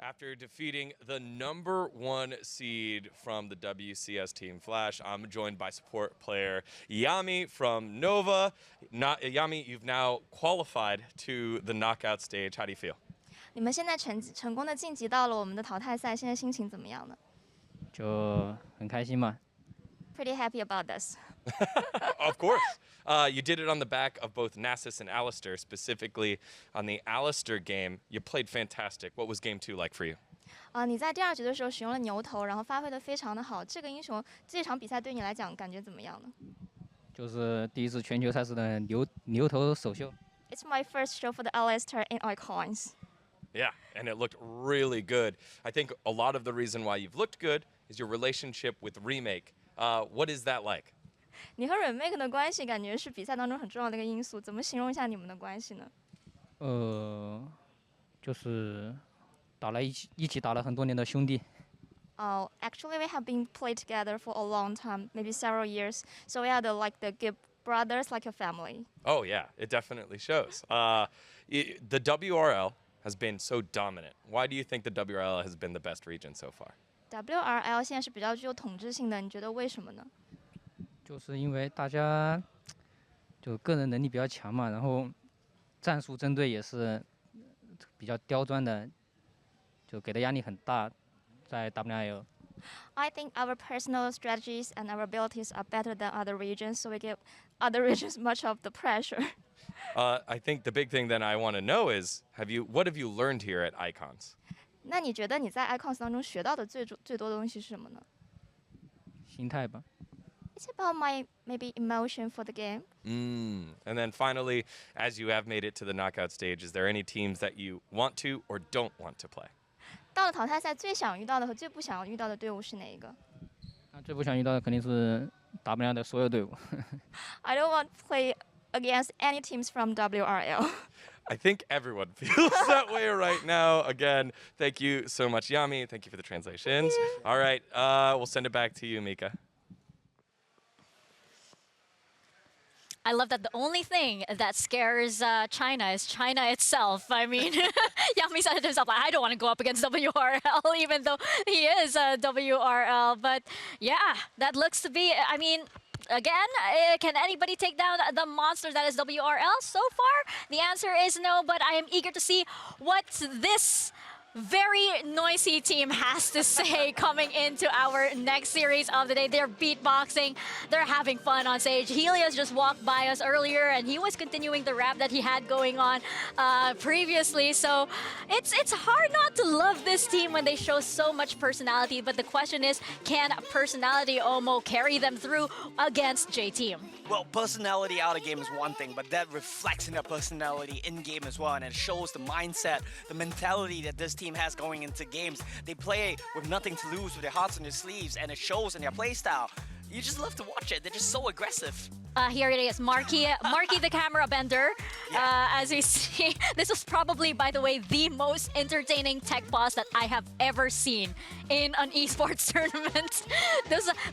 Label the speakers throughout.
Speaker 1: After defeating the #1 seed from the WCS Team Flash, I'm joined by support player Yami from Nova. Yami, you've now qualified to the knockout stage. How do you feel?
Speaker 2: 你们现在成功的晋级到了我们的淘汰赛，现在心情怎么样呢？
Speaker 3: 就很开心嘛。
Speaker 2: Pretty happy about this.
Speaker 1: Of course. You did it on the back of both Nasus and Alistair, specifically on the Alistair game. You played fantastic. What was game 2 like for you?
Speaker 2: 你在第2局的时候使用了牛头，然后发挥的非常的好。这个英雄这场比赛对你来讲感觉怎么样呢？
Speaker 3: 就是第一次全球赛事的牛头首秀。
Speaker 2: It's my first show for the Alistair in Icons.
Speaker 1: Yeah, and it looked really good. I think a lot of the reason why you've looked good is your relationship with Remake. What is that like?
Speaker 2: 你和 Remake 的关系感觉是比赛当中很重要的一个因素，怎么形容一下你们的关系呢？
Speaker 3: 就是一起打了很多年的兄弟。
Speaker 2: Actually, we have been played together for a long time, maybe several years. So we are the good brothers, like a family.
Speaker 1: Oh yeah, it definitely shows. The WRL has been so dominant. Why do you think the WRL has been the best region so far?
Speaker 2: WRL 现在是比较具有统治性的，你觉得为什么呢？
Speaker 3: 就是因为大家就个人能力比较强嘛，然后战术针对也是比较刁钻的，就给的压力很大，在 WRL。I
Speaker 2: think our personal strategies and our abilities are better than other regions, so we give other regions much of the pressure.
Speaker 1: I think the big thing that I want to know is, what have you learned here at Icons?
Speaker 2: 那你觉得你在 Icons 当中学到的最多的东西是什么呢？
Speaker 3: 心态吧。
Speaker 2: It's about my maybe emotion for the game.
Speaker 1: And then finally, as you have made it to the knockout stage, is there any teams that you want to or don't want to play?
Speaker 2: 到了淘汰赛，最想遇到的和最不想遇到的队伍是哪一个？
Speaker 3: 最不想遇到的肯定是WRL的所有队伍。
Speaker 2: I don't want to play against any teams from WRL.
Speaker 1: I think everyone feels that way right now. Again, thank you so much, Yami. Thank you for the translations. All right, we'll send it back to you, Mika.
Speaker 4: I love that the only thing that scares China is China itself. I mean, Yami said it himself, like, I don't want to go up against WRL, even though he is WRL. But yeah, that looks to be, I mean, again, can anybody take down the monster that is WRL? So far, the answer is no, but I am eager to see what this very noisy team has to say coming into our next series of the day. They're beatboxing, they're having fun on stage. Helios just walked by us earlier and he was continuing the rap that he had going on previously. So it's hard not to love this team when they show so much personality, but the question is, can personality Omo carry them through against J-Team?
Speaker 5: Well, personality out of game is one thing, but that reflects in their personality in game as well, and it shows the mindset, the mentality that this team has going into games. They play with nothing to lose, with their hearts on their sleeves, and it shows in their play style. You just love to watch it. They're just so aggressive.
Speaker 4: Here it is, Marky the camera bender. As we see, this was probably, by the way, the most entertaining tech boss that I have ever seen in an esports tournament.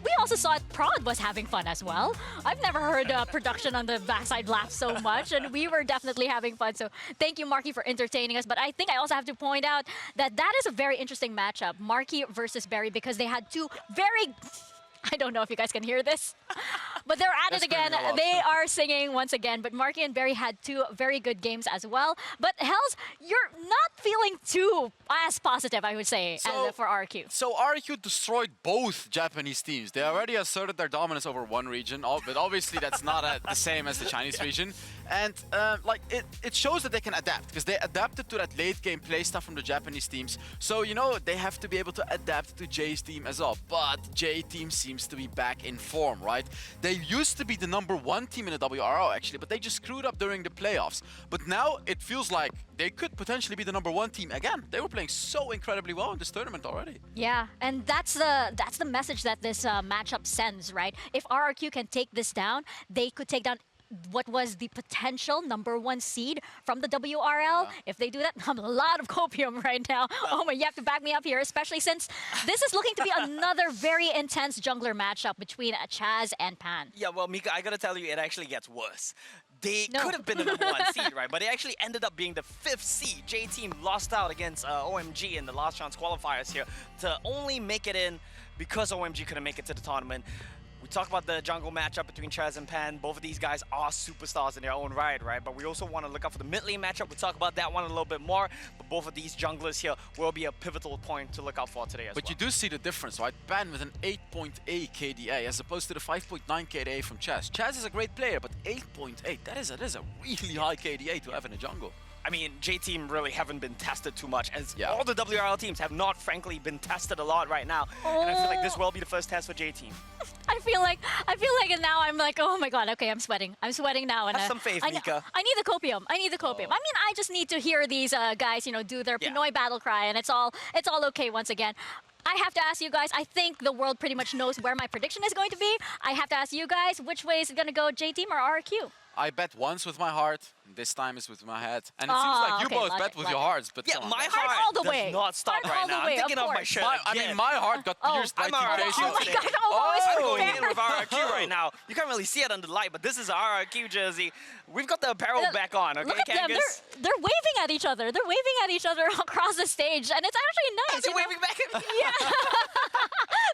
Speaker 4: We also saw it. Prod was having fun as well. I've never heard production on the backside laugh so much, and we were definitely having fun. So thank you, Marky, for entertaining us. But I think I also have to point out that that is a very interesting matchup, Marky versus Barry, because they had two very... I don't know if you guys can hear this, but they're at it again. They are singing once again, but Marky and Barry had two very good games as well. But Hells, you're not feeling too as positive, I would say, for RRQ.
Speaker 6: So RRQ destroyed both Japanese teams. They already asserted their dominance over one region, but obviously that's not the same as the Chinese region. And it shows that they can adapt, because they adapted to that late game play stuff from the Japanese teams. So, you know, they have to be able to adapt to J's team as well. But J team seems to be back in form, right? They used to be the #1 team in the WRO actually, but they just screwed up during the playoffs. But now it feels like they could potentially be the #1 team again. They were playing so incredibly well in this tournament already.
Speaker 4: Yeah, and that's the message that this matchup sends, right? If RRQ can take this down, they could take down what was the potential #1 seed from the WRL. If they do that, I'm a lot of copium right now. Oh my, you have to back me up here, especially since this is looking to be another very intense jungler matchup between Chaz and Pan.
Speaker 5: Yeah, well, Mika, I gotta tell you, it actually gets worse. they
Speaker 4: No.
Speaker 5: could have been the number 1 seed, right? But they actually ended up being the 5th seed. J-Team lost out against OMG in the last chance qualifiers here to only make it in because OMG couldn't make it to the tournament. We talk about the jungle matchup between Chaz and Pan. Both of these guys are superstars in their own right, right? But we also want to look out for the mid lane matchup. We'll talk about that one a little bit more. But both of these junglers here will be a pivotal point to look out for today as well.
Speaker 6: But you do see the difference, right? Pan with an 8.8 KDA as opposed to the 5.9 KDA from Chaz. Chaz is a great player, but 8.8, that is a really high KDA to have in a jungle.
Speaker 5: I mean, J-Team really haven't been tested too much, as
Speaker 6: Yeah.
Speaker 5: all the WRL teams have not, frankly, been tested a lot right now. And I feel like this will be the first test for J-Team.
Speaker 4: I feel like now I'm like, oh my god, okay, I'm sweating. I'm sweating now. And
Speaker 5: Have some faith,
Speaker 4: I
Speaker 5: Mika.
Speaker 4: I need the copium. I need the copium. I mean, I just need to hear these guys, do their
Speaker 5: Yeah.
Speaker 4: Pinoy battle cry, and it's all okay once again. I have to ask you guys, I think the world pretty much knows where my prediction is going to be. I have to ask you guys, which way is it going to go, J-Team or RRQ?
Speaker 6: I bet once with my heart, this time is with my head. And it seems
Speaker 4: Ah,
Speaker 6: like you
Speaker 4: okay,
Speaker 6: both
Speaker 4: love
Speaker 6: bet
Speaker 4: it,
Speaker 6: with
Speaker 4: love
Speaker 6: your
Speaker 4: it.
Speaker 6: hearts, but
Speaker 5: Yeah,
Speaker 6: come on,
Speaker 5: my
Speaker 6: guys.
Speaker 5: heart
Speaker 4: all the
Speaker 5: does
Speaker 4: way.
Speaker 5: not stop
Speaker 4: Heart all
Speaker 5: right
Speaker 4: the
Speaker 5: now.
Speaker 4: way,
Speaker 5: I'm taking
Speaker 4: of
Speaker 5: off my
Speaker 4: course.
Speaker 5: shirt
Speaker 6: I mean,
Speaker 5: again.
Speaker 6: my heart got
Speaker 4: Oh,
Speaker 6: pierced by
Speaker 5: I'm
Speaker 6: two
Speaker 5: RRQ
Speaker 6: cases.
Speaker 4: Oh my
Speaker 5: today.
Speaker 4: god, almost
Speaker 5: I'm going in
Speaker 4: fair.
Speaker 5: with RRQ right now. You can't really see it under the light, but this is a RRQ jersey. We've got the apparel back on, okay,
Speaker 4: Look at them.
Speaker 5: Kangas?
Speaker 4: They're waving at each other. They're waving at each other across the stage, and it's actually nice.
Speaker 5: Is it
Speaker 4: you know?
Speaker 5: waving back at me?
Speaker 4: Yeah.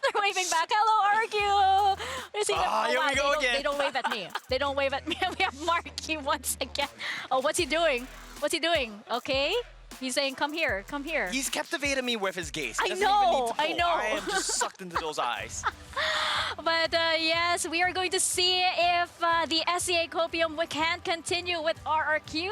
Speaker 4: They're waving back. Hello, RQ. You see them?
Speaker 5: Ah, here we go
Speaker 4: they
Speaker 5: again.
Speaker 4: They don't wave at me. They don't wave at me. We have Marky once again. Oh, what's he doing? What's he doing? Okay. He's saying, come here, come here.
Speaker 5: He's captivated me with his gaze.
Speaker 4: I
Speaker 5: He doesn't even need
Speaker 4: know,
Speaker 5: to
Speaker 4: I
Speaker 5: pull.
Speaker 4: know.
Speaker 5: I am just sucked into those eyes.
Speaker 4: But yes, we are going to see if the SEA Copium can continue with RRQ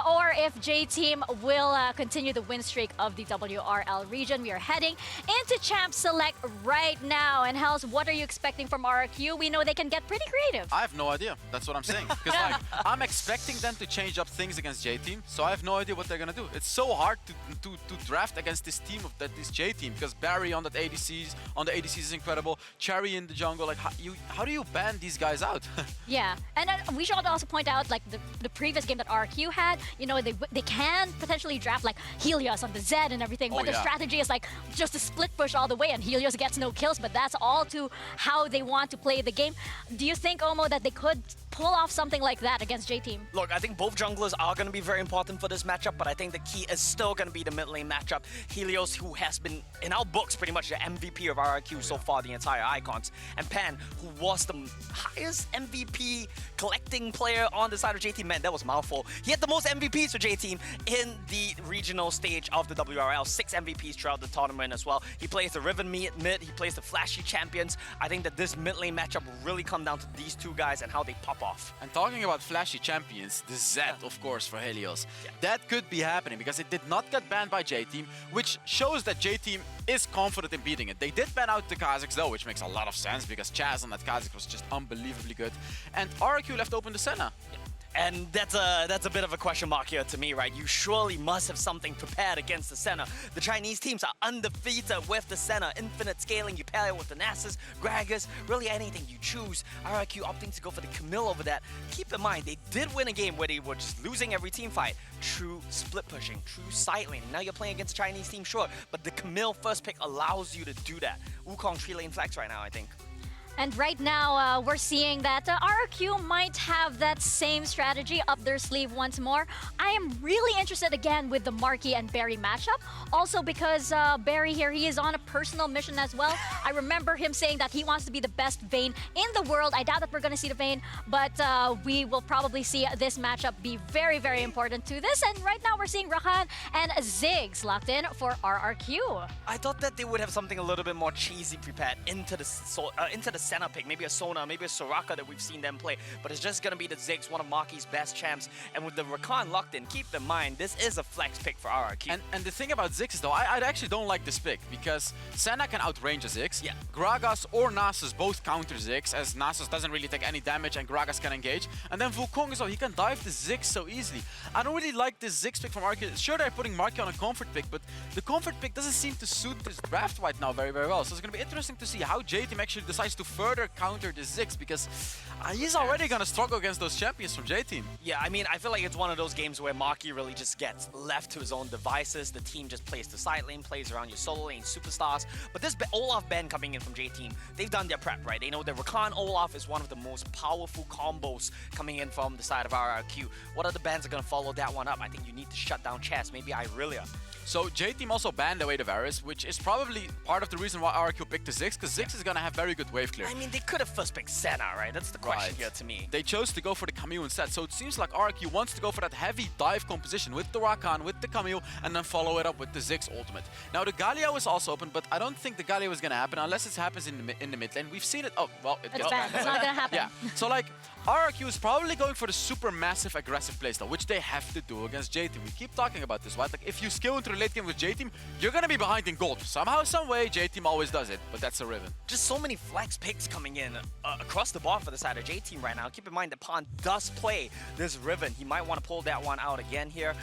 Speaker 4: or if J-Team will continue the win streak of the WRL region. We are heading into Champ Select right now. And Hells, what are you expecting from RRQ? We know they can get pretty creative.
Speaker 6: I have no idea. That's what I'm saying. Because like, I'm expecting them to change up things against J-Team, so I have no idea what they're gonna do. It's so hard to draft against this team of this J-Team because Barry on the ADCs is incredible. Cherry in the jungle. Like how do you ban these guys out?
Speaker 4: Yeah, and we should also point out like the previous game that RQ had. They can potentially draft like Helios on the Z and everything, but the
Speaker 6: yeah.
Speaker 4: strategy is like just a split push all the way, and Helios gets no kills. But that's all to how they want to play the game. Do you think, Omo, that they could pull off something like that against J-Team?
Speaker 5: Look, I think both junglers are going to be very important for this matchup, but I think the key is still going to be the mid lane matchup. Helios, who has been, in our books, pretty much the MVP of RRQ so far, the entire Icons, and Pan, who was the highest MVP collecting player on the side of J-Team. Man, that was a mouthful. He had the most MVPs for J-Team in the regional stage of the WRL, 6 MVPs throughout the tournament as well. He plays the Riven mid, he plays the flashy champions. I think that this mid lane matchup will really come down to these two guys and how they pop off.
Speaker 6: And talking about flashy champions, the Z, of course, for Helios. That could be happening because it did not get banned by J-Team, which shows that J-Team is confident in beating it. They did ban out the Kazakhs though, which makes a lot of sense because Chaz on that Kazakh was just unbelievably good. And RRQ left open the Senna.
Speaker 5: And that's a bit of a question mark here to me, right? You surely must have something prepared against the Senna. The Chinese teams are undefeated with the Senna. Infinite scaling, you pair it with the Nasus, Gragas, really anything you choose. RRQ opting to go for the Camille over that. Keep in mind, they did win a game where they were just losing every team fight. True split pushing, true side laning. Now you're playing against a Chinese team, sure, but the Camille first pick allows you to do that. Wukong 3-lane flex right now, I think.
Speaker 4: And right now, we're seeing that RRQ might have that same strategy up their sleeve once more. I am really interested again with the Marky and Barry matchup. Also because Barry here, he is on a personal mission as well. I remember him saying that he wants to be the best Vayne in the world. I doubt that we're going to see the Vayne, but we will probably see this matchup be very, very important to this. And right now, we're seeing Rakan and Ziggs locked in for RRQ.
Speaker 5: I thought that they would have something a little bit more cheesy prepared into the center pick, maybe a Sona, maybe a Soraka that we've seen them play, but it's just gonna be the Ziggs, one of Marky's best champs. And with the Rakan locked in, keep in mind, this is a flex pick for RRQ.
Speaker 6: And the thing about Ziggs is though, I actually don't like this pick because Senna can outrange a Ziggs.
Speaker 5: Yeah.
Speaker 6: Gragas or Nasus both counter Ziggs as Nasus doesn't really take any damage and Gragas can engage. And then Wukong as well, he can dive the Ziggs so easily. I don't really like this Ziggs pick from RRQ. Sure, they're putting Marky on a comfort pick, but the comfort pick doesn't seem to suit this draft right now very, very well. So it's gonna be interesting to see how J-Team actually decides to further counter the Ziggs, because he's already gonna struggle against those champions from J-Team.
Speaker 5: Yeah, I mean, I feel like it's one of those games where Maki really just gets left to his own devices. The team just plays the side lane, plays around your solo lane superstars. But this Olaf Ben coming in from J-Team, they've done their prep, right? They know that Rakan Olaf is one of the most powerful combos coming in from the side of RRQ. What other bands are gonna follow that one up? I think you need to shut down Chess, maybe Irelia.
Speaker 6: So J-Team also banned away the Varus, which is probably part of the reason why RRQ picked the Ziggs, because Ziggs is gonna have very good wave clear.
Speaker 5: I mean, they could have first picked Senna, right? That's the question here to me.
Speaker 6: They chose to go for the Camille instead, so it seems like RRQ wants to go for that heavy dive composition with the Rakan, with the Camille, and then follow it up with the Ziggs ultimate. Now the Galio is also open, but I don't think the Galio is gonna happen unless it happens in the mid lane. We've seen it. Oh, well,
Speaker 4: It's banned. It's not gonna happen.
Speaker 6: Yeah. So like, RRQ is probably going for the super massive aggressive playstyle, which they have to do against J-Team. We keep talking about this, right? Like, if you skill into the late game with J-Team, you're gonna be behind in gold. Somehow, some way, J-Team always does it, but that's a Riven.
Speaker 5: Just so many flex picks coming in across the board for the side of J-Team right now. Keep in mind that Pond does play this Riven. He might want to pull that one out again here.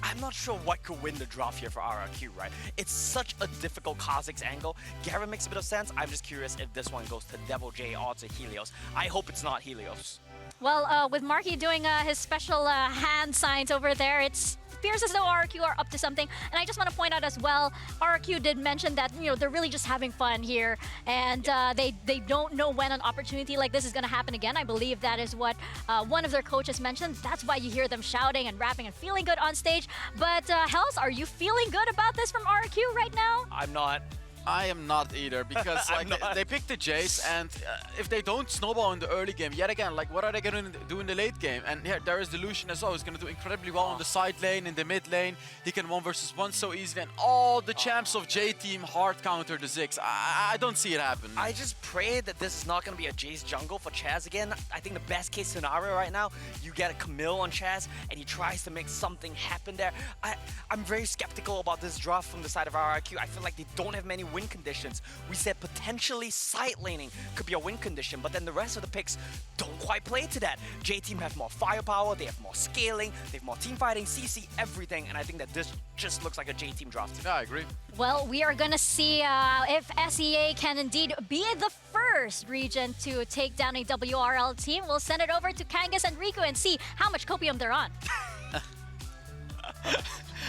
Speaker 5: I'm not sure what could win the draft here for RRQ, right? It's such a difficult Kha'Zix angle. Garen makes a bit of sense. I'm just curious if this one goes to Devil J or to Helios. I hope it's not Helios.
Speaker 4: Well, with Marky doing his special hand signs over there, it appears as though RRQ are up to something. And I just want to point out as well, RRQ did mention that, you know, they're really just having fun here. And they don't know when an opportunity like this is going to happen again. I believe that is what one of their coaches mentioned. That's why you hear them shouting and rapping and feeling good on stage. But Hells, are you feeling good about this from RRQ right now?
Speaker 5: I'm not.
Speaker 6: I am not either, because like they picked the Jace, and if they don't snowball in the early game, yet again, like what are they going to do in the late game? And here there is Delusion as well. He's going to do incredibly well on the side lane, in the mid lane. He can 1 versus 1 so easily, and all the champs of J-Team hard counter the Ziggs. I don't see it happen.
Speaker 5: I just pray that this is not going to be a Jace jungle for Chaz again. I think the best case scenario right now, you get a Camille on Chaz, and he tries to make something happen there. I'm very skeptical about this draft from the side of RRQ. I feel like they don't have many win conditions. We said potentially side laning could be a win condition, but then the rest of the picks don't quite play to that. J-Team have more firepower, they have more scaling, they have more team fighting, CC, everything, and I think that this just looks like a J-Team draft.
Speaker 6: Yeah, I agree.
Speaker 4: Well, we are going to see if SEA can indeed be the first region to take down a WRL team. We'll send it over to Kangas and Riku and see how much copium they're on.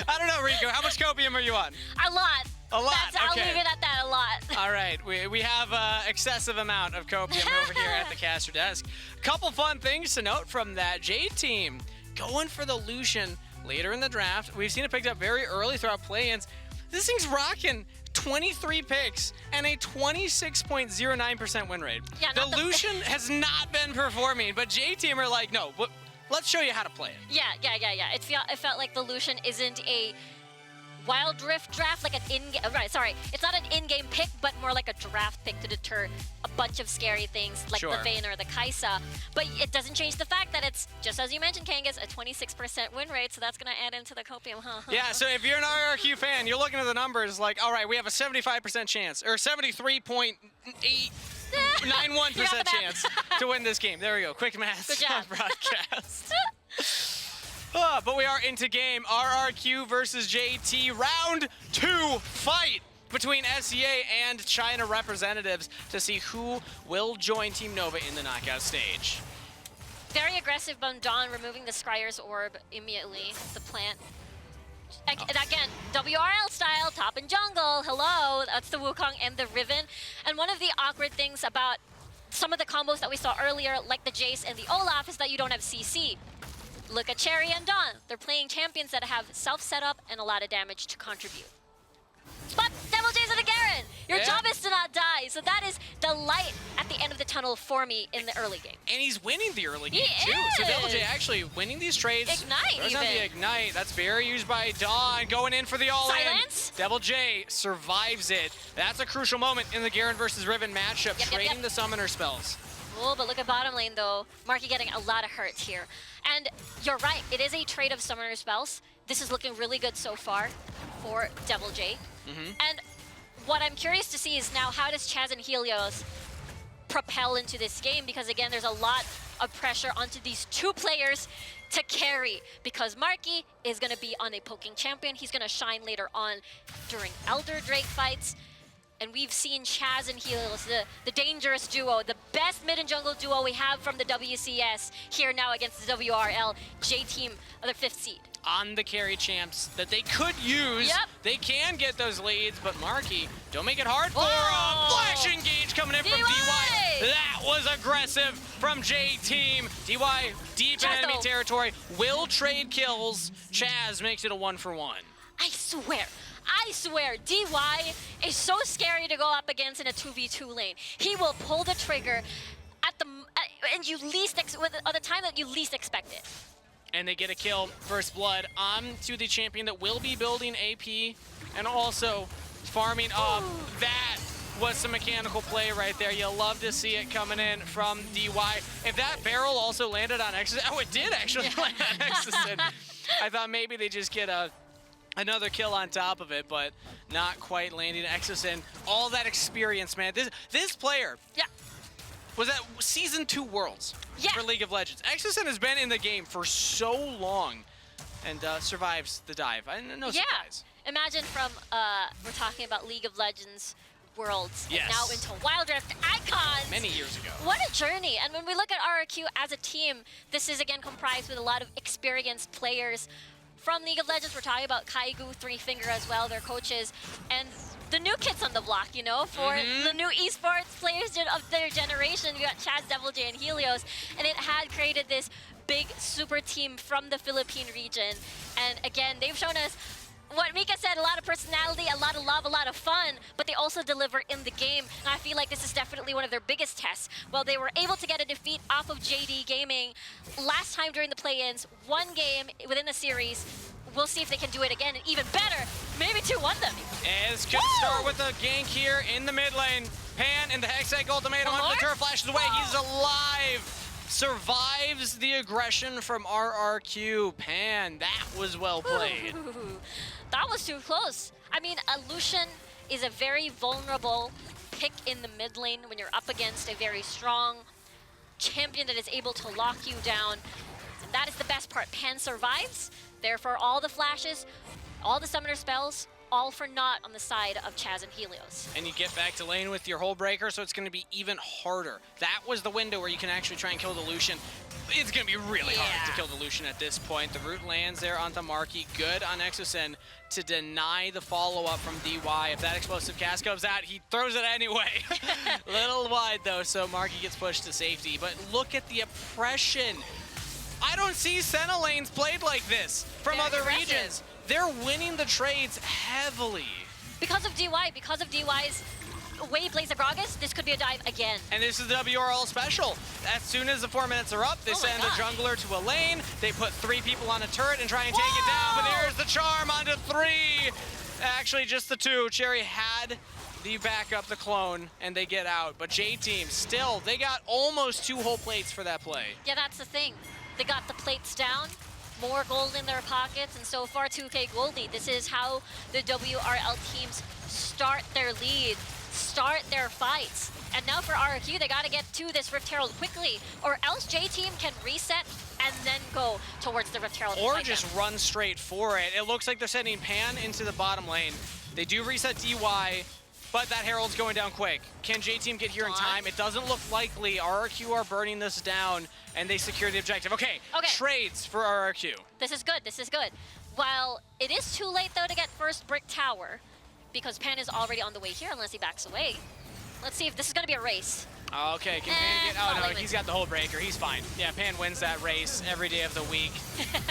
Speaker 7: I don't know, Riku. How much copium are you on?
Speaker 4: A lot.
Speaker 7: A lot,
Speaker 4: I'll
Speaker 7: okay.
Speaker 4: leave it at that, a lot.
Speaker 7: All right, we have excessive amount of copium over here at the caster desk. Couple fun things to note from that J-Team. Going for the Lucian later in the draft. We've seen it picked up very early throughout play-ins. This thing's rocking 23 picks and a 26.09% win rate.
Speaker 4: Yeah,
Speaker 7: the Lucian has not been performing, but J-Team are like, no, let's show you how to play it.
Speaker 4: Yeah. It felt like the Lucian isn't a Wild Rift draft, like an in-game, right, sorry. It's not an in-game pick, but more like a draft pick to deter a bunch of scary things like the Vayne or the Kai'Sa. But it doesn't change the fact that it's, just as you mentioned, Kangas, a 26% win rate, so that's going to add into the copium, huh?
Speaker 7: Yeah, so if you're an RRQ fan, you're looking at the numbers like, all right, we have a 75% chance, or 73.891% chance to win this game. There we go. Quick math.
Speaker 4: Good job.
Speaker 7: Broadcast. But we are into game. RRQ versus JT. Round 2 fight between SEA and China representatives to see who will join Team Nova in the knockout stage.
Speaker 4: Very aggressive Dawn removing the Scryer's orb immediately, the plant. And again, WRL style, top and jungle, hello, that's the Wukong and the Riven. And one of the awkward things about some of the combos that we saw earlier, like the Jace and the Olaf, is that you don't have CC. Look at Cherry and Dawn. They're playing champions that have self-setup and a lot of damage to contribute. But Devil J's and a Garen! Your job is to not die, so that is the light at the end of the tunnel for me in the early game.
Speaker 7: And he's winning the early game,
Speaker 4: He
Speaker 7: too. So
Speaker 4: is.
Speaker 7: Devil J actually winning these trades.
Speaker 4: Ignite,
Speaker 7: There's the Ignite. That's very used by Dawn. Going in for the all-in.
Speaker 4: Silence.
Speaker 7: Devil J survives it. That's a crucial moment in the Garen versus Riven matchup, trading the summoner spells.
Speaker 4: Oh, but look at bottom lane, though. Marky getting a lot of hurt here. And you're right, it is a trade of summoner spells. This is looking really good so far for Devil J. And what I'm curious to see is now how does Chaz and Helios propel into this game? Because again, there's a lot of pressure onto these two players to carry, because Marky is going to be on a poking champion. He's going to shine later on during Elder Drake fights. And we've seen Chaz and Helios, the dangerous duo, the best mid and jungle duo we have from the WCS here now against the WRL. J-Team are the 5th seed.
Speaker 7: On the carry champs that they could use.
Speaker 4: Yep.
Speaker 7: They can get those leads, but Marky, don't make it hard for
Speaker 4: Oh.
Speaker 7: Flash engage coming in from DY. That was aggressive from J-Team. DY deep in
Speaker 4: Chaz
Speaker 7: enemy
Speaker 4: though.
Speaker 7: territory, will trade kills. Chaz makes it a 1-for-1.
Speaker 4: I swear, DY is so scary to go up against in a 2v2 lane. He will pull the trigger at the time that you least expect it.
Speaker 7: And they get a kill, first blood, on to the champion that will be building AP and also farming up. That was some mechanical play right there. You'll love to see it coming in from DY. If that barrel also landed on Exosin, oh, it did actually land on Exosin. I thought maybe they just get another kill on top of it, but not quite landing Exosin. All that experience, man. This player,
Speaker 4: Yeah.
Speaker 7: was at Season 2 Worlds
Speaker 4: Yeah.
Speaker 7: for League of Legends. Exosin has been in the game for so long and survives the dive. No surprise.
Speaker 4: Imagine from, we're talking about League of Legends Worlds,
Speaker 7: Yes.
Speaker 4: and now into Wild Rift Icons.
Speaker 7: Many years ago.
Speaker 4: What a journey. And when we look at RRQ as a team, this is again comprised with a lot of experienced players from League of Legends. We're talking about Kaigu, Three Finger as well, their coaches, and the new kids on the block, you know, for the new esports players of their generation. We got Chaz, Devil J, and Helios, and it had created this big super team from the Philippine region. And again, they've shown us what Mika said, a lot of personality, a lot of love, a lot of fun, but they also deliver in the game. And I feel like this is definitely one of their biggest tests. Well, they were able to get a defeat off of JD Gaming last time during the play-ins, one game within the series. We'll see if they can do it again, and even better, maybe 2-1 them.
Speaker 7: And it's going to start with a gank here in the mid lane. Pan and the Hextech ultimatum onto the turret, flashes away. He's alive. Survives the aggression from RRQ. Pan, that was well played.
Speaker 4: That was too close. I mean, a Lucian is a very vulnerable pick in the mid lane when you're up against a very strong champion that is able to lock you down. And that is the best part. Pan survives. Therefore, all the flashes, all the summoner spells, all for naught on the side of Chaz and Helios.
Speaker 7: And you get back to lane with your whole breaker, so it's going to be even harder. That was the window where you can actually try and kill the Lucian. It's going to be really hard to kill the Lucian at this point. The root lands there onto Marky. Good on Exosin to deny the follow-up from DY. If that explosive cast comes out, he throws it anyway. Little wide, though, so Marky gets pushed to safety. But look at the oppression. I don't see Senna lanes played like this from
Speaker 4: Very
Speaker 7: other
Speaker 4: aggressive.
Speaker 7: regions. They're winning the trades heavily.
Speaker 4: Because of DY's way he plays the Gragas, this could be a dive again.
Speaker 7: And this is the WRL special. As soon as the 4 minutes are up, they send a jungler to a lane. They put 3 people on a turret and try and take it down. But here's the charm onto 3. Actually, just the 2. Cherry had the backup, the clone, and they get out. But J-Team, still, they got almost 2 whole plates for that play.
Speaker 4: Yeah, that's the thing. They got the plates down, more gold in their pockets, and so far 2K gold lead. This is how the WRL teams start their lead, start their fights. And now for RRQ, they gotta get to this Rift Herald quickly, or else J-Team can reset and then go towards the Rift Herald.
Speaker 7: Or just run straight for it. It looks like they're sending Pan into the bottom lane. They do reset DY, but that Herald's going down quick. Can J-Team get here in time? It doesn't look likely. RRQ are burning this down, and they secure the objective. Okay, trades for RRQ.
Speaker 4: This is good, this is good. While it is too late, though, to get first brick tower, because Pan is already on the way here, unless he backs away. Let's see if this is going to be a race.
Speaker 7: Okay, can Pan get... Oh, no, he's got the whole breaker. He's fine. Yeah, Pan wins that race every day of the week.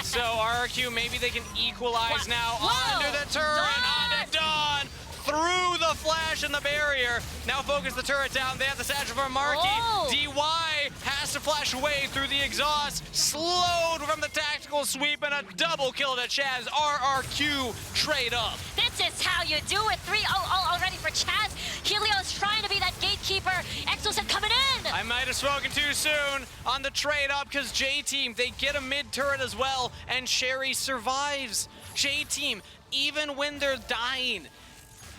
Speaker 7: So RRQ, maybe they can equalize now. Under the turret, onto Dawn. Through the flash and the barrier. Now focus the turret down. They have the satchel from Marky. DY has to flash away through the exhaust. Slowed from the tactical sweep and a double kill to Chaz. RRQ trade up.
Speaker 4: This is how you do it. 3-0 already for Chaz. Helios trying to be that gatekeeper. Exosin coming in.
Speaker 7: I might have spoken too soon on the trade up because J-Team, they get a mid turret as well, and Sherry survives. J-Team, even when they're dying,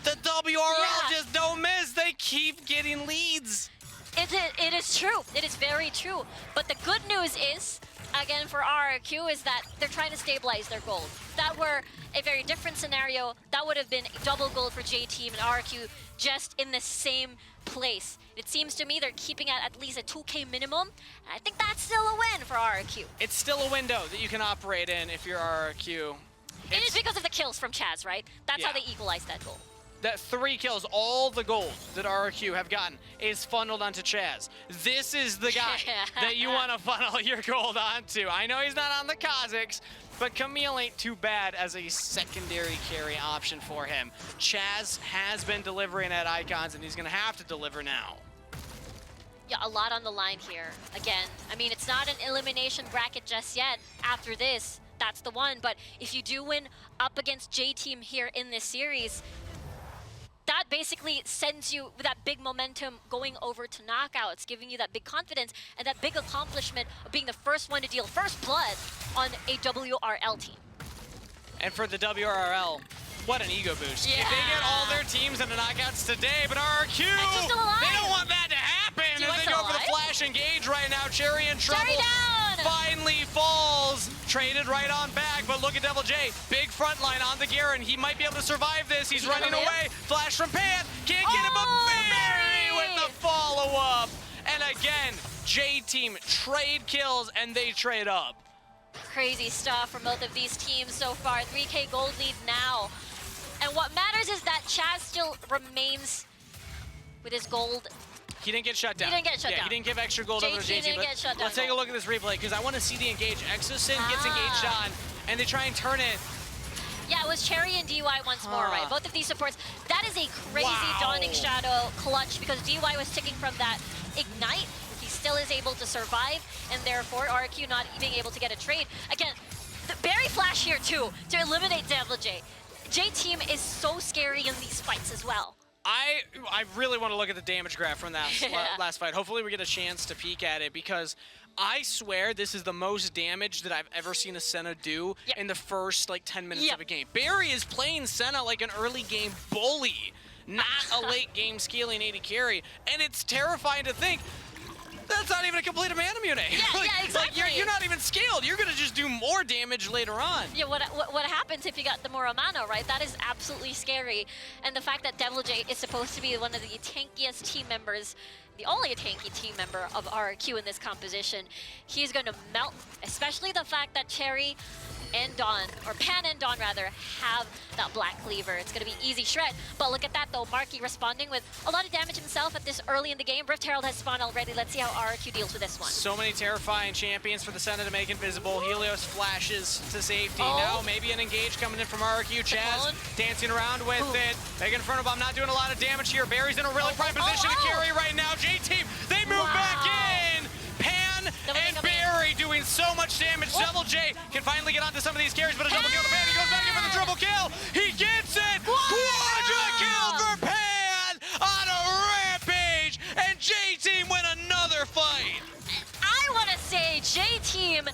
Speaker 7: the WRL just don't miss. They keep getting leads.
Speaker 4: It is true. It is very true. But the good news is, again for RRQ, is that they're trying to stabilize their gold. If that were a very different scenario, that would have been double gold for J Team and RRQ just in the same place. It seems to me they're keeping at least a 2K minimum, and I think that's still a win for RRQ.
Speaker 7: It's still a window that you can operate in if you're RRQ.
Speaker 4: It is because of the kills from Chaz, right? That's how
Speaker 7: Yeah.
Speaker 4: they equalize that goal.
Speaker 7: That 3 kills, all the gold that RRQ have gotten is funneled onto Chaz. This is the guy that you want to funnel your gold onto. I know he's not on the Kazakhs, but Camille ain't too bad as a secondary carry option for him. Chaz has been delivering at Icons, and he's going to have to deliver now.
Speaker 4: Yeah, a lot on the line here. Again, I mean, it's not an elimination bracket just yet. After this, that's the one. But if you do win up against J Team here in this series, that basically sends you with that big momentum going over to knockouts, giving you that big confidence and that big accomplishment of being the first one to deal first blood on a WRL team.
Speaker 7: And for the WRL, what an ego boost.
Speaker 4: Yeah.
Speaker 7: If they get all their teams into knockouts today, but RRQ,
Speaker 4: Exo's still alive.
Speaker 7: they don't want that to happen.
Speaker 4: DY's
Speaker 7: As they
Speaker 4: still
Speaker 7: go for the
Speaker 4: alive.
Speaker 7: flash engage right now. Cherry in trouble.
Speaker 4: Cherry down!
Speaker 7: Finally falls. Traded right on back, but look at Devil J. Big front line on the Garen. He might be able to survive this. He's running
Speaker 4: gonna live?
Speaker 7: away. Flash from Pan. Can't get him, but Barry with the follow-up. And again, J Team trade kills, and they trade up.
Speaker 4: Crazy stuff from both of these teams so far. 3K gold lead now. And what matters is that Chaz still remains with his gold.
Speaker 7: He didn't get shut down.
Speaker 4: He didn't get shut
Speaker 7: yeah,
Speaker 4: down.
Speaker 7: he didn't give extra gold
Speaker 4: JT
Speaker 7: over to JT.
Speaker 4: didn't
Speaker 7: But
Speaker 4: get shut down
Speaker 7: let's take a
Speaker 4: gold.
Speaker 7: look at this replay because I want to see the engage. Exosin gets engaged on, and they try and turn it.
Speaker 4: Yeah, it was Cherry and DY once more, right? Both of these supports. That is a crazy
Speaker 7: Wow.
Speaker 4: Dawning Shadow clutch because DY was ticking from that Ignite. He still is able to survive, and therefore RQ not being able to get a trade. Again, the Berry Flash here too to eliminate Devil J. J Team is so scary in these fights as well.
Speaker 7: I really want to look at the damage graph from that last fight. Hopefully we get a chance to peek at it because I swear this is the most damage that I've ever seen a Senna do in the first like 10 minutes of a game. Barry is playing Senna like an early game bully, not a late game scaling 80 carry, and it's terrifying to think that's not even a complete Mana Mune.
Speaker 4: Yeah, yeah, exactly.
Speaker 7: Like you're not even scaled. You're gonna just do more damage later on.
Speaker 4: Yeah, what happens if you got the more mana, right? That is absolutely scary. And the fact that Devil J is supposed to be one of the tankiest team members, the only tanky team member of RRQ in this composition, he's going to melt, especially the fact that Cherry and Dawn, or Pan and Dawn rather, have that Black Cleaver. It's going to be easy shred. But look at that though, Marky responding with a lot of damage himself at this early in the game. Rift Herald has spawned already. Let's see how RRQ deals with this one.
Speaker 7: So many terrifying champions for the Senna to make invisible. Helios flashes to safety.
Speaker 4: Oh.
Speaker 7: Now maybe an engage coming in from RRQ. Chaz dancing around with it. Megan Inferno Bomb not doing a lot of damage here. Barry's in a really prime position to carry right now. J-Team, they move back in. Pan and Barry doing so much damage. Devil J can finally get onto some of these carries, but a double kill to Pan. He goes back in for the triple kill. He gets it. Quadra kill for Pan on a rampage. And J-Team win another fight.
Speaker 4: I want to say J-Team,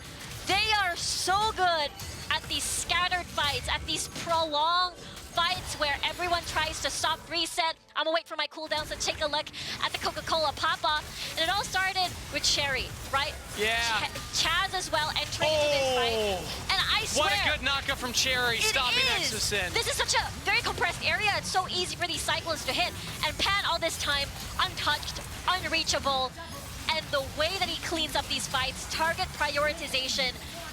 Speaker 4: they are so good at these scattered fights, at these prolonged fights where everyone tries to stop, reset. I'm gonna wait for my cooldowns to take a look at the Coca-Cola pop-up. And it all started with Cherry, right?
Speaker 7: Yeah.
Speaker 4: Chaz as well entering into this fight. And I swear,
Speaker 7: What a good knockup from Cherry, stopping Exosin.
Speaker 4: this is such a very compressed area. It's so easy for these cyclones to hit. And Pan all this time, untouched, unreachable. And the way that he cleans up these fights, target prioritization,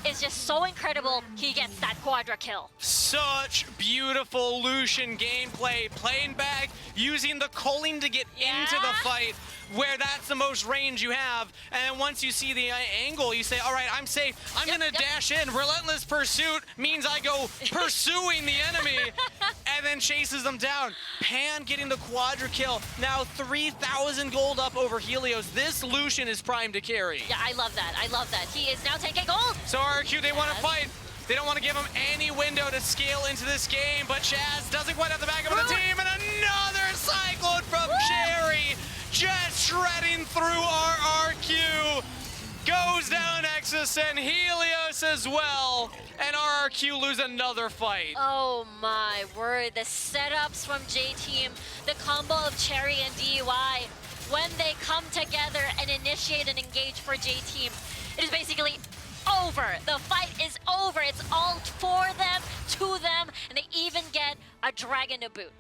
Speaker 4: is just so incredible. He gets that quadra kill.
Speaker 7: Such beautiful Lucian gameplay, playing back, using the culling to get into the fight, where that's the most range you have. And then once you see the angle, you say, all right, I'm safe. I'm gonna dash in. Relentless pursuit means I go pursuing the enemy and then chases them down. Pan getting the quadra kill. Now 3,000 gold up over Helios. This Lucian is primed to carry.
Speaker 4: Yeah, I love that. I love that. He is now 10K gold.
Speaker 7: So RRQ, they want to fight. They don't want to give him any window to scale into this game, but Chaz doesn't quite have the backup of the team, and another cyclone from Cherry, just shredding through RRQ. Goes down Exosin, Helios as well, and RRQ lose another fight.
Speaker 4: Oh my word, the setups from J-Team, the combo of Cherry and DY. when they come together and initiate and engage for J-Team, it is basically over. The fight is over. It's all for them, to them, and they even get a dragon to boot.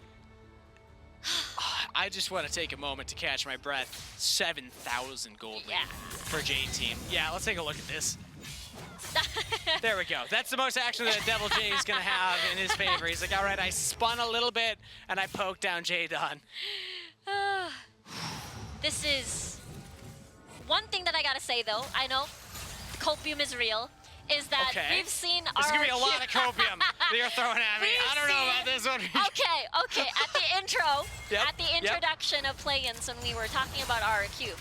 Speaker 7: I just want to take a moment to catch my breath. 7,000 gold lead for J-Team. Yeah, let's take a look at this. There we go. That's the most action that Devil J is going to have in his favor. He's like, all right, I spun a little bit, and I poked down J-Don.
Speaker 4: This is... One thing that I gotta say, though, I know copium is real, is that we've seen
Speaker 7: There's
Speaker 4: RRQ...
Speaker 7: going to be a lot of copium that you're throwing at me. I don't know about this one.
Speaker 4: Okay. At the intro, at the introduction of play-ins, when we were talking about RRQ,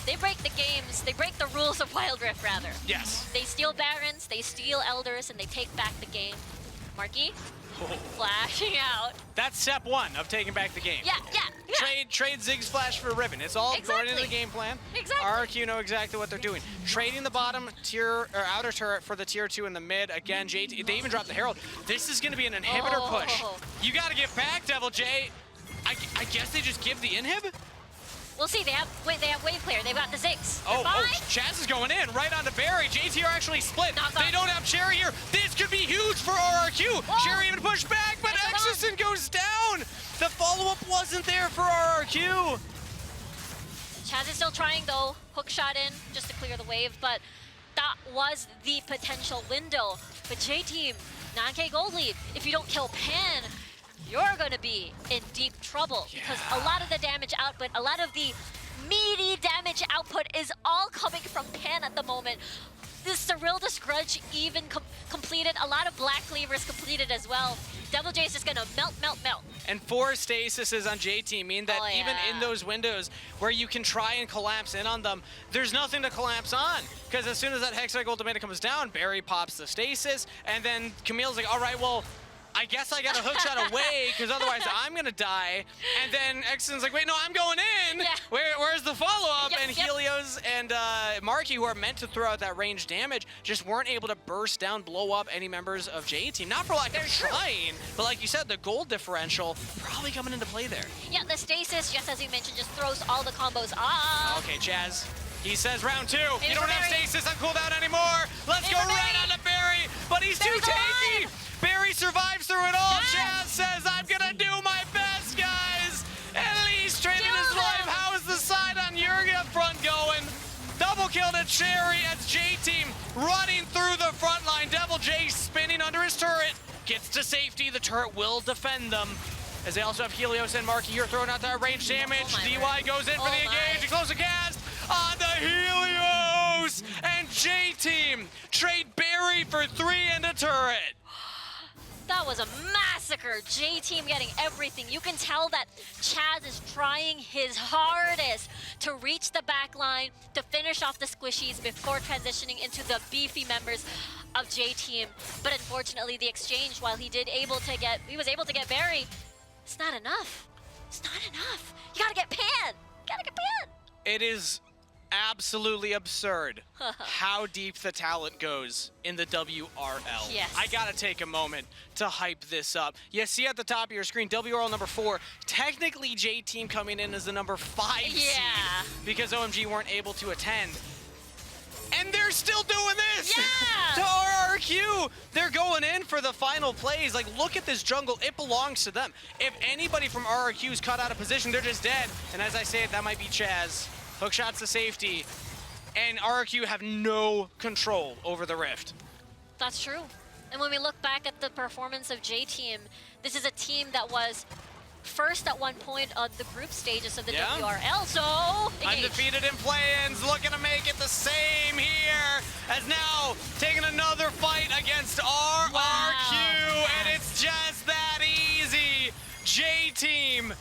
Speaker 4: they break the games, they break the rules of Wild Rift, rather.
Speaker 7: Yes.
Speaker 4: They steal Barons, they steal Elders, and they take back the game. Marky, flashing out.
Speaker 7: That's step one of taking back the game.
Speaker 4: Yeah.
Speaker 7: Trade Ziggs Flash for Ribbon. It's all going into the game plan.
Speaker 4: Exactly.
Speaker 7: RRQ know exactly what they're doing. Trading the bottom tier or outer turret for the tier 2 in the mid. Again, they even dropped the Herald. This is going to be an inhibitor push. You got to get back, Devil J. I guess they just give the inhib?
Speaker 4: We'll see. They have wave clear. They've got the Ziggs.
Speaker 7: Oh, Chaz is going in right onto Barry. JT are actually split. They don't have Cherry here. This could be huge for RRQ.
Speaker 4: Whoa.
Speaker 7: Cherry even pushed back, but Exison goes down. The follow-up wasn't there for RRQ.
Speaker 4: Chaz is still trying, though. Hook shot in just to clear the wave, but that was the potential window. But J-Team, 9K gold lead. If you don't kill Pan, you're going to be in deep trouble because a lot of the damage output, a lot of the meaty damage output is all coming from Pan at the moment. This Cyrilda's Grudge even completed. A lot of Black Cleavers completed as well. Devil J is just going to melt.
Speaker 7: And 4 stasises on J-Team mean that even in those windows where you can try and collapse in on them, there's nothing to collapse on. Because as soon as that Hextech ultimate comes down, Barry pops the stasis, and then Camille's like, all right, well, I guess I got a hookshot away, because otherwise I'm going to die. And then Exon's like, wait, no, I'm going in.
Speaker 4: Yeah.
Speaker 7: Where's the follow-up? And Helios and Marky, who are meant to throw out that range damage, just weren't able to burst down, blow up any members of J-Team. Not for lack of trying, but like you said, the gold differential probably coming into play there.
Speaker 4: Yeah, the stasis, just as you mentioned, just throws all the combos off.
Speaker 7: Okay, Chaz. He says round 2.
Speaker 4: Here's
Speaker 7: You don't have
Speaker 4: Barry.
Speaker 7: stasis on cooldown anymore. Let's go right on to Barry, but he's too tanky. Barry survives through it all. Chaz says, I'm gonna do my best, guys. At least trading his life. How is the side on Yurga front going? Double kill to Cherry as J-Team running through the front line. Devil J spinning under his turret. Gets to safety. The turret will defend them. As they also have Helios and Marky here throwing out that range damage. DY goes in for the engage. He closes the cast on the Helios. And J-Team trade Barry for 3 and a turret.
Speaker 4: That was a massacre. J-Team getting everything. You can tell that Chaz is trying his hardest to reach the back line, to finish off the squishies before transitioning into the beefy members of J-Team. But unfortunately, the exchange, while he was able to get Barry, it's not enough. It's not enough. You gotta get Pan. You gotta get Pan.
Speaker 7: It is absolutely absurd how deep the talent goes in the WRL.
Speaker 4: Yes.
Speaker 7: I gotta take a moment to hype this up. You see at the top of your screen, WRL number 4. Technically, J-Team coming in as the number 5 seed because OMG weren't able to attend. And they're still doing this to RRQ. They're going in for the final plays. Like, look at this jungle. It belongs to them. If anybody from RRQ is cut out of position, they're just dead. And as I say it, that might be Chaz. Hook shots to safety. And RRQ have no control over the Rift.
Speaker 4: That's true. And when we look back at the performance of J-Team, this is a team that was first at one point on the group stages of the WRL, so
Speaker 7: undefeated in play-ins, looking to make it the same here, as now taking another fight against RRQ, and it's just that easy. J-Team,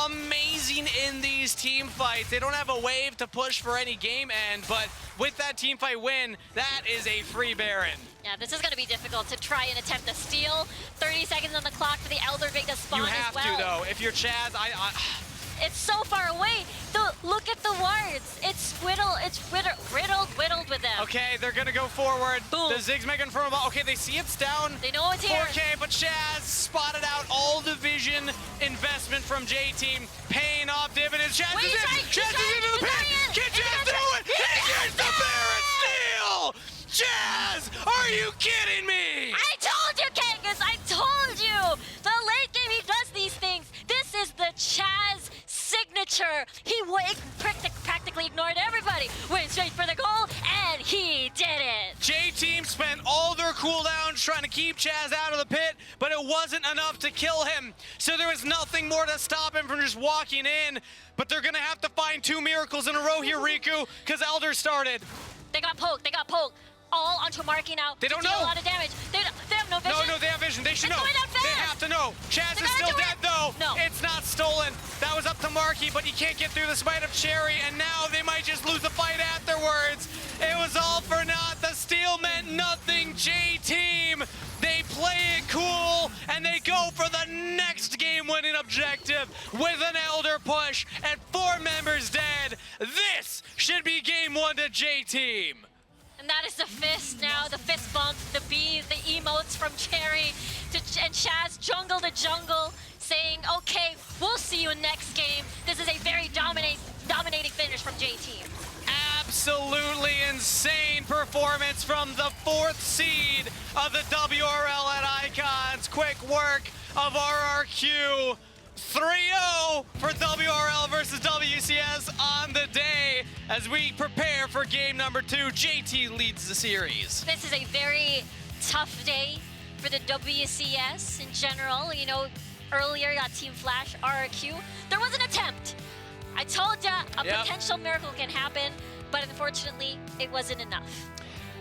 Speaker 7: amazing in these team fights. They don't have a wave to push for any game end, but with that team fight win, that is a free Baron.
Speaker 4: Yeah, this is going to be difficult to try and attempt a steal. 30 seconds on the clock for the Elder Big to spawn as well.
Speaker 7: You have to, though. If you're Chaz,
Speaker 4: It's so far away. Look at the wards. It's riddled with them.
Speaker 7: Okay, they're going to go forward.
Speaker 4: Boom.
Speaker 7: The Ziggs making from above. Okay, they see it's down.
Speaker 4: They know it's here.
Speaker 7: 4K, but Chaz spotted out all the vision investment investment from J-Team paying off dividends. Chaz
Speaker 4: Wait,
Speaker 7: is in! Chaz is into the pit! Can Chaz do it? He gets the Barrett steal! Chaz, are you kidding me?
Speaker 4: I told you, Kangas! I told you! The late game, he does these things. This is the Chaz signature. He practically ignored everybody. Went straight for the goal, and he did it.
Speaker 7: J-Team spent all their cooldowns trying to keep Chaz out of the pit, but it wasn't enough to kill him. So there was nothing more to stop him from just walking in. But they're gonna have to find 2 miracles in a row here, Riku, because Elder started.
Speaker 4: They got poked. All onto Marky now.
Speaker 7: They don't
Speaker 4: to deal
Speaker 7: know.
Speaker 4: a lot of damage. They have no vision.
Speaker 7: No, they have vision. They should
Speaker 4: It's
Speaker 7: know.
Speaker 4: going down fast.
Speaker 7: They have to know. Chaz
Speaker 4: They
Speaker 7: is
Speaker 4: gotta
Speaker 7: still
Speaker 4: do
Speaker 7: dead,
Speaker 4: it.
Speaker 7: though.
Speaker 4: No.
Speaker 7: It's not stolen. That was up to Marky, but he can't get through the smite of Cherry, and now they might just lose the fight afterwards. It was all for naught. The steal meant nothing. J-Team, they play it cool, and they go for the next game-winning objective with an Elder push and 4 members dead. This should be game 1 to J-Team.
Speaker 4: And that is the fist now, the fist bump, the bees, the emotes from Cherry and Chaz, jungle to jungle, saying, okay, we'll see you next game. This is a very dominating finish from J-Team.
Speaker 7: Absolutely insane performance from the 4th seed of the WRL at Icons. Quick work of RRQ. 3-0 for WRL versus WCS on the day as we prepare for game number 2. JT leads the series.
Speaker 4: This is a very tough day for the WCS in general. You know, earlier got Team Flash, RRQ. There was an attempt. I told ya a potential miracle can happen, but unfortunately, it wasn't enough.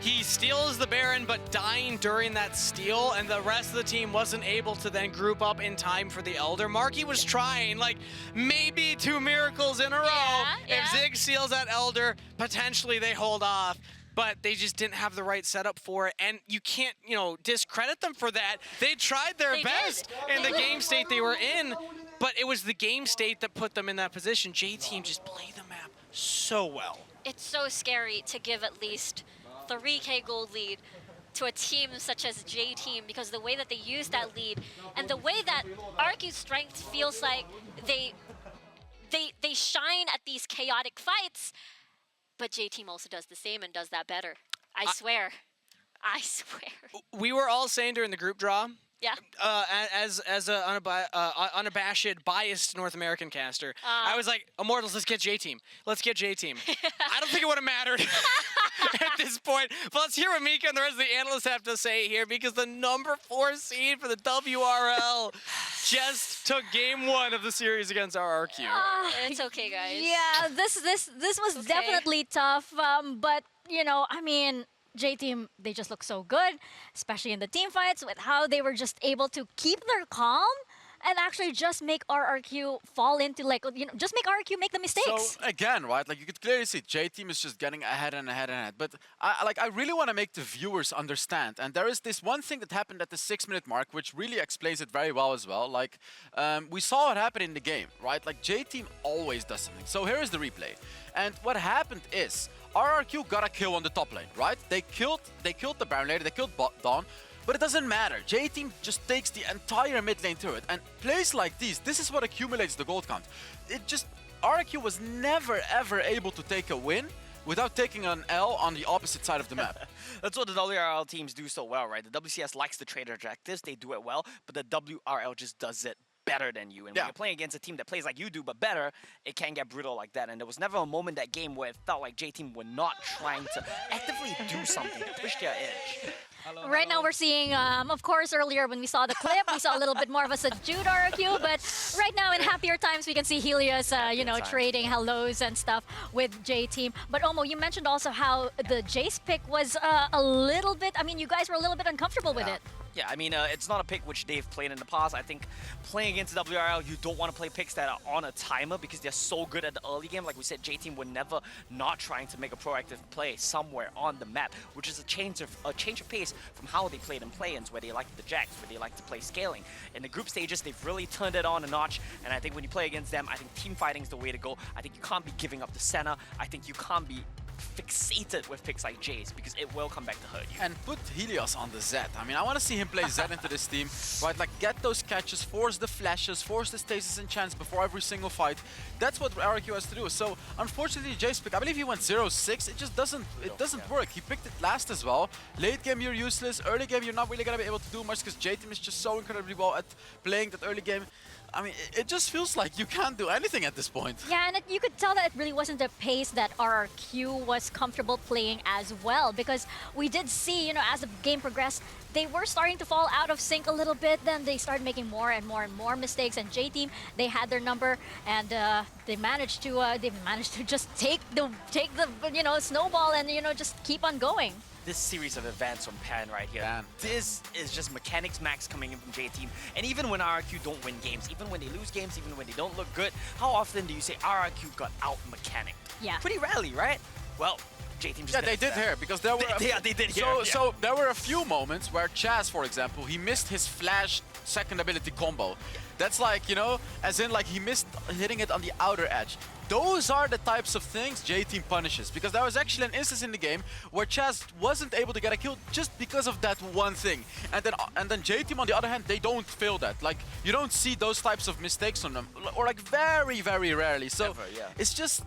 Speaker 7: He steals the Baron, but dying during that steal, and the rest of the team wasn't able to then group up in time for the Elder. Marky was trying, like, maybe 2 miracles in a row.
Speaker 4: Yeah.
Speaker 7: If Zig steals that Elder, potentially they hold off. But they just didn't have the right setup for it, and you can't, you know, discredit them for that. They tried their best in the game state they were in, but it was the game state that put them in that position. J-Team just played the map so well.
Speaker 4: It's so scary to give at least 3K gold lead to a team such as J-Team because the way that they use that lead and the way that RRQ's strength feels like they shine at these chaotic fights, but J-Team also does the same and does that better. I swear.
Speaker 7: We were all saying during the group draw,
Speaker 4: Yeah.
Speaker 7: as an unabashed, biased North American caster, I was like, Immortals, let's get J-Team. Let's get J-Team. I don't think it would have mattered at this point. But let's hear what Mika and the rest of the analysts have to say here, because the number 4 seed for the WRL just took game 1 of the series against RRQ.
Speaker 4: It's okay, guys.
Speaker 8: Yeah, this was
Speaker 4: Okay.
Speaker 8: definitely tough. But you know, I mean, J-Team, they just look so good, especially in the team fights with how they were just able to keep their calm and actually just make RRQ fall into, like, you know, just make RRQ make the mistakes.
Speaker 6: So again, right? Like you could clearly see, J-Team is just getting ahead and ahead and ahead. But I really want to make the viewers understand. And there is this one thing that happened at the 6-minute mark, which really explains it very well as well. Like we saw what happened in the game, right? Like J-Team always does something. So here is the replay. And what happened is RRQ got a kill on the top lane, right? They killed the Baron later. They killed Dawn. But it doesn't matter. J-Team just takes the entire mid lane turret, and plays like these, this is what accumulates the gold count. RRQ was never ever able to take a win without taking an L on the opposite side of the map.
Speaker 5: That's what the WRL teams do so well, right? The WCS likes to trade objectives, they do it well, but the WRL just does it better than you. And when you're playing against a team that plays like you do, but better, it can get brutal like that. And there was never a moment that game where it felt like J-Team were not trying to actively do something to push their edge.
Speaker 8: Right now we're seeing, of course, earlier when we saw the clip, we saw a little bit more of a subdued RRQ, but right now in happier times, we can see Helios, you know, trading hellos and stuff with J-Team. But Omo, you mentioned also how the Jace pick was a little bit, I mean, you guys were a little bit uncomfortable with it.
Speaker 5: Yeah, I mean, it's not a pick which they've played in the past. I think playing against WRL, you don't want to play picks that are on a timer because they're so good at the early game. Like we said, J-Team were never not trying to make a proactive play somewhere on the map, which is a change of pace from how they played in play-ins, where they liked the Jax, where they like to play scaling. In the group stages, they've really turned it on a notch, and I think when you play against them, I think team fighting is the way to go. I think you can't be giving up the center. I think you can't be fixated with picks like Jace because it will come back to hurt you.
Speaker 6: And put Helios on the Zed. I mean, I want to see him play Zed into this team, right? Like, get those catches, force the flashes, force the stasis and chance before every single fight. That's what RRQ has to do. So, unfortunately, Jace pick, I believe he went 0-6. It just doesn't work. He picked it last as well. Late game, you're useless. Early game, you're not really going to be able to do much because J-Team is just so incredibly well at playing that early game. I mean, it just feels like you can't do anything at this point.
Speaker 8: Yeah, and you could tell that it really wasn't the pace that RRQ was comfortable playing as well, because we did see, you know, as the game progressed, they were starting to fall out of sync a little bit. Then they started making more and more mistakes. And J-Team, they had their number, and they managed to just take the you know, snowball and, you know, just keep on going.
Speaker 5: This series of events from Pan right here, this is just mechanics max coming in from J-Team. And even when RRQ don't win games, even when they lose games, even when they don't look good, how often do you say RRQ got out-mechanicked?
Speaker 8: Yeah.
Speaker 5: Pretty rarely, right? Well, J-Team just
Speaker 6: they did here, because there were
Speaker 5: they did here.
Speaker 6: So there were a few moments where Chaz, for example, he missed his flash second ability combo. That's like, you know, as in like he missed hitting it on the outer edge. Those are the types of things J-Team punishes, because there was actually an instance in the game where Chaz wasn't able to get a kill just because of that one thing. And then J-Team, on the other hand, they don't fail that. Like, you don't see those types of mistakes on them, or like very, very rarely. So it's just,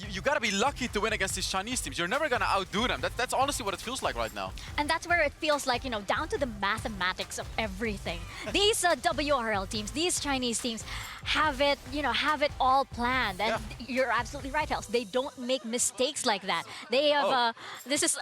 Speaker 6: you gotta be lucky to win against these Chinese teams. You're never gonna outdo them. That's honestly what it feels like right now.
Speaker 8: And that's where it feels like, you know, down to the mathematics of everything. These WRL teams, these Chinese teams, have it, you know, have it all planned. And you're absolutely right, Hels. They don't make mistakes like that. They have, this is,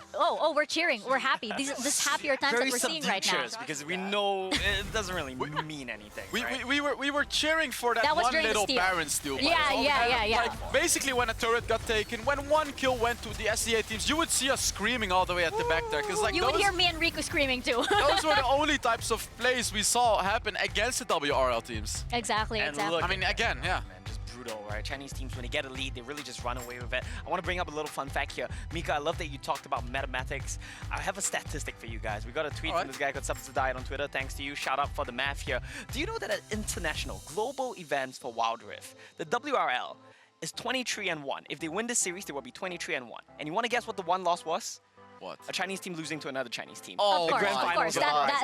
Speaker 8: we're cheering, we're happy. This happier times that we're seeing right now.
Speaker 5: Because we know it doesn't really mean anything.
Speaker 6: We were cheering for that one little Baron steal.
Speaker 8: Yeah.
Speaker 6: Like, basically, when a turret got taken, when one kill went to the SEA teams, you would see us screaming all the way at the back there. Because like
Speaker 8: you would hear me and Riku screaming too.
Speaker 6: Those were the only types of plays we saw happen against the WRL teams.
Speaker 8: Exactly.
Speaker 5: Look,
Speaker 6: I mean, again,
Speaker 5: man, just brutal, right? Chinese teams, when they get a lead, they really just run away with it. I want to bring up a little fun fact here. Mika, I love that you talked about mathematics. I have a statistic for you guys. We got a tweet from this guy called Subsidized on Twitter. Thanks to you. Shout out for the math here. Do you know that at international global events for Wild Rift, the WRL is 23-1. If they win this series, they will be 23-1. And you want to guess what the one loss was?
Speaker 6: What?
Speaker 5: A Chinese team losing to another Chinese team.
Speaker 8: Of course.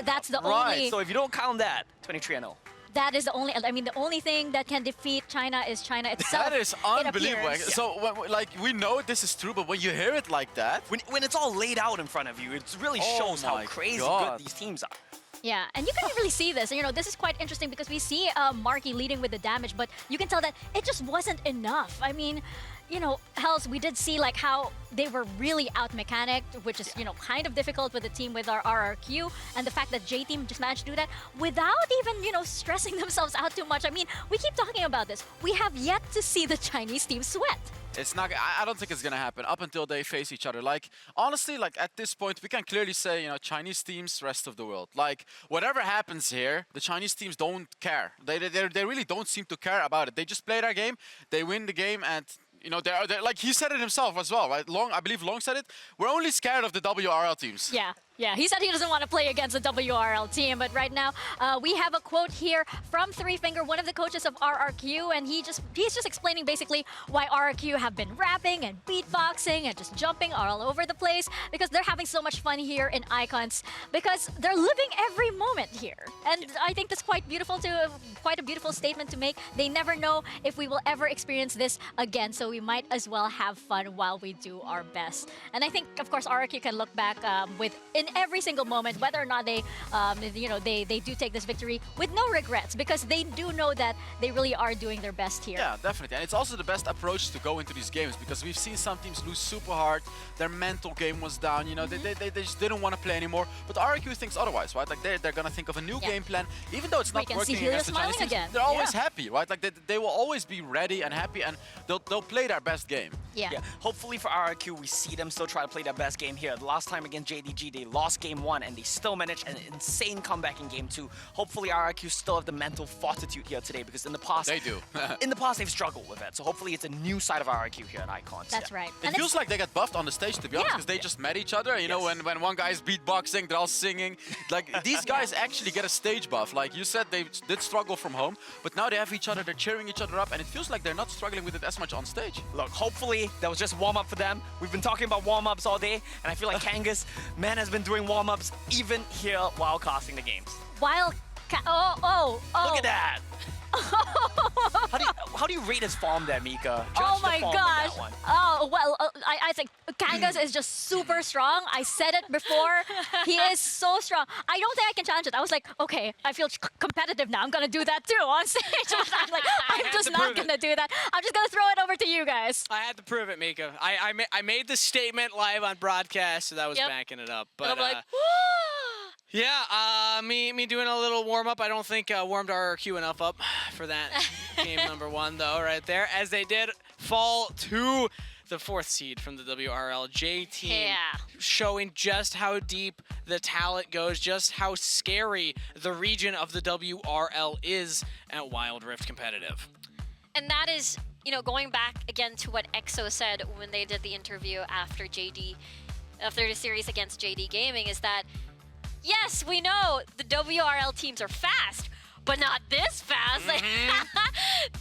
Speaker 8: That's the only.
Speaker 5: So if you don't count that, 23-0.
Speaker 8: That is the only, I mean, the only thing that can defeat China is China itself.
Speaker 6: That is unbelievable. So, like, we know this is true, but when you hear it like that...
Speaker 5: When it's all laid out in front of you, it really shows how crazy good these teams are.
Speaker 8: Yeah, and you can really see this. You know, this is quite interesting because we see Marky leading with the damage, but you can tell that it just wasn't enough. I mean, you know, Hells, we did see like how they were really out-mechanicked, which is, you know, kind of difficult with a team with our RRQ, and the fact that J-Team just managed to do that without even, you know, stressing themselves out too much. I mean, we keep talking about this. We have yet to see the Chinese team sweat.
Speaker 6: It's not. I don't think it's gonna happen up until they face each other. Like, honestly, like at this point, we can clearly say, you know, Chinese teams, rest of the world. Like, whatever happens here, the Chinese teams don't care. They really don't seem to care about it. They just play their game, they win the game, and you know, they're like he said it himself as well, right? I believe Long said it. We're only scared of the WRL teams.
Speaker 8: Yeah, he said he doesn't want to play against a WRL team, but right now we have a quote here from Three Finger, one of the coaches of RRQ, and he's just explaining basically why RRQ have been rapping and beatboxing and just jumping all over the place because they're having so much fun here in Icons because they're living every moment here. And I think that's quite a beautiful statement to make. They never know if we will ever experience this again, so we might as well have fun while we do our best. And I think, of course, RRQ can look back in every single moment, whether or not they do take this victory with no regrets, because they do know that they really are doing their best here.
Speaker 6: Yeah, definitely. And it's also the best approach to go into these games, because we've seen some teams lose super hard. Their mental game was down. You know, they just didn't want to play anymore. But RRQ thinks otherwise, right? Like they're gonna think of a new game plan, even though it's not working against the Chinese teams. They're always happy, right? Like they will always be ready and happy, and they'll play their best game.
Speaker 8: Yeah.
Speaker 5: Hopefully for RRQ, we see them still try to play their best game here. The last time against JDG, they lost game 1 and they still managed an insane comeback in game 2. Hopefully RRQ still have the mental fortitude here today because in the past
Speaker 6: They do.
Speaker 5: in the past they've struggled with it. So hopefully it's a new side of RRQ here at Icons.
Speaker 8: That's
Speaker 5: Yeah.
Speaker 8: right.
Speaker 6: It
Speaker 8: And
Speaker 6: feels like they got buffed on the stage, to be honest,
Speaker 8: Yeah.
Speaker 6: because they just met each other. You know, when one guy is beatboxing, they're all singing. Like, these guys actually get a stage buff. Like you said, they did struggle from home, but now they have each other, they're cheering each other up, and it feels like they're not struggling with it as much on stage.
Speaker 5: Look, hopefully that was just warm-up for them. We've been talking about warm-ups all day, and I feel like Kangas, man, has been doing warm-ups even here while casting the games.
Speaker 8: while oh.
Speaker 5: Look at that! How do you rate his form there, Mika? Judge
Speaker 8: Oh
Speaker 5: the
Speaker 8: my
Speaker 5: form of
Speaker 8: gosh.
Speaker 5: that one.
Speaker 8: Oh, well, I think Kangas is just super strong. I said it before. He is so strong. I don't think I can challenge it. I was like, okay, I feel competitive now. I'm going to do that too on stage. But I'm like, I'm
Speaker 7: had
Speaker 8: just
Speaker 7: to
Speaker 8: not
Speaker 7: prove
Speaker 8: going
Speaker 7: it.
Speaker 8: to do that. I'm just going to throw it over to you guys.
Speaker 7: I had to prove it, Mika. I made the statement live on broadcast, so that was
Speaker 8: Yep.
Speaker 7: backing it up.
Speaker 8: And
Speaker 7: But
Speaker 8: I'm like,
Speaker 7: yeah, me doing a little warm up. I don't think warmed RRQ enough up for that game number 1 though, right there, as they did fall to the 4th seed from the WRLJ team,
Speaker 8: Yeah.
Speaker 7: showing just how deep the talent goes, just how scary the region of the WRL is at Wild Rift competitive.
Speaker 9: And that is, you know, going back again to what EXO said when they did the interview after the series against JD Gaming, is that yes, we know the WRL teams are fast, but not this fast.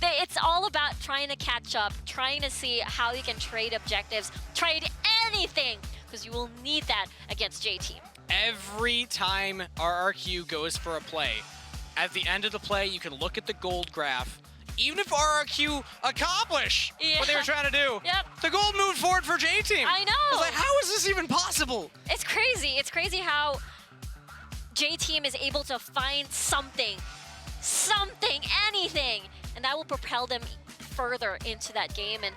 Speaker 9: It's all about trying to catch up, trying to see how you can trade objectives, trade anything, because you will need that against J Team.
Speaker 7: Every time RRQ goes for a play, at the end of the play, you can look at the gold graph. Even if RRQ accomplish what they were trying to do,
Speaker 9: Yep.
Speaker 7: the gold moved forward for J Team.
Speaker 9: I know.
Speaker 7: I was like, how is this even possible?
Speaker 9: It's crazy. It's crazy how J Team is able to find something, anything, and that will propel them further into that game. And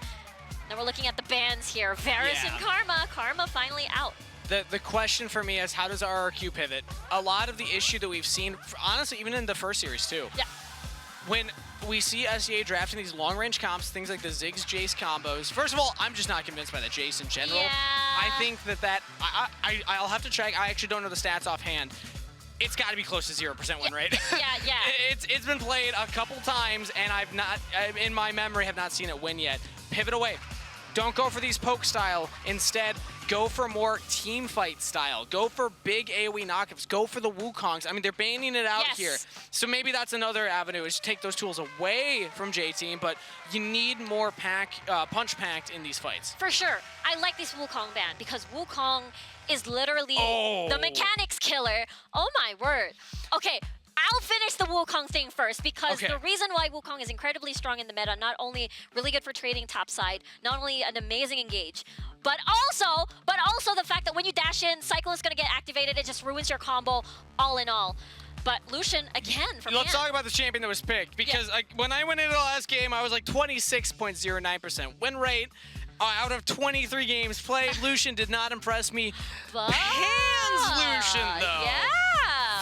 Speaker 9: now we're looking at the bans here. Varus and Karma. Karma finally out.
Speaker 7: The question for me is, how does RRQ pivot? A lot of the issue that we've seen, honestly, even in the first series too.
Speaker 9: Yeah.
Speaker 7: When we see SEA drafting these long-range comps, things like the Ziggs Jace combos. First of all, I'm just not convinced by the Jace in general.
Speaker 9: Yeah.
Speaker 7: I think I'll have to check. I actually don't know the stats offhand. It's got to be close to 0% win rate.
Speaker 9: Yeah.
Speaker 7: It's been played a couple times, and I've not, in my memory, have not seen it win yet. Pivot away. Don't go for these poke style. Instead, go for more team fight style. Go for big AoE knockups. Go for the Wukongs. I mean, they're banning it out
Speaker 9: Yes.
Speaker 7: here. So maybe that's another avenue, is to take those tools away from J Team, but you need more punch packed in these fights.
Speaker 9: For sure. I like this Wukong ban because Wukong is literally
Speaker 7: Oh.
Speaker 9: the mechanics killer. Oh my word. Okay, I'll finish the Wukong thing first because
Speaker 7: Okay.
Speaker 9: the reason why Wukong is incredibly strong in the meta, not only really good for trading topside, not only an amazing engage, but also the fact that when you dash in, Cyclone is going to get activated. It just ruins your combo all in all. But Lucian, again, from
Speaker 7: Let's
Speaker 9: Ant.
Speaker 7: talk about the champion that was picked, because like, when I went into the last game, I was like 26.09% win rate. Out of 23 games played, Lucian did not impress me.
Speaker 9: But-
Speaker 7: Hands Lucian, though.
Speaker 9: Yeah.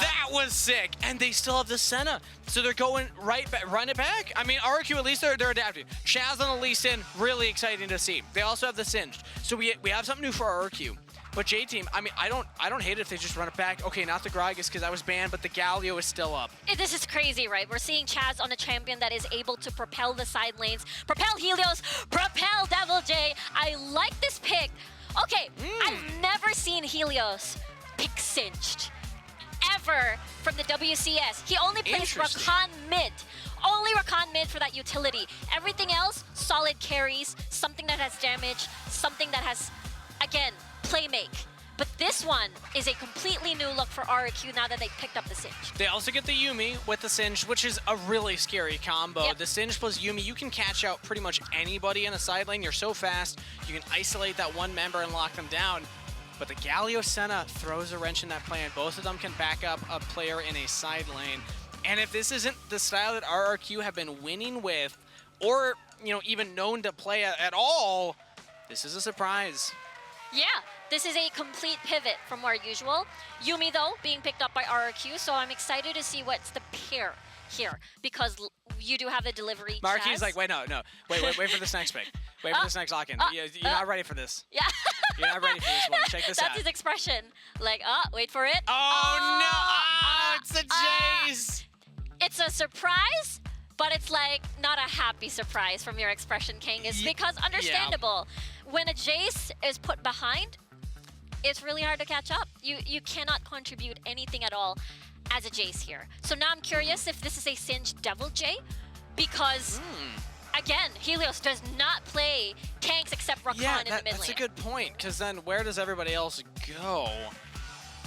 Speaker 7: That was sick. And they still have the Senna. So they're going right back, run it back. I mean, RRQ, at least they're adapting. Chaz on the Lee Sin, really exciting to see. They also have the Singed. So we have something new for RRQ. But J Team, I mean, I don't hate it if they just run it back. Okay, not the Gragas because I was banned, but the Galio is still up.
Speaker 9: This is crazy, right? We're seeing Chaz on a champion that is able to propel the side lanes, propel Helios, propel Devil J. I like this pick. Okay, I've never seen Helios pick Singed ever from the WCS. He only plays
Speaker 7: Interesting.
Speaker 9: Rakan mid. Only Rakan mid for that utility. Everything else, solid carries, something that has damage, something that has, again, play make. But this one is a completely new look for RRQ now that they picked up the Singe.
Speaker 7: They also get the Yuumi with the Singe, which is a really scary combo.
Speaker 9: Yep.
Speaker 7: The Singe plus Yuumi, you can catch out pretty much anybody in a side lane. You're so fast, you can isolate that one member and lock them down. But the Galio Senna throws a wrench in that plan. Both of them can back up a player in a side lane. And if this isn't the style that RRQ have been winning with, or even known to play at all, this is a surprise.
Speaker 9: Yeah, this is a complete pivot from our usual. Yuumi, though, being picked up by RRQ, so I'm excited to see what's the pair here because you do have the delivery.
Speaker 7: Marky's
Speaker 9: Chaz.
Speaker 7: like, wait for this next pick. Wait for this next lock-in. You're not ready for this.
Speaker 9: Yeah.
Speaker 7: You're not ready for this one. Check this
Speaker 9: That's
Speaker 7: out.
Speaker 9: his expression. Like, wait for it.
Speaker 7: Oh, no! Oh, it's a Jace!
Speaker 9: It's a surprise, but it's like not a happy surprise from your expression, King. Is because understandable. When a Jace is put behind, it's really hard to catch up. You cannot contribute anything at all as a Jace here. So now I'm curious if this is a Singed Devil J, because again, Helios does not play tanks except Rakan in the mid lane.
Speaker 7: That's a good point, because then where does everybody else go?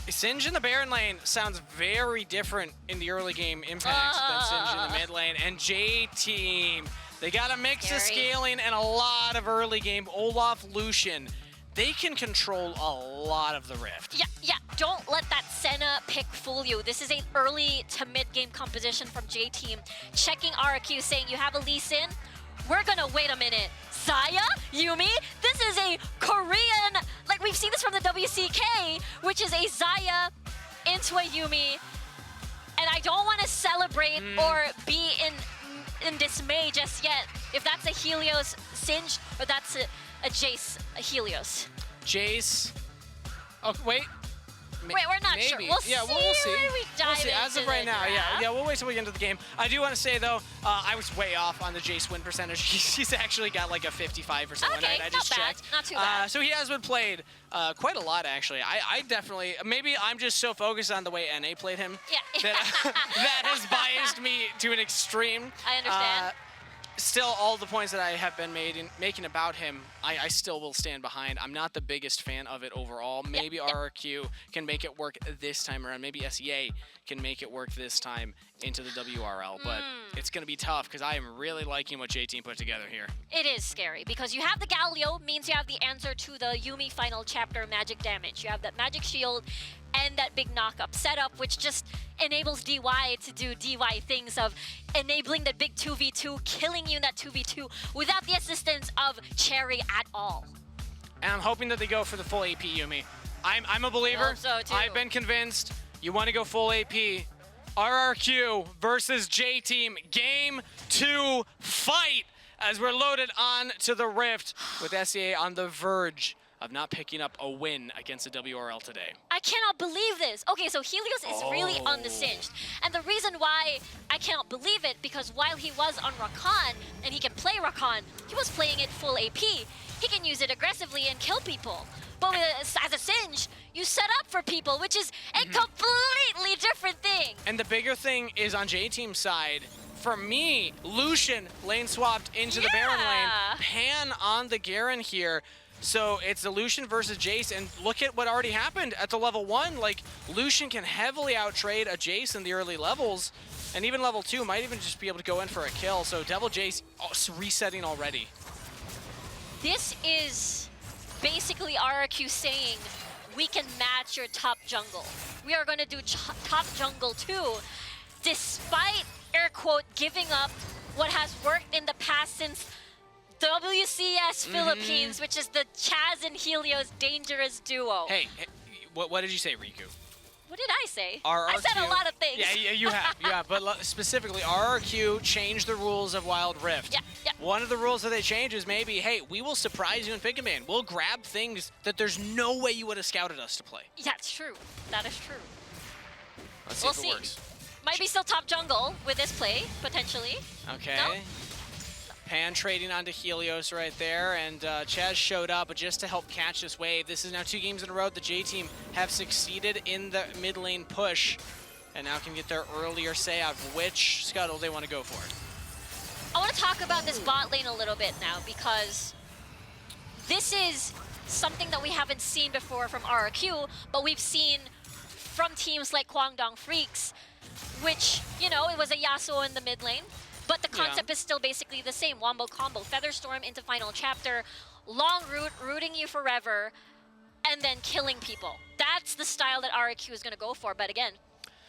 Speaker 7: Singe in the Baron lane sounds very different in the early game impact than Singe in the mid lane. And J-Team, they got a mix of scaling and a lot of early game. Olaf, Lucian, they can control a lot of the Rift.
Speaker 9: Yeah, don't let that Senna pick fool you. This is an early to mid-game composition from J-Team. Checking RRQ, saying you have a Lee Sin. We're gonna wait a minute. Saya? Yumi? This is a Korean, like we've seen this from the WCK, which is a Zaya into a Yumi. And I don't want to celebrate or be in dismay just yet if that's a Helios Singe or that's a Jace, a Helios.
Speaker 7: Jace. Oh, wait.
Speaker 9: Wait, we're not sure. We'll see.
Speaker 7: We'll see.
Speaker 9: When we dive into
Speaker 7: As of right now,
Speaker 9: draft.
Speaker 7: yeah, we'll wait till we get into the game. I do want to say though, I was way off on the Jace win percentage. He's actually got like a 55% win rate. I just checked.
Speaker 9: Not too bad.
Speaker 7: So he has been played quite a lot actually. I definitely, maybe I'm just so focused on the way NA played him that has biased me to an extreme.
Speaker 9: I understand.
Speaker 7: Still, all the points that I have been making about him, I still will stand behind. I'm not the biggest fan of it overall. Maybe RRQ can make it work this time around. Maybe SEA can make it work this time into the WRL. But it's going to be tough because I am really liking what J-Team put together here.
Speaker 9: It is scary because you have the Galio, means you have the answer to the Yumi final chapter magic damage. You have that magic shield and that big knock-up setup, which just enables DY to do DY things of enabling that big 2v2, killing you in that 2v2 without the assistance of Cherry at all.
Speaker 7: And I'm hoping that they go for the full AP Yumi. I'm a believer.
Speaker 9: I hope so too.
Speaker 7: I've been convinced. You want to go full AP. RRQ versus J-Team. Game 2 fight as we're loaded on to the Rift with SEA on the verge of not picking up a win against the WRL today.
Speaker 9: I cannot believe this. Okay, so Helios is really on the Singed. And the reason why I cannot believe it, because while he was on Rakan, and he can play Rakan, he was playing it full AP. He can use it aggressively and kill people. But as a Singe, you set up for people, which is a completely different thing.
Speaker 7: And the bigger thing is on J-Team's side, for me, Lucian lane swapped into the Baron lane. Pan on the Garen here. So it's the Lucian versus Jace, and look at what already happened at the level 1. Like, Lucian can heavily outtrade a Jace in the early levels, and even level 2 might even just be able to go in for a kill. So Devil Jace resetting already.
Speaker 9: This is basically RRQ saying, we can match your top jungle. We are going to do top jungle too, despite, air quote, giving up what has worked in the past since WCS Philippines, which is the Chaz and Helios dangerous duo.
Speaker 7: Hey, what did you say, Riku?
Speaker 9: What did I say?
Speaker 7: RRQ,
Speaker 9: I said a lot of things.
Speaker 7: Yeah, you have. But specifically, RRQ changed the rules of Wild Rift.
Speaker 9: Yeah.
Speaker 7: One of the rules that they changed is maybe, hey, we will surprise you in Pick a Man. We'll grab things that there's no way you would have scouted us to play.
Speaker 9: Yeah, it's true. That is true.
Speaker 7: Let's see if it works.
Speaker 9: Might be still top jungle with this play, potentially.
Speaker 7: Okay.
Speaker 9: No?
Speaker 7: Pan trading onto Helios right there, and Chaz showed up, but just to help catch this wave. This is now 2 games in a row. The J-Team have succeeded in the mid lane push, and now can get their earlier say out of which scuttle they want to go for.
Speaker 9: I want to talk about this bot lane a little bit now, because this is something that we haven't seen before from RRQ, but we've seen from teams like Kwangdong Freaks, which, you know, it was a Yasuo in the mid lane. But the concept is still basically the same. Wombo combo, Featherstorm into final chapter, long route, rooting you forever, and then killing people. That's the style that RRQ is going to go for. But again,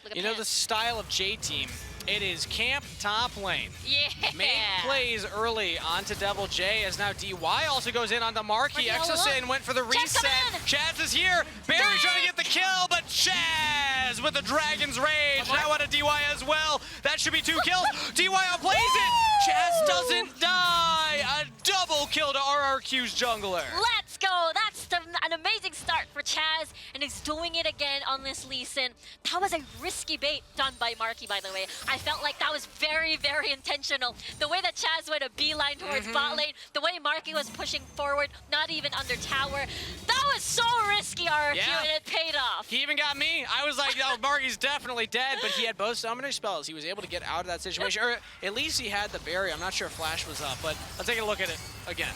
Speaker 9: Look at
Speaker 7: You know
Speaker 9: Pan.
Speaker 7: the style of J-Team. It is camp top lane.
Speaker 9: Yeah.
Speaker 7: Make plays early onto Devil J as now DY also goes in onto Marky.
Speaker 9: Marky all
Speaker 7: Exosin
Speaker 9: alone.
Speaker 7: went for the
Speaker 9: Chaz
Speaker 7: reset.
Speaker 9: coming in.
Speaker 7: Chaz is here. Barry trying to get the kill, but Chaz with the Dragon's Rage. Now on a DY as well. That should be 2 kills. DY outplays it. Chaz doesn't die. A double kill to RRQ's jungler.
Speaker 9: Let's go. That's an amazing start for Chaz, and he's doing it again on this Lee Sin. That was a risky bait done by Marky, by the way. I felt like that was very, very intentional. The way that Chaz went a beeline towards bot lane, the way Marky was pushing forward, not even under tower. That was so risky, RRQ,
Speaker 7: Yeah.
Speaker 9: and it paid off.
Speaker 7: He even got me. I was like, oh, Marky's definitely dead, but he had both summoner spells. He was able to get out of that situation, or at least he had the barrier. I'm not sure if Flash was up, but let's take a look at it again.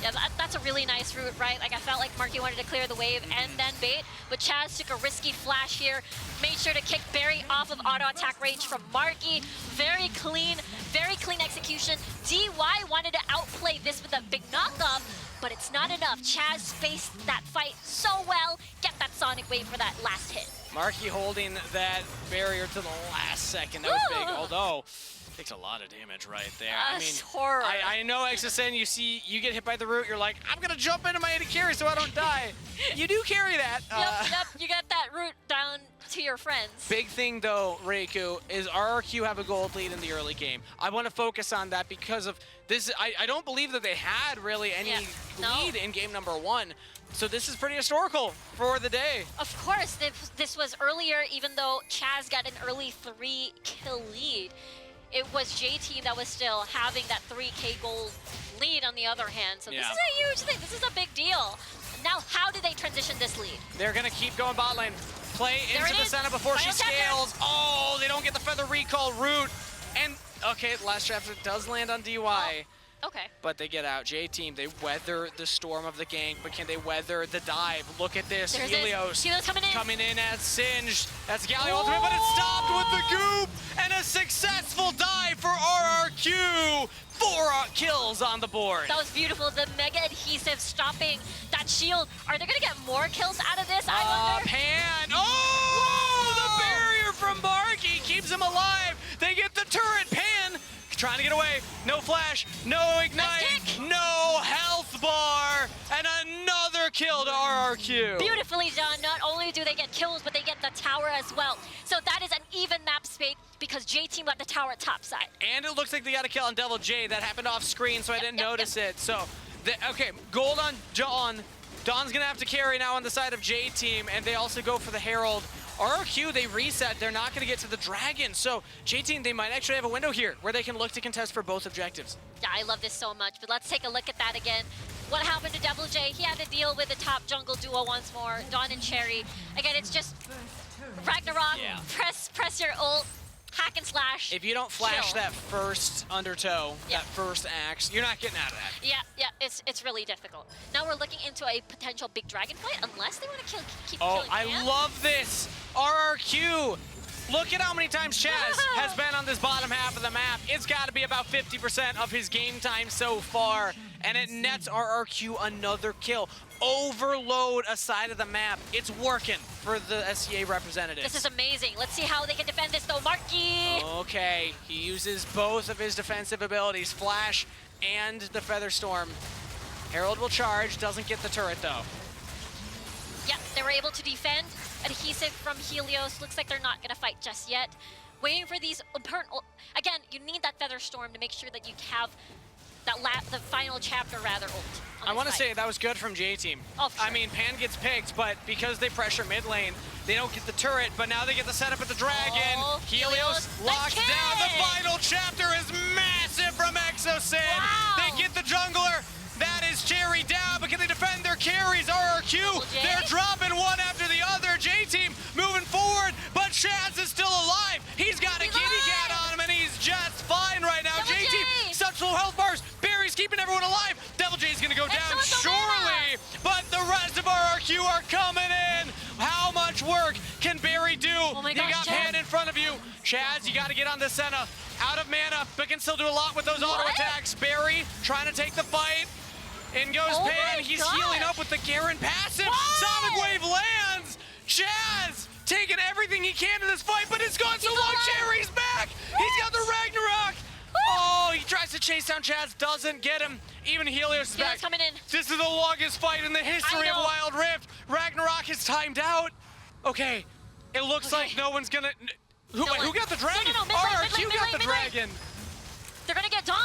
Speaker 9: Yeah, that's a really nice route, right? Like, I felt like Marky wanted to clear the wave and then bait, but Chaz took a risky flash here, made sure to kick Barry off of auto attack range from Marky. Very clean execution. DY wanted to outplay this with a big knockoff, but it's not enough. Chaz spaced that fight so well. Get that Sonic Wave for that last hit.
Speaker 7: Marky holding that barrier to the last second. That was big, although takes a lot of damage right there. I mean,
Speaker 9: horror.
Speaker 7: I know XSN, you get hit by the root, you're like, I'm gonna jump into my AD carry so I don't die. You do carry that.
Speaker 9: Yep, you got that route down to your friends.
Speaker 7: Big thing though, Reiku, is RRQ have a gold lead in the early game. I want to focus on that because of this. I don't believe that they had really any lead in game number 1. So this is pretty historical for the day.
Speaker 9: Of course, this was earlier, even though Chaz got an early 3-kill lead. It was J-Team that was still having that 3K gold lead on the other hand. So this is a huge thing. This is a big deal. Now, how do they transition this lead?
Speaker 7: They're going to keep going bot lane. Play
Speaker 9: There
Speaker 7: into
Speaker 9: it
Speaker 7: the
Speaker 9: is.
Speaker 7: center before she
Speaker 9: Final chapter.
Speaker 7: scales. Oh, they don't get the feather recall route. And, okay, the last chapter does land on DY.
Speaker 9: Okay.
Speaker 7: But they get out. J-Team, they weather the storm of the gank, but can they weather the dive? Look at this.
Speaker 9: There's
Speaker 7: Helios
Speaker 9: Helios coming in.
Speaker 7: as Singed. That's Galley ultimate, but it's stopped with the goop. And a successful dive for RRQ. 4 kills on the board.
Speaker 9: That was beautiful. The mega adhesive stopping that shield. Are they going to get more kills out of this? I wonder.
Speaker 7: Pan. Oh, the barrier from Marky keeps him alive. They get the turret. Pan trying to get away. No flash, no ignite, no health bar, and another kill to RRQ.
Speaker 9: Beautifully done. Not only do they get kills, but they get the tower as well. So that is an even map spate because J-Team got the tower at top side.
Speaker 7: And it looks like they got a kill on Devil J. That happened off screen, so I didn't notice it. So, okay, gold on Dawn. Dawn's gonna have to carry now on the side of J-Team, and they also go for the Herald. RRQ, they reset. They're not gonna get to the Dragon. So, J-Team, they might actually have a window here where they can look to contest for both objectives.
Speaker 9: Yeah, I love this so much, but let's take a look at that again. What happened to Devil J? He had to deal with the top jungle duo once more, Dawn and Cherry. Again, it's just Ragnarok, press your ult, hack and slash.
Speaker 7: If you don't flash
Speaker 9: kill.
Speaker 7: that first undertow, that first axe, you're not getting out of that.
Speaker 9: Yeah, it's really difficult. Now we're looking into a potential big dragon fight, unless they want to keep
Speaker 7: Oh,
Speaker 9: killing
Speaker 7: I
Speaker 9: Pan.
Speaker 7: love this. RRQ. Look at how many times Chaz has been on this bottom half of the map. It's got to be about 50% of his game time so far. And it nets RRQ another kill. Overload a side of the map. It's working for the SCA representatives.
Speaker 9: This is amazing. Let's see how they can defend this though. Marky!
Speaker 7: Okay, he uses both of his defensive abilities, Flash and the Feather Storm. Herald will charge, doesn't get the turret though.
Speaker 9: Yeah, they were able to defend. Adhesive from Helios. Looks like they're not going to fight just yet. Waiting for these important... Again, you need that Feather Storm to make sure that you have that the final chapter, rather, ult.
Speaker 7: I want to say that was good from J-Team.
Speaker 9: Oh, for sure.
Speaker 7: I mean, Pan gets picked, but because they pressure mid lane, they don't get the turret, but now they get the setup at the Dragon.
Speaker 9: Oh,
Speaker 7: Helios locks down. The final chapter is massive from Exosin.
Speaker 9: Wow.
Speaker 7: They get the jungler. That is Cherry down, but can they defend their carries? RRQ, they're dropping one after the other. J-Team moving forward, but Chaz is still alive. He's got a kitty cat on him, and he's just fine right now. J-Team, such low health bars. Barry's keeping everyone alive. Devil J's gonna go down, surely, but the rest of RRQ are coming in. How much work can Barry do?
Speaker 9: Oh my gosh,
Speaker 7: you got Pan in front of you. Chaz, you gotta get on the center. Out of mana, but can still do a lot with those auto attacks. Barry trying to take the fight. In goes Pan, he's healing up with the Garen passive. Sonic Wave lands. Chaz taking everything he can in this fight, but it's gone so long. Cherry's back. He's got the Ragnarok. Oh, he tries to chase down Chaz, doesn't get him. Even Helios is back.
Speaker 9: coming in.
Speaker 7: This is the longest fight in the history of Wild Rift. Ragnarok is timed out. Okay, it looks like no one's gonna. Who got the dragon?
Speaker 9: No,
Speaker 7: RRQ got the dragon.
Speaker 9: They're gonna get Dawn.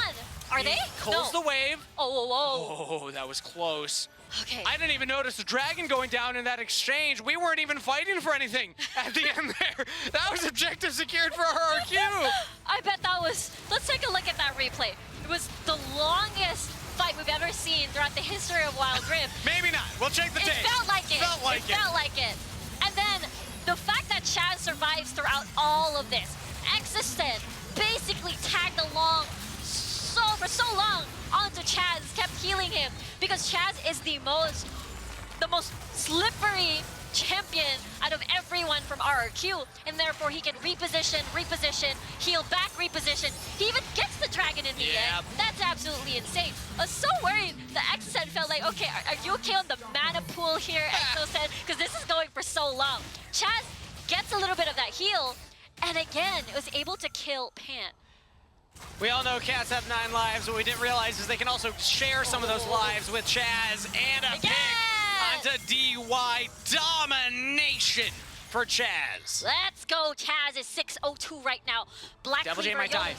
Speaker 9: Are they?
Speaker 7: Calls the wave.
Speaker 9: Oh,
Speaker 7: Oh, that was close.
Speaker 9: Okay.
Speaker 7: I didn't even notice the dragon going down in that exchange. We weren't even fighting for anything at the end there. That was objective secured for RRQ.
Speaker 9: I bet that was. Let's take a look at that replay. It was the longest fight we've ever seen throughout the history of Wild Rift.
Speaker 7: Maybe not. We'll check the tape.
Speaker 9: It felt like it.
Speaker 7: Felt like it.
Speaker 9: Felt like it. And then the fact that Chaz survives throughout all of this. Existen basically tagged along for so long onto Chaz, kept healing him because Chaz is the most slippery champion out of everyone from RRQ, and therefore he can reposition, heal back, reposition. He even gets the dragon in the end. That's absolutely insane. I was so worried that Existen felt like, okay, are you okay on the mana pool here, Exo said, because this is going for so long. Chaz gets a little bit of that heal, and again, was able to kill Pan.
Speaker 7: We all know cats have 9 lives. What we didn't realize is they can also share some of those lives with Chaz and a pick onto DY. Domination for Chaz.
Speaker 9: Let's go. Chaz is 602 right now. Black
Speaker 7: Double J
Speaker 9: Cleaver
Speaker 7: might die.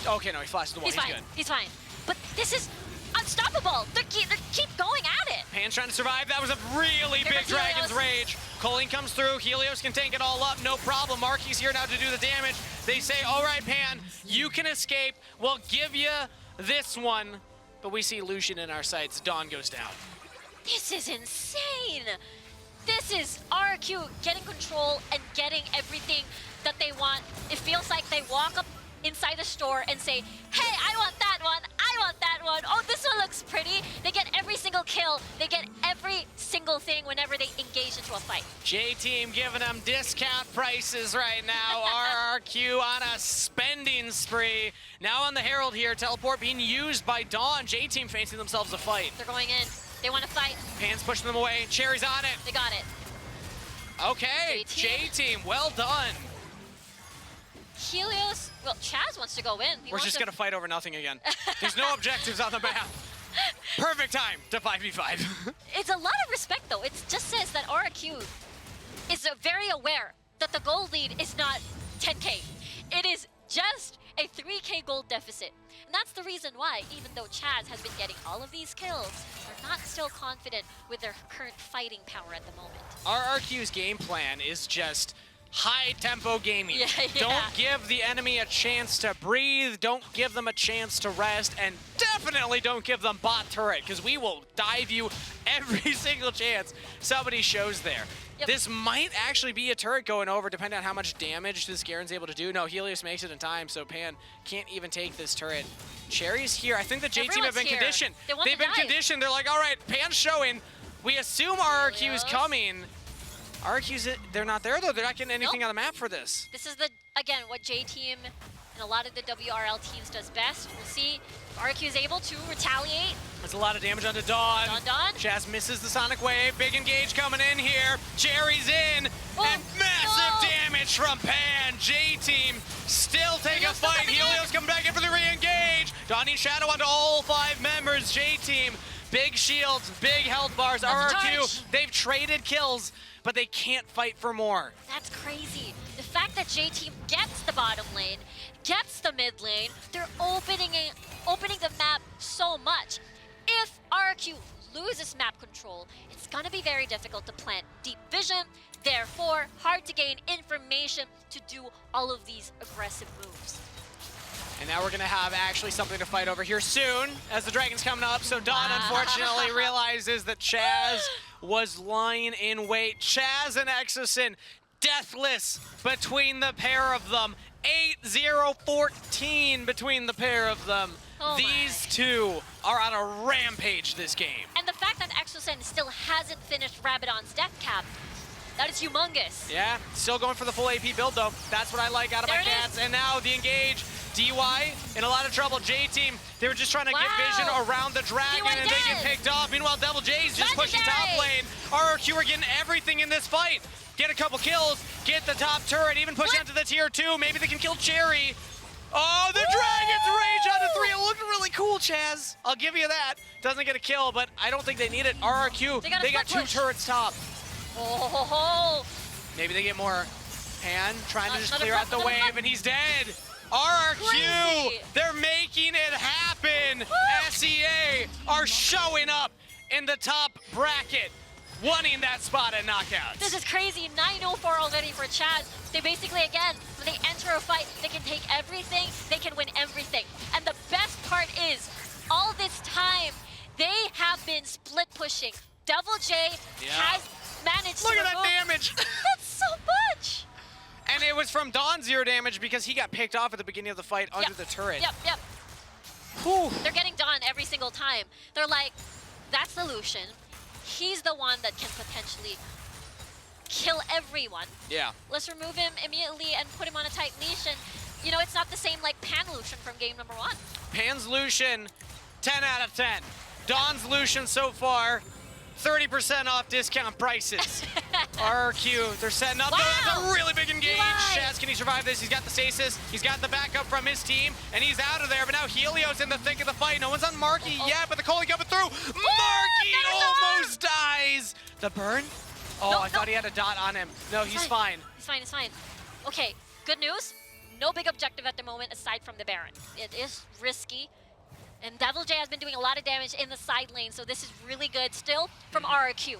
Speaker 7: Okay, no, he flashed the wall.
Speaker 9: He's fine.
Speaker 7: Good.
Speaker 9: He's fine. But this is unstoppable. They keep going at it.
Speaker 7: Pan's trying to survive. That was a really big Dragon's Rage. Colleen comes through. Helios can tank it all up. No problem. Marky's here now to do the damage. They say, all right, Pan, you can escape. We'll give you this one. But we see Lucian in our sights. Dawn goes down.
Speaker 9: This is insane. This is RRQ getting control and getting everything that they want. It feels like they walk up inside the store and say, hey, I want that one, I want that one. Oh, this one looks pretty. They get every single kill. They get every single thing whenever they engage into a fight.
Speaker 7: J-Team giving them discount prices right now. RRQ on a spending spree. Now on the Herald here, teleport being used by Dawn. J-Team fancying themselves a fight.
Speaker 9: They're going in. They want to fight.
Speaker 7: Pan's pushing them away. Cherry's on it.
Speaker 9: They got it.
Speaker 7: Okay, J-Team, well done.
Speaker 9: Helios, well, Chaz wants to go in.
Speaker 7: We're just gonna fight over nothing again. There's no objectives on the map. Perfect time to 5v5.
Speaker 9: It's a lot of respect, though. It just says that RRQ is very aware that the gold lead is not 10K. It is just a 3K gold deficit. And that's the reason why, even though Chaz has been getting all of these kills, they're not still confident with their current fighting power at the moment.
Speaker 7: RRQ's game plan is just high tempo gaming.
Speaker 9: Yeah.
Speaker 7: Don't give the enemy a chance to breathe, don't give them a chance to rest, and definitely don't give them bot turret, because we will dive you every single chance somebody shows there.
Speaker 9: Yep.
Speaker 7: This might actually be a turret going over, depending on how much damage this Garen's able to do. No, Helios makes it in time, so Pan can't even take this turret. Cherry's here. I think the J-Team have been conditioned. They've been conditioned. They're like, all right, Pan's showing. We assume RRQ is coming. RRQ's, they're not there, though. They're not getting anything on the map for this.
Speaker 9: This is, again, what J-Team and a lot of the WRL teams does best. We'll see if RRQ is able to retaliate.
Speaker 7: There's a lot of damage onto Dawn.
Speaker 9: Dawn.
Speaker 7: Chaz misses the Sonic Wave. Big engage coming in here. Cherry's in. And massive damage from Pan. J-Team still take a fight. Helios coming back in for the re-engage. Dawn needs Shadow onto all 5 members. J-Team, big shields, big health bars. RRQ, they've traded kills, but they can't fight for more.
Speaker 9: That's crazy. The fact that J-Team gets the bottom lane, gets the mid lane, they're opening the map so much. If RRQ loses map control, it's gonna be very difficult to plant deep vision, therefore hard to gain information to do all of these aggressive moves.
Speaker 7: And now we're gonna have actually something to fight over here soon as the Dragon's coming up. So Dawn unfortunately realizes that Chaz was lying in wait. Chaz and Exosin, deathless between the pair of them. 8-0-14 between the pair of them. These two are on a rampage this game.
Speaker 9: And the fact that Exosin still hasn't finished Rabadon's death cap, that is humongous.
Speaker 7: Yeah, still going for the full AP build though. That's what I like out of my cats. And now the engage. DY in a lot of trouble. J-Team, they were just trying to get vision around the dragon and they get picked off. Meanwhile, Double J's just pushing top lane. RRQ are getting everything in this fight. get a couple kills, get the top turret, even push out to the tier 2. Maybe they can kill Cherry. Oh, the Dragon's Rage onto 3. It looked really cool, Chaz. I'll give you that. Doesn't get a kill, but I don't think they need it. RRQ, they got 2 turrets top.
Speaker 9: Oh,
Speaker 7: Maybe they get more. Pan trying to just clear out the
Speaker 9: another
Speaker 7: wave, and he's dead. RRQ,
Speaker 9: Crazy.
Speaker 7: they're making it happen. SEA are showing up in the top bracket, wanting that spot at knockouts.
Speaker 9: this is crazy. 9:04 already for Chad. They basically, again, when they enter a fight, they can take everything, they can win everything. And the best part is, all this time, they have been split pushing. Devil J has managed
Speaker 7: Look
Speaker 9: to
Speaker 7: at that
Speaker 9: remove-
Speaker 7: damage.
Speaker 9: That's so much.
Speaker 7: And it was from Dawn 0 damage because he got picked off at the beginning of the fight under the turret.
Speaker 9: Yep.
Speaker 7: Whew.
Speaker 9: They're getting Dawn every single time. They're like, that's the Lucian. He's the one that can potentially kill everyone.
Speaker 7: Yeah.
Speaker 9: Let's remove him immediately and put him on a tight leash. And, you know, it's not the same like Pan Lucian from game number 1.
Speaker 7: Pan's Lucian, 10 out of 10. Dawn's Lucian so far, 30% off discount prices. RRQ, they're setting up.
Speaker 9: Wow.
Speaker 7: That's a really big engage.
Speaker 9: Eli.
Speaker 7: Shaz, can he survive this? He's got the stasis. He's got the backup from his team, and he's out of there. But now Helios in the thick of the fight. No one's on Marky yet, but the Coley coming through. Marky almost dies. The burn? Oh,
Speaker 9: No,
Speaker 7: I thought he had a dot on him. No, he's fine.
Speaker 9: He's fine. Okay, good news. No big objective at the moment aside from the Baron. It is risky. And Devil J has been doing a lot of damage in the side lane, so this is really good still from RRQ.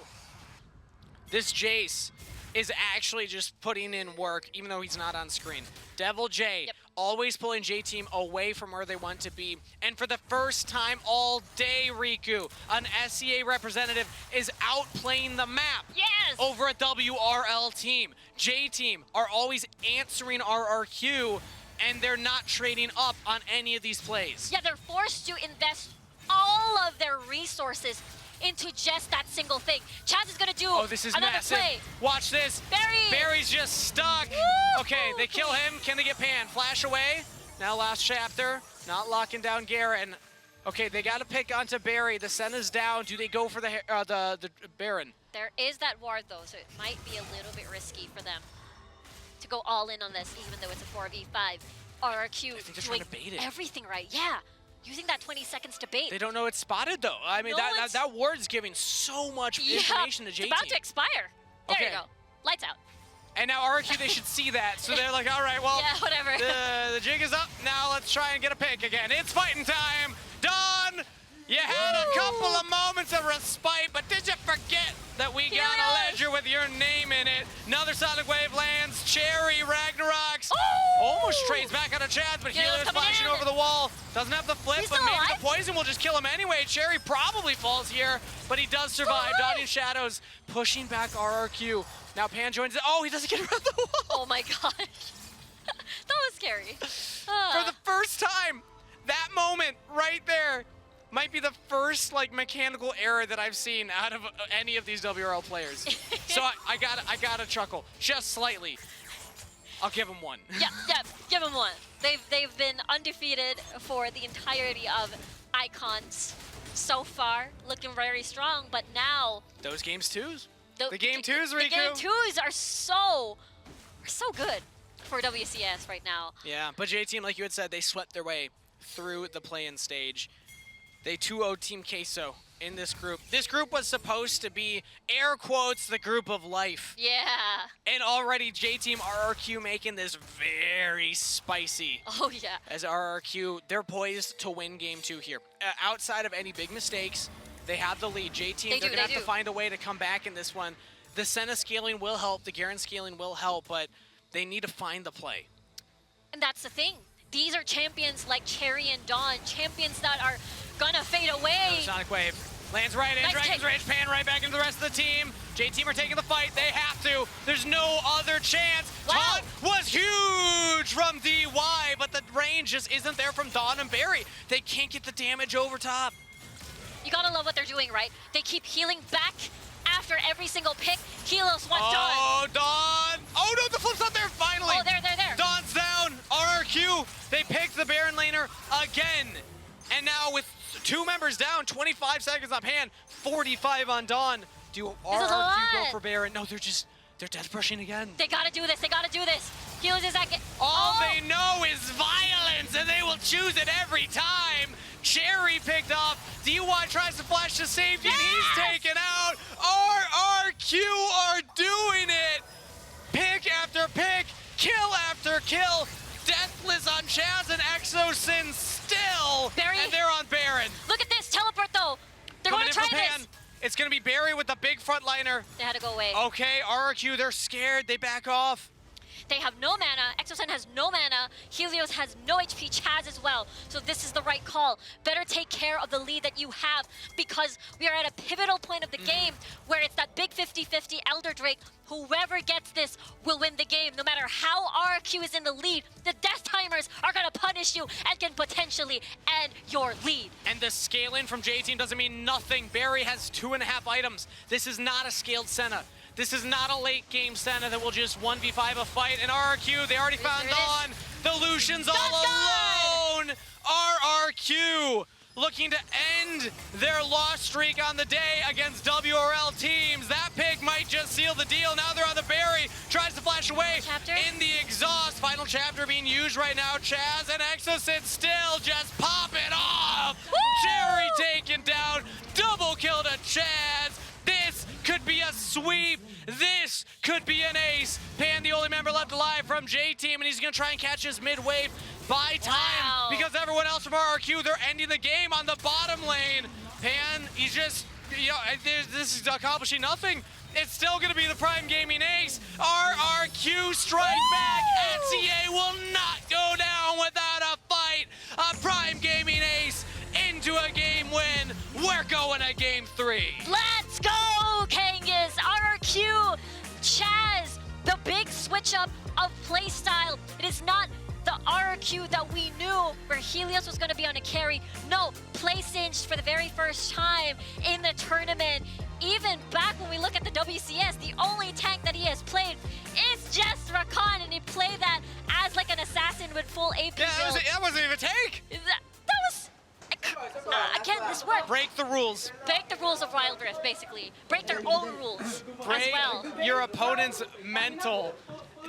Speaker 7: This Jace is actually just putting in work, even though he's not on screen. Devil J, always pulling J-Team away from where they want to be. And for the first time all day, Riku, an SEA representative is outplaying the map over a WRL team. J-Team are always answering RRQ, and they're not trading up on any of these plays.
Speaker 9: Yeah, they're forced to invest all of their resources into just that single thing. Chaz is gonna do another
Speaker 7: massive.
Speaker 9: play.
Speaker 7: Watch this. Barry's just stuck. Okay, they kill him. Can they get Pan? Flash away. Now last chapter. Not locking down Garen. Okay, they got to pick onto Barry. The Senna's down. Do they go for the Baron?
Speaker 9: There is that ward though, so it might be a little bit risky for them to go all in on this, even though it's a 4v5. RRQ
Speaker 7: I think they're
Speaker 9: doing
Speaker 7: trying to bait it.
Speaker 9: everything right. Yeah, using that 20 seconds to bait.
Speaker 7: They don't know it's spotted though. I mean,
Speaker 9: No,
Speaker 7: that ward's giving so much information to
Speaker 9: It's
Speaker 7: J-Team.
Speaker 9: about to expire. There you
Speaker 7: Okay.
Speaker 9: go. Lights out.
Speaker 7: And now RRQ, they should see that. So they're like, all right, well,
Speaker 9: Yeah, whatever.
Speaker 7: The jig is up. Now let's try and get a pick again. It's fighting time. Dawn, you had a couple of moments of respite, but did you forget that we got a ledger with your name in it? Another Sonic Wave lands. Cherry, Ragnaroks. Almost trades back out of Chad, but
Speaker 9: Helios
Speaker 7: Helios
Speaker 9: coming
Speaker 7: flashing
Speaker 9: in.
Speaker 7: over the wall. Doesn't have the flip,
Speaker 9: He's
Speaker 7: but
Speaker 9: still
Speaker 7: maybe
Speaker 9: alive?
Speaker 7: the poison will just kill him anyway. Cherry probably falls here, but he does survive. Dotting Shadows pushing back RRQ. Now Pan joins it. Oh, he doesn't get around the wall.
Speaker 9: Oh my gosh. That was scary.
Speaker 7: For the first time, that moment right there might be the first like mechanical error that I've seen out of any of these WRL players. So I gotta chuckle just slightly. I'll give him one.
Speaker 9: Yeah, give them one. They've been undefeated for the entirety of Icons so far, looking very strong, but now
Speaker 7: Those games twos. The game twos, Riku.
Speaker 9: The game twos are so good for WCS right now.
Speaker 7: Yeah, but J-Team, like you had said, they swept their way through the play-in stage. They 2-0'd Team Queso in this group. This group was supposed to be, air quotes, the group of life.
Speaker 9: Yeah.
Speaker 7: And already J-Team RRQ making this very spicy.
Speaker 9: Oh yeah.
Speaker 7: As RRQ, they're poised to win game 2 here. Outside of any big mistakes, they have the lead. J-Team, they're gonna have to find a way to come back in this one. The Senna scaling will help, the Garen scaling will help, but they need to find the play.
Speaker 9: And that's the thing. These are champions like Cherry and Dawn, champions that are gonna fade away.
Speaker 7: Sonic Wave lands right in.
Speaker 9: Nice
Speaker 7: Dragon's Rage, Pan right back into the rest of the team. J-Team are taking the fight. They have to. There's no other chance.
Speaker 9: Wow.
Speaker 7: Taunt was huge from DY, but the range just isn't there from Dawn and Barry. They can't get the damage over top.
Speaker 9: You gotta love what they're doing, right? They keep healing back after every single pick. Helios wants Dawn.
Speaker 7: Oh, Dawn. Oh, no, the flip's not there finally.
Speaker 9: Oh, there.
Speaker 7: Dawn's down. RRQ, they picked the Baron laner again. And now with 2 members down, 25 seconds on Pan, 45 on Dawn. Do RRQ go for Baron? No, They're death pushing again.
Speaker 9: They gotta do this. They gotta do this. Helios is at
Speaker 7: All they know is violence, and they will choose it every time. Cherry picked off. DY tries to flash to safety, and he's taken out. RRQ are doing it. Pick after pick, kill after kill. Deathless on Chaz and Exosin still.
Speaker 9: Barry.
Speaker 7: And they're on Baron.
Speaker 9: Look at this teleport though. They're
Speaker 7: Coming
Speaker 9: gonna
Speaker 7: in
Speaker 9: try
Speaker 7: from Pan.
Speaker 9: this.
Speaker 7: It's gonna be Barry with the big frontliner.
Speaker 9: They had to go away.
Speaker 7: Okay, RRQ, they're scared. They back off.
Speaker 9: They have no mana. Exosen has no mana. Helios has no HP. Chaz as well. So this is the right call. Better take care of the lead that you have because we are at a pivotal point of the game where it's that big 50-50 Elder Drake. Whoever gets this will win the game. No matter how RRQ is in the lead, the death timers are going to punish you and can potentially end your lead.
Speaker 7: And the scaling from J-Team doesn't mean nothing. Barry has 2.5 items. This is not a scaled Senna. This is not a late game Senna that will just 1v5 a fight. And RRQ, they already found Dawn. The Lucian's all alone. RRQ looking to end their loss streak on the day against WRL teams. That pick might just seal the deal. Now they're on the Barry. Tries to flash away
Speaker 9: Chapter.
Speaker 7: in the exhaust. Final chapter being used right now. Chaz and Exosit still just popping off. Cherry taken down. Double kill to Chaz. This could be a sweep. This could be an ace. Pan, the only member left alive from J-Team, and he's going to try and catch his mid-wave by time because everyone else from RRQ, they're ending the game on the bottom lane. Pan, he's just, this is accomplishing nothing. It's still going to be the Prime Gaming ace. RRQ strike back. NCA will not go down without a fight. A Prime Gaming ace into a game win. We're going to game 3.
Speaker 9: Let's go, Kangas! RRQ, Chaz, the big switch up of playstyle. It is not the RRQ that we knew where Helios was going to be on a carry. No, play cinched for the very first time in the tournament. Even back when we look at the WCS, the only tank that he has played is just Rakan, and he played that as like an assassin with full AP
Speaker 7: Yeah,
Speaker 9: build.
Speaker 7: that wasn't even a take.
Speaker 9: That was... Again, this worked.
Speaker 7: Break the rules.
Speaker 9: Break the rules of Wild Rift, basically. Break their own rules as
Speaker 7: Break
Speaker 9: well.
Speaker 7: your opponent's mental.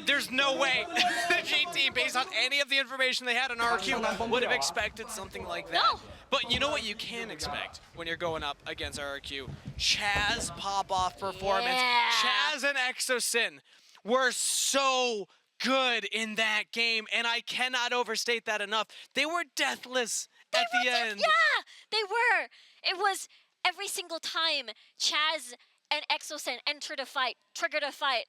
Speaker 7: There's no way the J-Team, based on any of the information they had on RRQ, would have expected something like that.
Speaker 9: No.
Speaker 7: But you know what you can expect when you're going up against RRQ? Chaz pop-off performance.
Speaker 9: Yeah.
Speaker 7: Chaz and Exosin were so good in that game, and I cannot overstate that enough. They were deathless at the end.
Speaker 9: Yeah, they were. It was every single time Chaz and Exosen entered a fight, triggered a fight,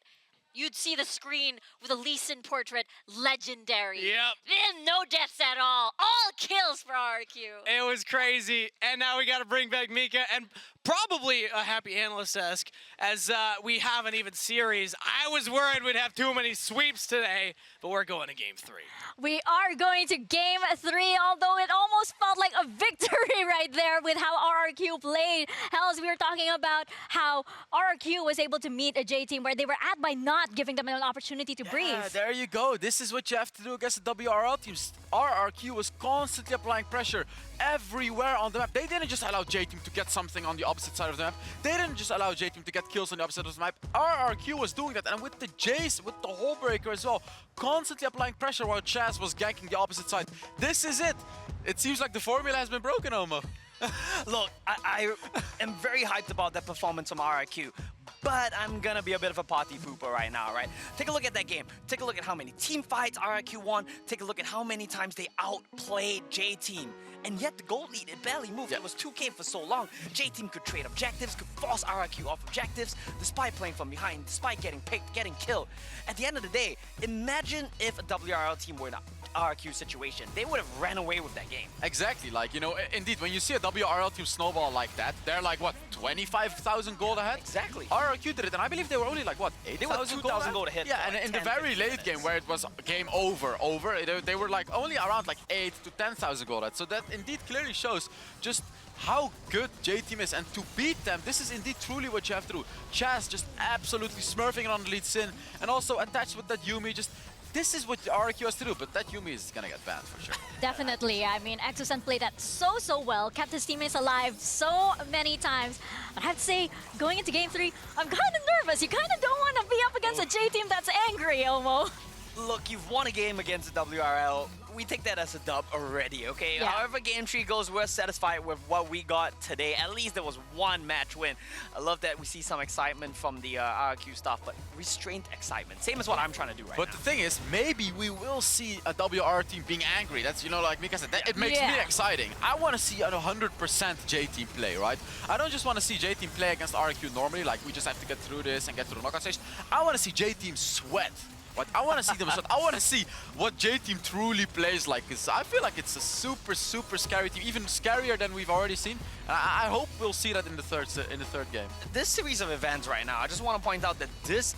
Speaker 9: you'd see the screen with a Lee Sin portrait, legendary.
Speaker 7: Yep.
Speaker 9: Then no deaths at all kills for RRQ.
Speaker 7: It was crazy, and now we got to bring back Mika, and probably a happy analyst-esque, as we have an even series. I was worried we'd have too many sweeps today, but we're going to game 3.
Speaker 8: We are going to game 3, although it almost felt like a victory right there with how RRQ played. Hells, we were talking about how RRQ was able to meet a J-Team where they were at by not giving them an opportunity to breathe.
Speaker 6: Yeah, there you go. This is what you have to do against the WRL teams. RRQ was constantly applying pressure everywhere on the map. They didn't just allow J-Team to get something on the opposite side of the map. They didn't just allow J-Team to get kills on the opposite of the map. RRQ was doing that, and with the Jace, with the Hole Breaker as well, constantly applying pressure while Chaz was ganking the opposite side. This is it. It seems like the formula has been broken, Omo.
Speaker 5: Look, I am very hyped about that performance from RRQ, but I'm gonna be a bit of a party pooper right now, right? Take a look at that game. Take a look at how many team fights RRQ won. Take a look at how many times they outplayed J-Team. And yet the gold lead, it barely moved. It was 2K for so long. J-Team could trade objectives, could force RRQ off objectives, despite playing from behind, despite getting picked, getting killed. At the end of the day, imagine if a WRL team were in an RRQ situation. They would have ran away with that game.
Speaker 6: Exactly, like, you know, indeed, when you see a WRL team snowball like that, they're like, what, 25,000 gold ahead?
Speaker 5: Exactly.
Speaker 6: RRQ did it, and I believe they were only like, what, 8,000 gold
Speaker 5: 2,000 gold ahead
Speaker 6: Yeah,
Speaker 5: for
Speaker 6: and
Speaker 5: like
Speaker 6: in the
Speaker 5: 10,
Speaker 6: very
Speaker 5: 15
Speaker 6: late
Speaker 5: minutes.
Speaker 6: game, where it was game over, they were like only around like 8 to 10,000 gold ahead. So that indeed clearly shows just how good J-Team is, and to beat them, this is indeed truly what you have to do. Chaz just absolutely smurfing it on the lead Sin, and also attached with that Yumi, just this is what RRQ has to do, but that Yuumi is gonna get banned for sure.
Speaker 8: Definitely. I mean, Exosen played that so well, kept his teammates alive so many times. But I have to say, going into Game 3, I'm kind of nervous. You kind of don't want to be up against a J team that's angry, Omo.
Speaker 5: Look, you've won a game against the WRL. We take that as a dub already, okay?
Speaker 8: Yeah.
Speaker 5: However Game 3 goes, we're satisfied with what we got today. At least there was one match win. I love that we see some excitement from the RRQ stuff, but restrained excitement. Same as what I'm trying to do right
Speaker 6: But
Speaker 5: now.
Speaker 6: the thing is, maybe we will see a WR team being angry. That's, you know, like Mika said, it makes me
Speaker 8: Yeah.
Speaker 6: exciting. I want to see a 100% J team play, right? I don't just want to see J team play against RRQ normally, like we just have to get through this and get to the knockout stage. I want to see J team sweat. Like, I want to see them sweat. I want to see what J team truly plays like. 'Cause I feel like it's a super scary team, even scarier than we've already seen. And I hope we'll see that in the third game.
Speaker 5: This series of events right now, I just want to point out that this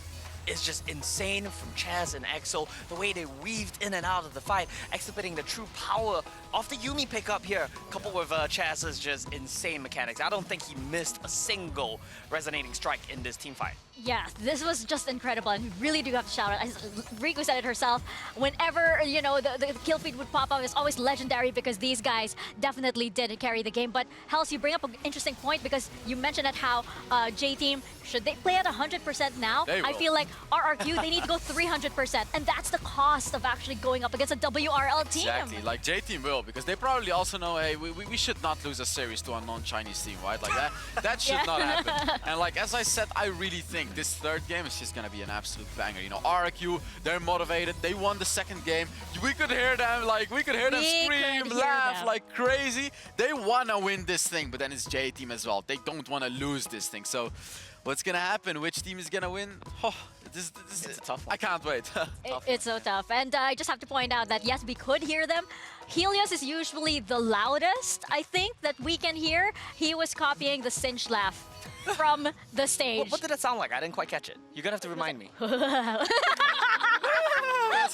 Speaker 5: is just insane from Chaz and EXO. The way they weaved in and out of the fight, exhibiting the true power of the Yuumi pickup here, coupled with Chaz's just insane mechanics. I don't think he missed a single resonating strike in this team fight.
Speaker 8: Yeah, this was just incredible, and we really do have to shout out. As Riku said it herself, whenever, you know, the kill feed would pop up, it's always legendary because these guys definitely did carry the game. But Hels, you bring up an interesting point because you mentioned at how J-Team, should they play at 100% now?
Speaker 6: They
Speaker 8: I
Speaker 6: will.
Speaker 8: feel like RRQ, they need to go 300%, and that's the cost of actually going up against a WRL team.
Speaker 6: Exactly, like J-Team will, because they probably also know, hey, we should not lose a series to a non-Chinese team, right? Like that should
Speaker 8: Yeah.
Speaker 6: not happen. And like, as I said, I really think this third game is just gonna be an absolute banger. You know, RRQ, they're motivated, they won the second game. We could hear them, like, we could hear them
Speaker 8: We
Speaker 6: scream,
Speaker 8: could hear
Speaker 6: laugh
Speaker 8: them.
Speaker 6: like crazy. They wanna win this thing, but then it's J-Team as well. They don't wanna lose this thing. So, what's gonna happen? Which team is gonna win? Oh, this
Speaker 5: It's a tough one.
Speaker 6: I can't wait.
Speaker 8: It's so tough. And I just have to point out that, yes, we could hear them. Helios is usually the loudest, I think, that we can hear. He was copying the cinch laugh from the stage.
Speaker 5: What did that sound like? I didn't quite catch it. You're gonna have to remind me.
Speaker 6: That's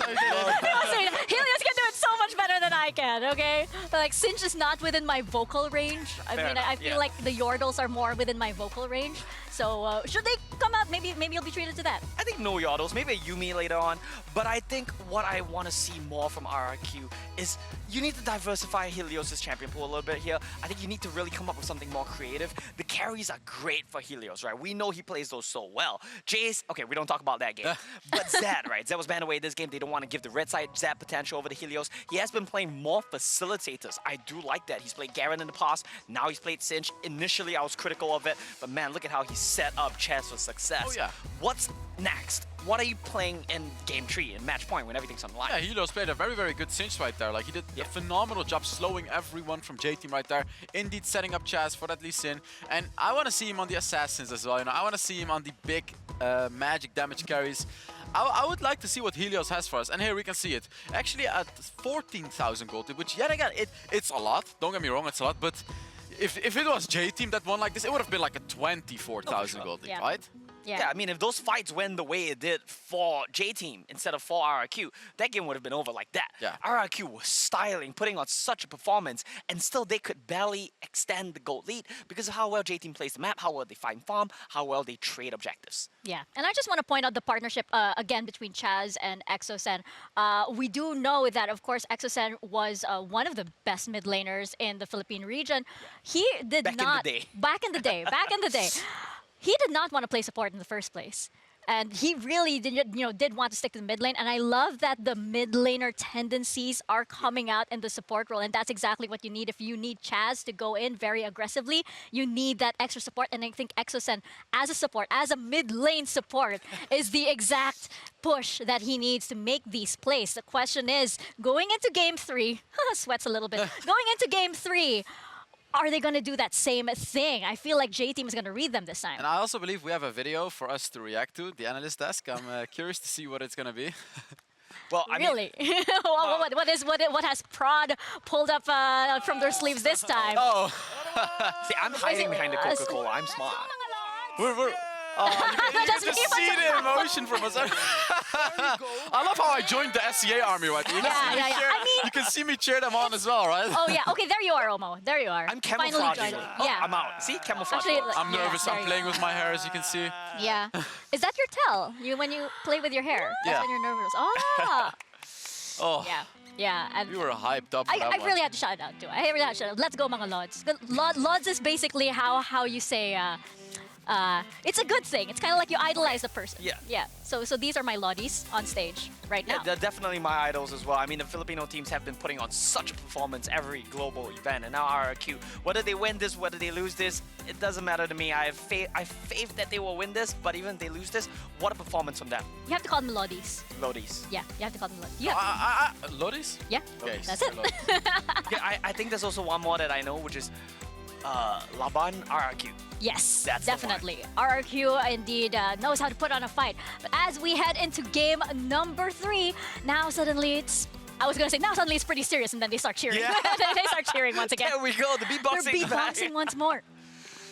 Speaker 6: how you get it.
Speaker 8: Helios can do it so much better than I can, okay? But like, cinch is not within my vocal range. I
Speaker 5: Fair
Speaker 8: mean, I
Speaker 5: enough,
Speaker 8: feel
Speaker 5: yeah.
Speaker 8: like the yordles are more within my vocal range. So should they come out, maybe you'll be treated to that.
Speaker 5: I think no Yordles, maybe a Yuumi later on. But I think what I want to see more from RRQ is you need to diversify Helios' champion pool a little bit here. I think you need to really come up with something more creative. The carries are great for Helios, right? We know he plays those so well. Jace, okay, we don't talk about that game. But Zed, right? Zed was banned away this game. They don't want to give the red side Zed potential over to Helios. He has been playing more facilitators. I do like that. He's played Garen in the past. Now he's played Cinch. Initially, I was critical of it. But man, look at how he set up Chess for success.
Speaker 6: Oh, yeah.
Speaker 5: What's next? What are you playing in Game 3, in Match Point, when everything's on the line?
Speaker 6: Yeah, Helios played a very good cinch right there. Like, he did a phenomenal job slowing everyone from J-Team right there. Indeed, setting up Chaz for that Lee Sin. And I want to see him on the Assassins as well. You know, I want to see him on the big magic damage carries. I would like to see what Helios has for us. And here we can see it. Actually at 14,000 gold, which yet again, it's a lot. Don't get me wrong, it's a lot. But if it was J-Team that won like this, it would have been like a 24,000 gold,
Speaker 8: Yeah.
Speaker 6: right?
Speaker 5: Yeah, I mean, if those fights went the way it did for J-Team instead of for RRQ, that game would have been over like that.
Speaker 6: Yeah.
Speaker 5: RRQ was styling, putting on such a performance, and still they could barely extend the gold lead because of how well J-Team plays the map, how well they find farm, how well they trade objectives.
Speaker 8: Yeah, and I just want to point out the partnership again between Chaz and Exosen. We do know that, of course, Exosen was one of the best mid laners in the Philippine region. He did
Speaker 5: Back in the
Speaker 8: not
Speaker 5: day.
Speaker 8: back in the day. He did not want to play support in the first place. And he really did want to stick to the mid lane. And I love that the mid laner tendencies are coming out in the support role. And that's exactly what you need. If you need Chaz to go in very aggressively, you need that extra support. And I think Exosen, as a support, as a mid lane support, is the exact push that he needs to make these plays. The question is, going into Game 3, sweats a little bit, going into Game 3, are they going to do that same thing? I feel like J-Team is going to read them this time.
Speaker 6: And I also believe we have a video for us to react to, the analyst desk. I'm curious to see what it's going to be.
Speaker 5: Well, I mean,
Speaker 8: Really? What has Prod pulled up from their sleeves this time?
Speaker 6: Oh,
Speaker 5: see, I'm hiding behind the Coca-Cola. I'm smart.
Speaker 6: we're you
Speaker 8: That's
Speaker 6: can just
Speaker 8: me,
Speaker 6: see the emotion from us. I love how I joined the SCA army right there. You can see me cheer them on as well, right?
Speaker 8: Oh yeah, okay, there you are, Omo. There you are.
Speaker 5: I'm
Speaker 8: Finally
Speaker 5: camouflaging.
Speaker 8: joined.
Speaker 5: Oh,
Speaker 8: Yeah.
Speaker 5: I'm out. See, camouflage.
Speaker 8: Actually,
Speaker 6: I'm nervous.
Speaker 8: there
Speaker 6: I'm
Speaker 8: you
Speaker 6: playing
Speaker 8: go.
Speaker 6: with my hair, as you can see.
Speaker 8: Yeah. Is that your tell? When you play with your hair? That's
Speaker 6: Yeah.
Speaker 8: when you're nervous. Oh.
Speaker 6: Oh,
Speaker 8: Yeah. Yeah. And
Speaker 6: you were hyped up for that
Speaker 8: I
Speaker 6: one.
Speaker 8: really had to shout it out too. I really had to shout it out. Let's go, mga Lods. Lods is basically how you say. It's a good thing. It's kind of like you idolize the person.
Speaker 5: Yeah.
Speaker 8: Yeah. So these are my Loddies on stage right
Speaker 5: Yeah,
Speaker 8: now.
Speaker 5: they're definitely my idols as well. I mean, the Filipino teams have been putting on such a performance every global event, and now RRQ. Whether they win this, whether they lose this, it doesn't matter to me. I have faith that they will win this, but even if they lose this, what a performance from them.
Speaker 8: You have to call them Loddies.
Speaker 5: Lodies.
Speaker 8: Yeah. You have to call them Loddies. Yeah.
Speaker 6: Lodis?
Speaker 8: Yeah.
Speaker 6: Okay,
Speaker 8: That's it.
Speaker 5: Yeah, I think there's also one more that I know, which is Laban RRQ.
Speaker 8: Yes,
Speaker 5: That's the one.
Speaker 8: definitely. RRQ indeed knows how to put on a fight. But as we head into game number 3, now suddenly it's... I was gonna say now suddenly it's pretty serious, and then they start cheering.
Speaker 5: Yeah.
Speaker 8: They start cheering once again.
Speaker 5: There we go, the beatboxing.
Speaker 8: They're beatboxing once more.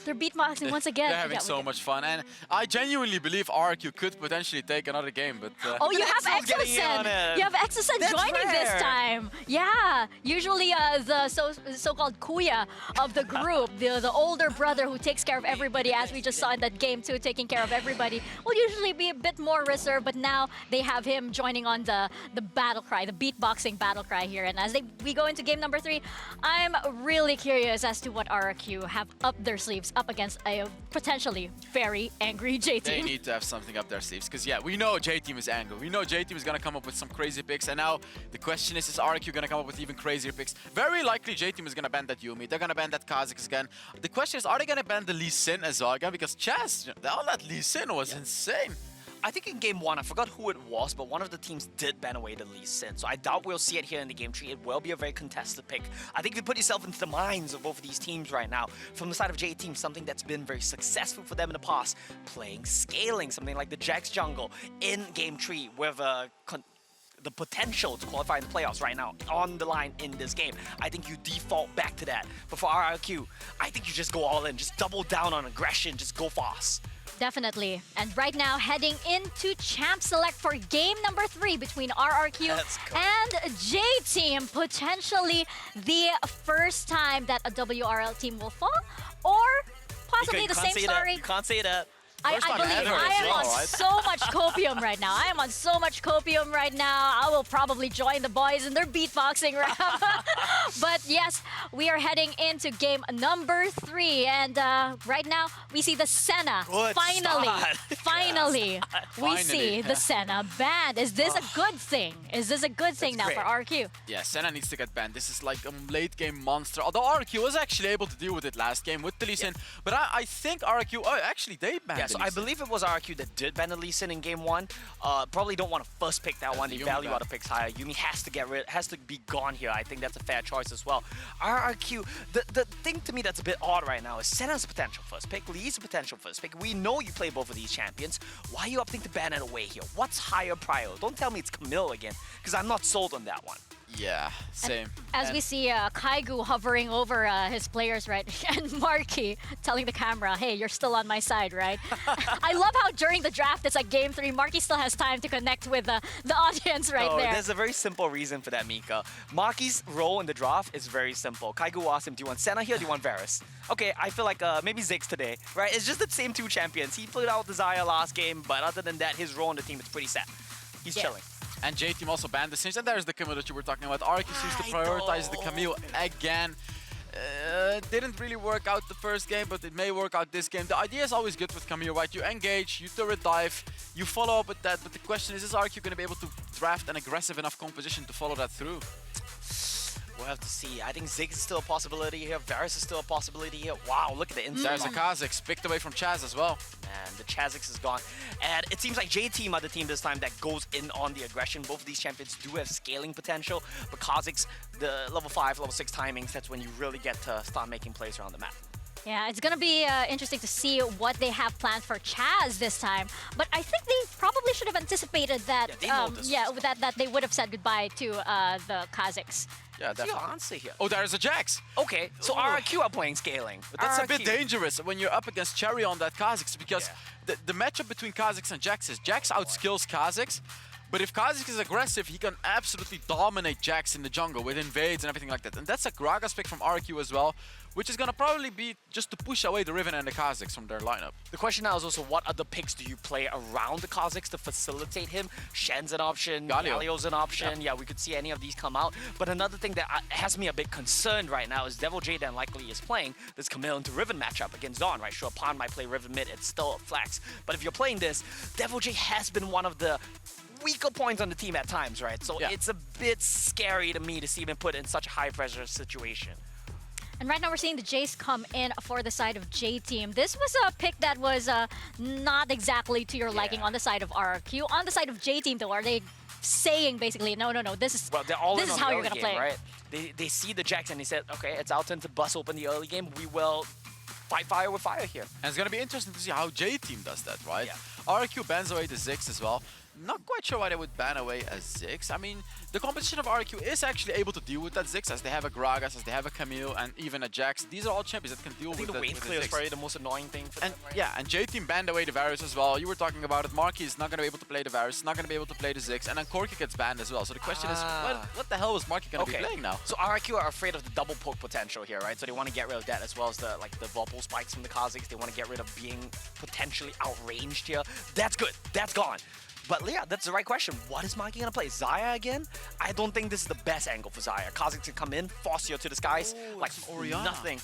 Speaker 8: They're beatboxing once again.
Speaker 6: They're having
Speaker 8: Yeah,
Speaker 6: so much fun, and I genuinely believe RRQ could potentially take another game, but
Speaker 8: Oh, you have
Speaker 5: Exo's getting in on
Speaker 8: Exosen.
Speaker 5: it.
Speaker 8: You have Exosen
Speaker 5: That's
Speaker 8: joining this
Speaker 5: rare.
Speaker 8: time. Yeah. Usually the so-called kuya of the group, the older brother who takes care of everybody, as we just saw in that game too, taking care of everybody, will usually be a bit more reserved. But now they have him joining on the battle cry, the beatboxing battle cry here. And as we go into game number 3, I'm really curious as to what RRQ have up their sleeves up against a potentially very angry J
Speaker 6: they
Speaker 8: team.
Speaker 6: need to have something up their sleeves. Because, yeah, we know J-Team is angry. We know J-Team is going to come up with some crazy picks. And now the question is RRQ going to come up with even crazier picks? Very likely J-Team is going to ban that Yuumi. They're going to ban that Kha'Zix again. The question is, are they going to ban the Lee Sin as well again? Because Chaz, all that Lee Sin was insane.
Speaker 5: I think in game 1, I forgot who it was, but one of the teams did ban away the Lee Sin. So I doubt we'll see it here in the game tree. It will be a very contested pick. I think if you put yourself into the minds of both of these teams right now, from the side of J Team, something that's been very successful for them in the past, playing scaling, something like the Jax jungle in game 3 with the potential to qualify in the playoffs right now on the line in this game. I think you default back to that. But for RRQ, I think you just go all in, just double down on aggression, just go fast.
Speaker 8: Definitely. And right now, heading into Champ Select for game number 3 between RRQ
Speaker 5: Let's go.
Speaker 8: and J-Team. Potentially the first time that a WRL team will fall, or possibly the same story.
Speaker 5: You can't say that.
Speaker 8: I
Speaker 6: First time
Speaker 8: believe
Speaker 6: ever
Speaker 8: I
Speaker 6: as
Speaker 8: am
Speaker 6: well,
Speaker 8: on
Speaker 6: right?
Speaker 8: so much copium right now. I am on so much copium right now. I will probably join the boys in their beatboxing round. But yes, we are heading into game number 3. And right now, we see the Senna.
Speaker 5: Good
Speaker 8: Finally, we see
Speaker 6: Finally.
Speaker 8: the Senna banned. Is this a good thing? Is this a good thing now
Speaker 5: great.
Speaker 8: for RQ?
Speaker 6: Yeah, Senna needs to get banned. This is like a late game monster. Although RRQ was actually able to deal with it last game with the Lee Sin. But I think RRQ, oh, actually they banned
Speaker 5: Yeah,
Speaker 6: the
Speaker 5: so
Speaker 6: Lee
Speaker 5: I
Speaker 6: Sin.
Speaker 5: believe it was RRQ that did ban the Lee Sin in game 1. Probably don't want to first pick that one.
Speaker 6: the
Speaker 5: They
Speaker 6: Yuumi
Speaker 5: value
Speaker 6: ban.
Speaker 5: other picks higher. Yuumi has to be gone here. I think that's a fair choice as well. RRQ, the thing to me that's a bit odd right now is Senna's potential first pick, Lee's potential first pick. We know you play both of these champions. Why are you opting to ban it away here? What's higher prio? Don't tell me it's Camille again, because I'm not sold on that one.
Speaker 6: Yeah, same.
Speaker 8: As we see Kaigu hovering over his players, right? And Marky telling the camera, hey, you're still on my side, right? I love how during the draft, it's like game 3, Marky still has time to connect with the audience right there.
Speaker 5: There's a very simple reason for that, Mika. Maki's role in the draft is very simple. Kaigu asked him, do you want Senna here or do you want Varus? Okay, I feel like maybe Ziggs today, right? It's just the same 2 champions. He played out the Zaya last game, but other than that, his role on the team is pretty set. He's
Speaker 8: Yeah.
Speaker 5: chilling.
Speaker 6: And J-Team also banned the Singed, and there's the Camille that you were talking about. RRQ seems to prioritize the Camille again. Didn't really work out the first game, but it may work out this game. The idea is always good with Camille, right? You engage, you turret dive, you follow up with that, but the question is RRQ going to be able to draft an aggressive enough composition to follow that through?
Speaker 5: We'll have to see. I think Ziggs is still a possibility here. Varus is still a possibility here. Wow, look at the inside.
Speaker 6: There's a Kha'Zix picked away from Chaz as well.
Speaker 5: And the Chazix is gone. And it seems like J-Team are the team this time that goes in on the aggression. Both of these champions do have scaling potential, but Kha'Zix, the level 5, level 6 timings, that's when you really get to start making plays around the map.
Speaker 8: Yeah, it's gonna be interesting to see what they have planned for Chaz this time. But I think they probably should have anticipated that.
Speaker 5: Yeah, they know this was
Speaker 8: that they would have said goodbye to the Kazakhs.
Speaker 6: Yeah,
Speaker 5: What's your
Speaker 6: definitely.
Speaker 5: answer here?
Speaker 6: Oh, there's a Jax.
Speaker 5: Okay, so RRQ are playing scaling.
Speaker 6: But that's a bit
Speaker 5: RRQ.
Speaker 6: dangerous when you're up against Cherry on that Kazakhs, because the matchup between Kazakhs and Jax is Jax outskills Kazakhs. But if Kazakhs is aggressive, he can absolutely dominate Jax in the jungle with invades and everything like that. And that's a Gragas pick from RRQ as well, which is going to probably be just to push away the Riven and the Kazakhs from their lineup.
Speaker 5: The question now is also, what other picks do you play around the Kazakhs to facilitate him? Shen's an option, Galio's an option. Yeah, we could see any of these come out. But another thing that has me a bit concerned right now is Devil J then likely is playing this Camille into Riven matchup against Dawn, right? Sure, Pawn might play Riven mid, it's still a flex. But if you're playing this, Devil J has been one of the weaker points on the team at times, right? So it's a bit scary to me to see him put in such a high pressure situation.
Speaker 8: And right now we're seeing the Jace come in for the side of J Team. This was a pick that was not exactly to your liking on the side of RRQ. On the side of J Team though, are they saying basically, no, this is
Speaker 5: well, they're all
Speaker 8: this
Speaker 5: in
Speaker 8: is
Speaker 5: on
Speaker 8: how
Speaker 5: the
Speaker 8: you're
Speaker 5: early
Speaker 8: gonna
Speaker 5: game,
Speaker 8: play.
Speaker 5: right? They see the Jax and they said, okay, it's our turn to bust open the early game. We will fight fire with fire here.
Speaker 6: And it's going to be interesting to see how J-Team does that, right?
Speaker 5: Yeah.
Speaker 6: RRQ bans away the Ziggs as well. Not quite sure why they would ban away a Ziggs. I mean, the competition of RRQ is actually able to deal with that Ziggs, as they have a Gragas, as they have a Camille, and even a Jax. These are all champions that can deal with
Speaker 5: the
Speaker 6: the
Speaker 5: wave clear is
Speaker 6: Ziggs.
Speaker 5: probably the most annoying thing for
Speaker 6: And
Speaker 5: them, right?
Speaker 6: yeah, and J-Team banned away the Varus as well. You were talking about it. Marky is not going to be able to play the Varus, not going to be able to play the Ziggs, and then Corki gets banned as well. So the question is, what the hell is Marky going to be playing now?
Speaker 5: So RRQ are afraid of the double poke potential here, right? So they want to get rid of that as well as the Vorpal spikes from the Kazakhs. They want to get rid of being potentially outranged here. That's good. That's gone. But yeah, that's the right question. What is Marky gonna play? Xayah again? I don't think this is the best angle for Xayah. Kazakhs can come in, force you to the skies, like
Speaker 6: Orianna.
Speaker 5: nothing.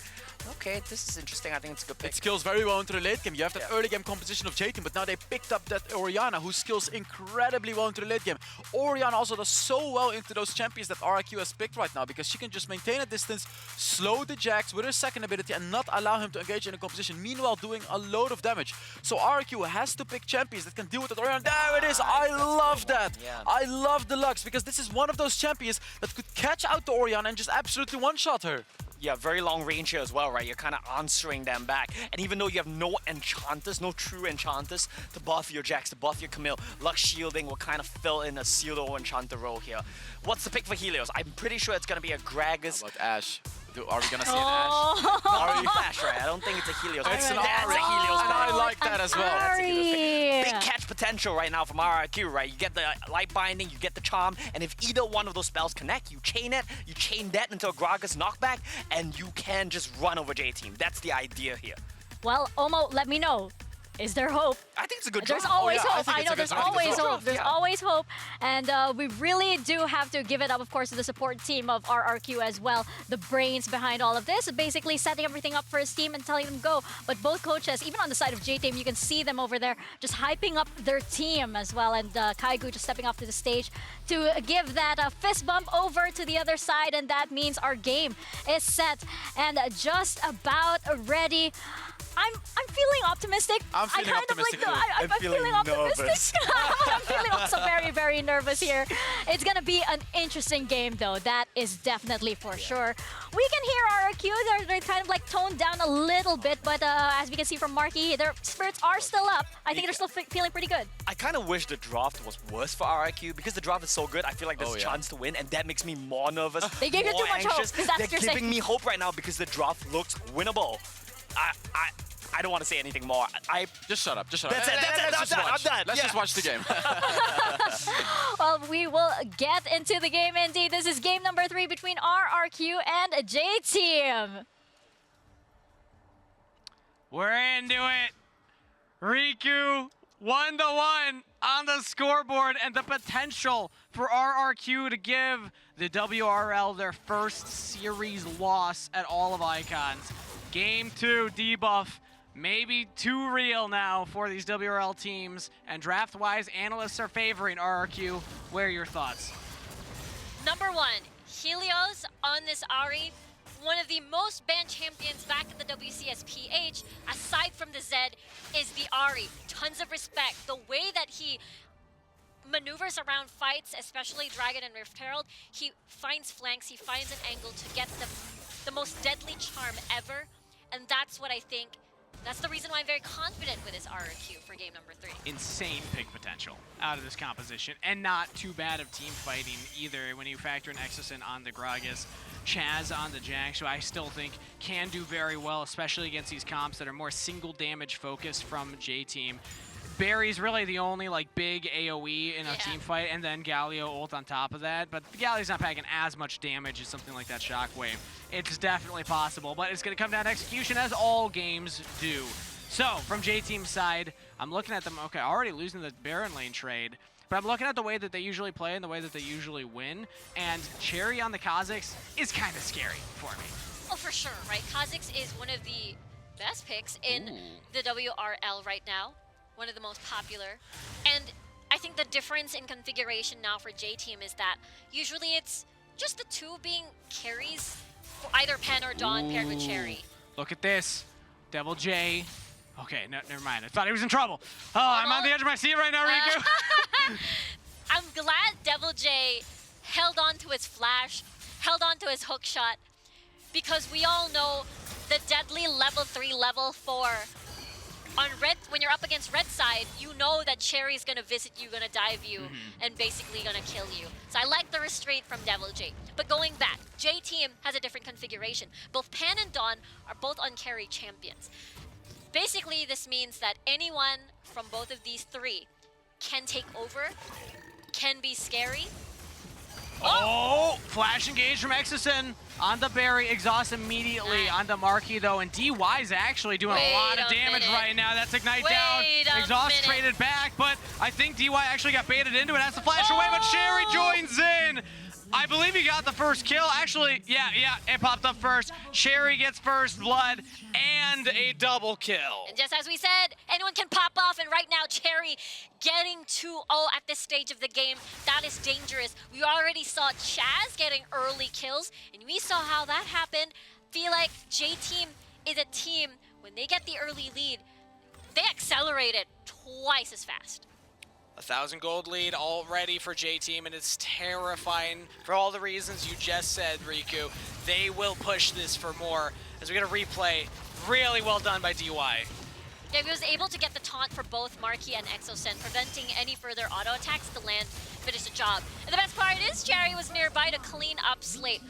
Speaker 5: Okay, this is interesting. I think it's a good pick.
Speaker 6: It skills very well into the late game. You have that early game composition of J-Team, but now they picked up that Orianna, who skills incredibly well into the late game. Orianna also does so well into those champions that RRQ has picked right now, because she can just maintain a distance, slow the Jax with her second ability, and not allow him to engage in a composition, meanwhile doing a load of damage. So RRQ has to pick champions that can deal with that Orianna. There it is! I love that!
Speaker 5: Yeah.
Speaker 6: I love the Lux, because this is one of those champions that could catch out the Orianna and just absolutely one-shot her.
Speaker 5: Yeah, very long range here as well, right? You're kind of answering them back. And even though you have no enchanters, no true enchanters to buff your Jax, to buff your Camille, Lux shielding will kind of fill in a pseudo enchanter role here. What's the pick for Helios? I'm pretty sure it's going to be a Gragas.
Speaker 6: How about Ashe? Are we gonna see an Ashe?
Speaker 5: Ari Flash, right? I don't think it's a Helios.
Speaker 6: It's an
Speaker 5: That's
Speaker 6: Ari.
Speaker 5: a Helios.
Speaker 6: And I like that as well.
Speaker 5: That's a Helios pick.
Speaker 8: Ari.
Speaker 5: Big catch potential right now from RRQ, right? You get the light binding, you get the charm, and if either one of those spells connect, you chain it, you chain that into a Gragas knockback, and you can just run over J-Team. That's the idea here.
Speaker 8: Well, Omo, let me know. Is there hope?
Speaker 5: I think it's a good
Speaker 8: There's
Speaker 5: draw.
Speaker 8: always
Speaker 6: yeah, I
Speaker 8: hope.
Speaker 6: think
Speaker 8: I
Speaker 6: it's
Speaker 8: know
Speaker 6: a good
Speaker 8: there's
Speaker 6: draw. I think
Speaker 8: always
Speaker 6: it's a good
Speaker 8: hope. There's
Speaker 5: yeah.
Speaker 8: always hope. And we really do have to give it up, of course, to the support team of RRQ as well. The brains behind all of this, basically setting everything up for his team and telling them go. But both coaches, even on the side of J-Team, you can see them over there just hyping up their team as well. And Kaigu just stepping off to the stage to give that fist bump over to the other side. And that means our game is set and just about ready. I'm feeling optimistic.
Speaker 6: I'm feeling optimistic too.
Speaker 8: I'm feeling optimistic. I'm feeling also very, very nervous here. It's gonna be an interesting game though. That is definitely for sure. We can hear RRQ. They're kind of like toned down a little bit, but as we can see from Marky, their spirits are still up. I think they're still feeling pretty good.
Speaker 5: I kind of wish the draft was worse for RRQ because the draft is so good. I feel like there's a
Speaker 6: yeah.
Speaker 5: chance to win, and that makes me more nervous.
Speaker 8: They gave you
Speaker 5: more
Speaker 8: too much hope,
Speaker 5: anxious.
Speaker 8: 'cause that's
Speaker 5: They're
Speaker 8: what you're
Speaker 5: giving
Speaker 8: saying.
Speaker 5: me hope right now because the draft looks winnable. I don't want to say anything more.
Speaker 6: Just shut up. Just shut up.
Speaker 5: That's it. That's it.
Speaker 6: Let's
Speaker 5: I'm
Speaker 6: just
Speaker 5: done.
Speaker 6: watch.
Speaker 5: I'm done.
Speaker 6: Let's
Speaker 5: Yeah.
Speaker 6: just watch the game.
Speaker 8: Well, we will get into the game indeed. This is game number 3 between RRQ and J-Team.
Speaker 7: We're into it. Riku 1-1 on the scoreboard, and the potential for RRQ to give the WRL their first series loss at all of Icons. Game 2 debuff, maybe too real now for these WRL teams, and draft-wise, analysts are favoring RRQ. What are your thoughts?
Speaker 9: Number 1, Helios on this Ari, one of the most banned champions back in the WCSPH, aside from the Zed, is the Ari. Tons of respect. The way that he maneuvers around fights, especially Dragon and Rift Herald, he finds flanks, he finds an angle to get the most deadly charm ever. And that's what I think, that's the reason why I'm very confident with this RRQ for game number 3.
Speaker 7: Insane pick potential out of this composition, and not too bad of team fighting either when you factor in Exosin on the Gragas, Chaz on the Jax, who I still think can do very well, especially against these comps that are more single damage focused from J-Team. Barry's really the only like big AoE in a team fight, and then Galio ult on top of that. But Galio's not packing as much damage as something like that Shockwave. It's definitely possible, but it's going to come down to execution, as all games do. So, from J-Team's side, I'm looking at them, okay, already losing the Baron lane trade, but I'm looking at the way that they usually play and the way that they usually win, and Cherry on the Kha'Zix is kind of scary for me.
Speaker 9: Oh, for sure, right? Kha'Zix is one of the best picks in the WRL right now. One of the most popular. And I think the difference in configuration now for J-Team is that usually it's just the two being carries for either Pen or Dawn paired with Cherry.
Speaker 7: Look at this. Devil J. Okay, no, never mind. I thought he was in trouble. Oh, I'm on the edge of my seat right now, Riku.
Speaker 9: I'm glad Devil J held on to his flash, held on to his hook shot, because we all know the deadly level 3, level 4 on red, when you're up against red side, you know that Cherry's gonna visit you, gonna dive you, and basically gonna kill you. So I like the restraint from Devil J. But going back, J-Team has a different configuration. Both Pan and Dawn are both uncarry champions. Basically, this means that anyone from both of these three can take over, can be scary.
Speaker 7: Oh, flash engage from Exosin on the Barry, exhaust immediately on the Marquee though, and DY's actually doing a lot of damage right now. That's Ignite down, exhaust traded back, but I think DY actually got baited into it, has to flash away, but Cherry joins in. I believe he got the first kill. Actually, yeah, it popped up first. Cherry gets first blood and a double kill.
Speaker 9: And just as we said, anyone can pop off, and right now Cherry getting 2-0 at this stage of the game. That is dangerous. We already saw Chaz getting early kills, and we saw how that happened. Feel like J-Team is a team, when they get the early lead, they accelerate it twice as fast.
Speaker 7: 1,000 gold lead already for J-Team, and it's terrifying for all the reasons you just said, Riku. They will push this for more. As we get a replay, really well done by DY.
Speaker 9: Yeah, he was able to get the taunt for both Marquee and Exosen, preventing any further auto attacks to land, finish the job. And the best part is Cherry was nearby to clean up Slate.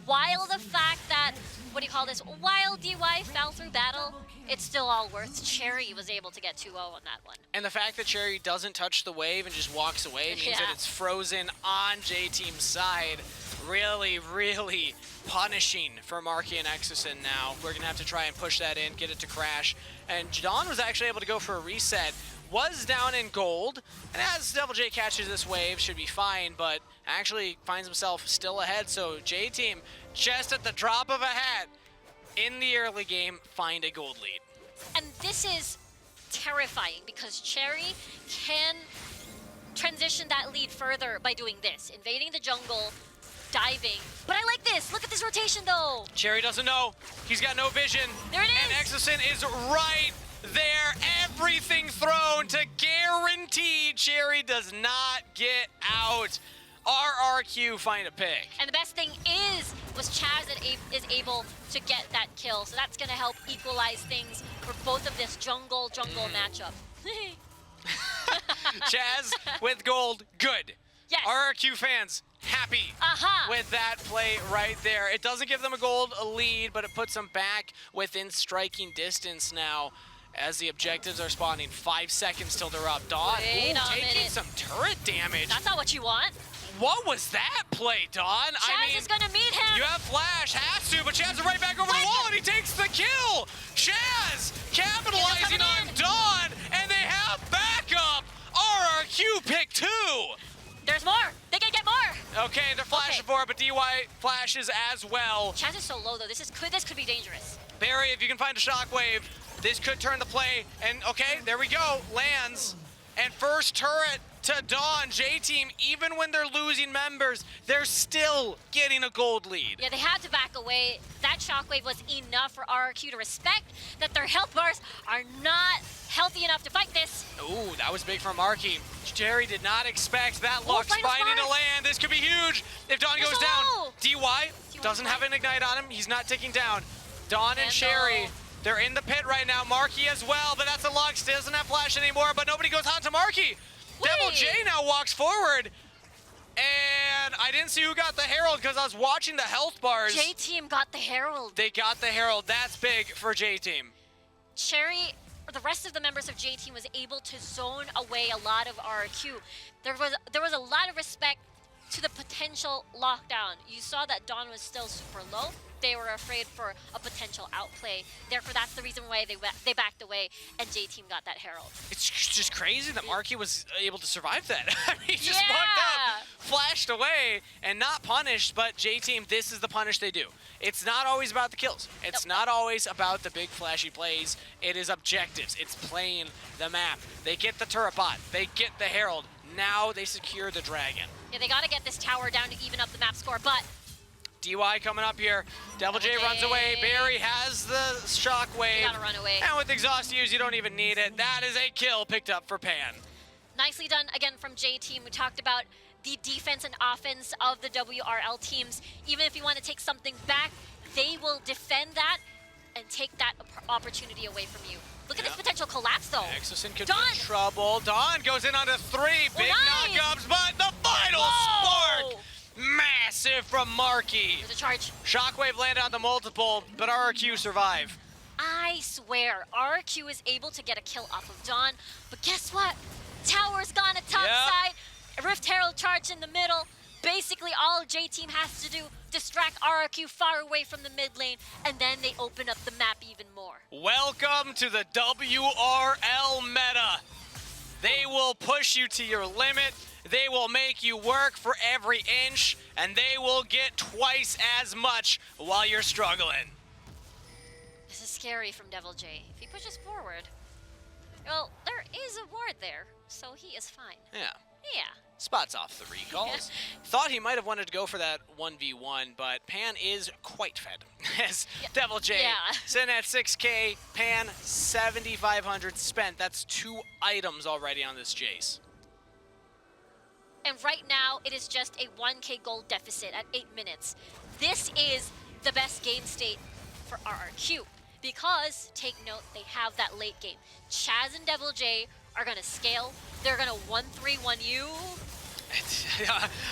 Speaker 9: While the fact that, while DY fell through battle, it's still all worth. Cherry was able to get 2-0 on that one.
Speaker 7: And the fact that Cherry doesn't touch the wave and just walks away means that it's frozen on J-Team's side. Really, really punishing for Marquee and Exosin now. We're going to have to try and push that in, get it to crash. And Dawn was actually able to go for a reset. Was down in gold, and as Devil J catches this wave, should be fine, but actually finds himself still ahead. So J-Team, just at the drop of a hat, in the early game, find a gold lead.
Speaker 9: And this is terrifying because Cherry can transition that lead further by doing this, invading the jungle, diving. But I like this. Look at this rotation, though.
Speaker 7: Cherry doesn't know. He's got no vision.
Speaker 9: There it is.
Speaker 7: And Exosin is right there. Everything thrown to guarantee Cherry does not get out. RRQ find a pick.
Speaker 9: And the best thing was Chaz that is able to get that kill. So that's going to help equalize things for both of this jungle matchup.
Speaker 7: Chaz with gold, good.
Speaker 9: Yes.
Speaker 7: RRQ fans, happy with that play right there. It doesn't give them a gold lead, but it puts them back within striking distance now, as the objectives are spawning. 5 seconds till they're up. Dawn, taking some turret damage.
Speaker 9: That's not what you want.
Speaker 7: What was that play, Dawn?
Speaker 9: Chaz is gonna meet him.
Speaker 7: You have Flash, has to, but Chaz is right back over the wall, and he takes the kill. Chaz capitalizing on Dawn, and they have backup. RRQ pick 2.
Speaker 9: There's more. They can get more.
Speaker 7: Okay, they're flashing for it, but DY flashes as well.
Speaker 9: Chaz is so low, though. This could be dangerous.
Speaker 7: Barry, if you can find a shockwave, this could turn the play. And okay, there we go. Lands. And first turret to Dawn. J-Team, even when they're losing members, they're still getting a gold lead.
Speaker 9: Yeah, they had to back away. That shockwave was enough for RRQ to respect that their health bars are not healthy enough to fight this.
Speaker 7: Ooh, that was big from Marquee. Jerry did not expect that Lux finding to land. This could be huge if Dawn goes down. DY doesn't have an ignite on him. He's not ticking down. Dawn and Sherry They're in the pit right now. Marky as well, but that's a Lux. Doesn't have flash anymore, but nobody goes on to Marky. Devil J now walks forward. And I didn't see who got the Herald because I was watching the health bars.
Speaker 9: J-Team got the Herald.
Speaker 7: They got the Herald. That's big for J-Team.
Speaker 9: Cherry, or the rest of the members of J-Team, was able to zone away a lot of RRQ. There was a lot of respect to the potential lockdown. You saw that Dawn was still super low. They were afraid for a potential outplay. Therefore, that's the reason why they backed away, and J-Team got that Herald.
Speaker 7: It's just crazy that Marky was able to survive that. I mean, he just walked up, flashed away, and not punished, but J-Team, this is the punish they do. It's not always about the kills. It's not always about the big flashy plays. It is objectives. It's playing the map. They get the turret bot. They get the Herald. Now they secure the Dragon.
Speaker 9: Yeah, they got to get this tower down to even up the map score, but
Speaker 7: DY coming up here. Devil J runs away. Barry has the shockwave.
Speaker 9: You gotta run away.
Speaker 7: And with exhaust use, you don't even need it. That is a kill picked up for Pan.
Speaker 9: Nicely done again from J-Team. We talked about the defense and offense of the WRL teams. Even if you want to take something back, they will defend that and take that opportunity away from you. Look at this potential collapse, though.
Speaker 7: Exosin could be in trouble. Dawn goes in onto 3 big knockups, but the final spark! Massive from Marky.
Speaker 9: There's a charge.
Speaker 7: Shockwave landed on the multiple, but RRQ survive.
Speaker 9: I swear, RRQ is able to get a kill off of Dawn, but guess what? Tower's gone to top side. Rift Herald charge in the middle. Basically, all J-Team has to do, distract RRQ far away from the mid lane, and then they open up the map even more.
Speaker 7: Welcome to the WRL meta. They will push you to your limit. They will make you work for every inch, and they will get twice as much while you're struggling.
Speaker 9: This is scary from Devil J. If he pushes forward, well, there is a ward there, so he is fine.
Speaker 7: Yeah.
Speaker 9: Yeah.
Speaker 7: Spots off the recalls. Thought he might have wanted to go for that 1v1, but Pan is quite fed. As Devil J sitting at 6K, Pan 7,500 spent. That's 2 items already on this Jace.
Speaker 9: And right now, it is just a 1K gold deficit at 8 minutes. This is the best game state for RRQ because, take note, they have that late game. Chaz and Devil J are going to scale. They're going to 1-3-1 you.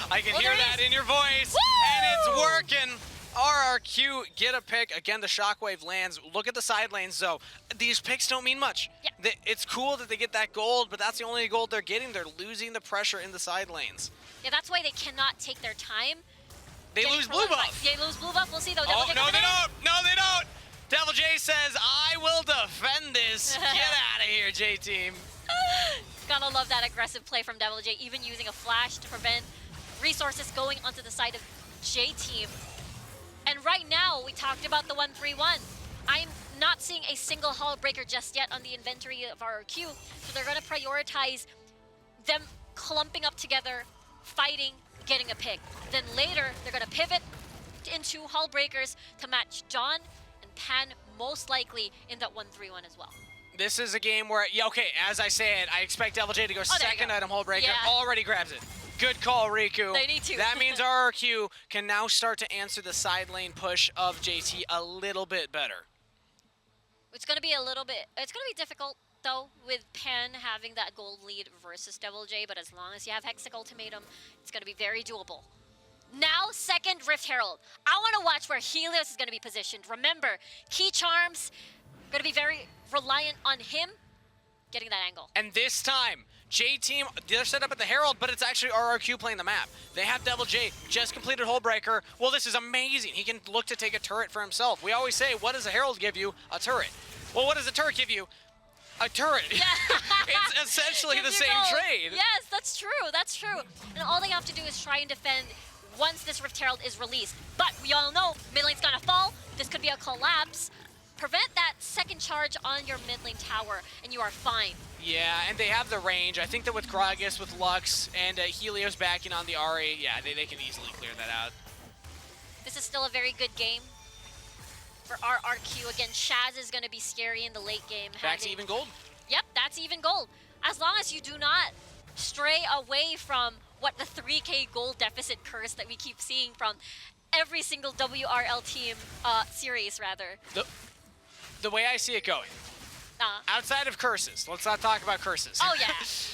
Speaker 7: I can hear that in your voice. And it's working. RRQ get a pick. Again, the shockwave lands. Look at the side lanes, though. These picks don't mean much. It's cool that they get that gold, but that's the only gold they're getting. They're losing the pressure in the side lanes.
Speaker 9: Yeah, that's why they cannot take their time.
Speaker 7: They lose blue buff.
Speaker 9: They lose blue buff. We'll see, though.
Speaker 7: Oh, no, they don't. No, they don't. Devil J says, I will defend this. Get out of here, J-Team.
Speaker 9: Gotta love that aggressive play from Devil J, even using a flash to prevent resources going onto the side of J-Team. And right now, we talked about the 1-3-1. I'm not seeing a single hull breaker just yet on the inventory of RRQ, so they're gonna prioritize them clumping up together, fighting, getting a pick. Then later, they're gonna pivot into hull breakers to match John and Pan, most likely in that 1-3-1 as well.
Speaker 7: This is a game where, as I said, I expect Devil J to go second item hull breaker. Already grabs it. Good call, Riku.
Speaker 9: They need to.
Speaker 7: That means RRQ can now start to answer the side lane push of JT a little bit better.
Speaker 9: It's gonna be difficult though, with Pan having that gold lead versus Devil J, but as long as you have Hexic Ultimatum, it's gonna be very doable. Now, second Rift Herald. I wanna watch where Helios is gonna be positioned. Remember, key charms, gonna be very reliant on him getting that angle.
Speaker 7: And this time, J-Team, they're set up at the Herald, but it's actually RRQ playing the map. They have Devil J, just completed Hullbreaker. Well, this is amazing. He can look to take a turret for himself. We always say, what does a Herald give you? A turret. Well, what does a turret give you? A turret.
Speaker 9: Yeah.
Speaker 7: It's essentially the same trade.
Speaker 9: Yes, that's true, that's true. And all they have to do is try and defend once this Rift Herald is released. But we all know, mid lane's gonna fall. This could be a collapse. Prevent that second charge on your mid lane tower, and you are fine.
Speaker 7: Yeah, and they have the range. I think that with Gragas, with Lux, and Helios backing on the Ahri, yeah, they can easily clear that out.
Speaker 9: This is still a very good game for RRQ. Again, Shaz is going to be scary in the late game.
Speaker 7: Back to even gold?
Speaker 9: Yep, that's even gold. As long as you do not stray away from what the 3K gold deficit curse that we keep seeing from every single WRL team series, rather.
Speaker 7: The way I see it going, outside of curses, let's not talk about curses.
Speaker 9: Oh yeah.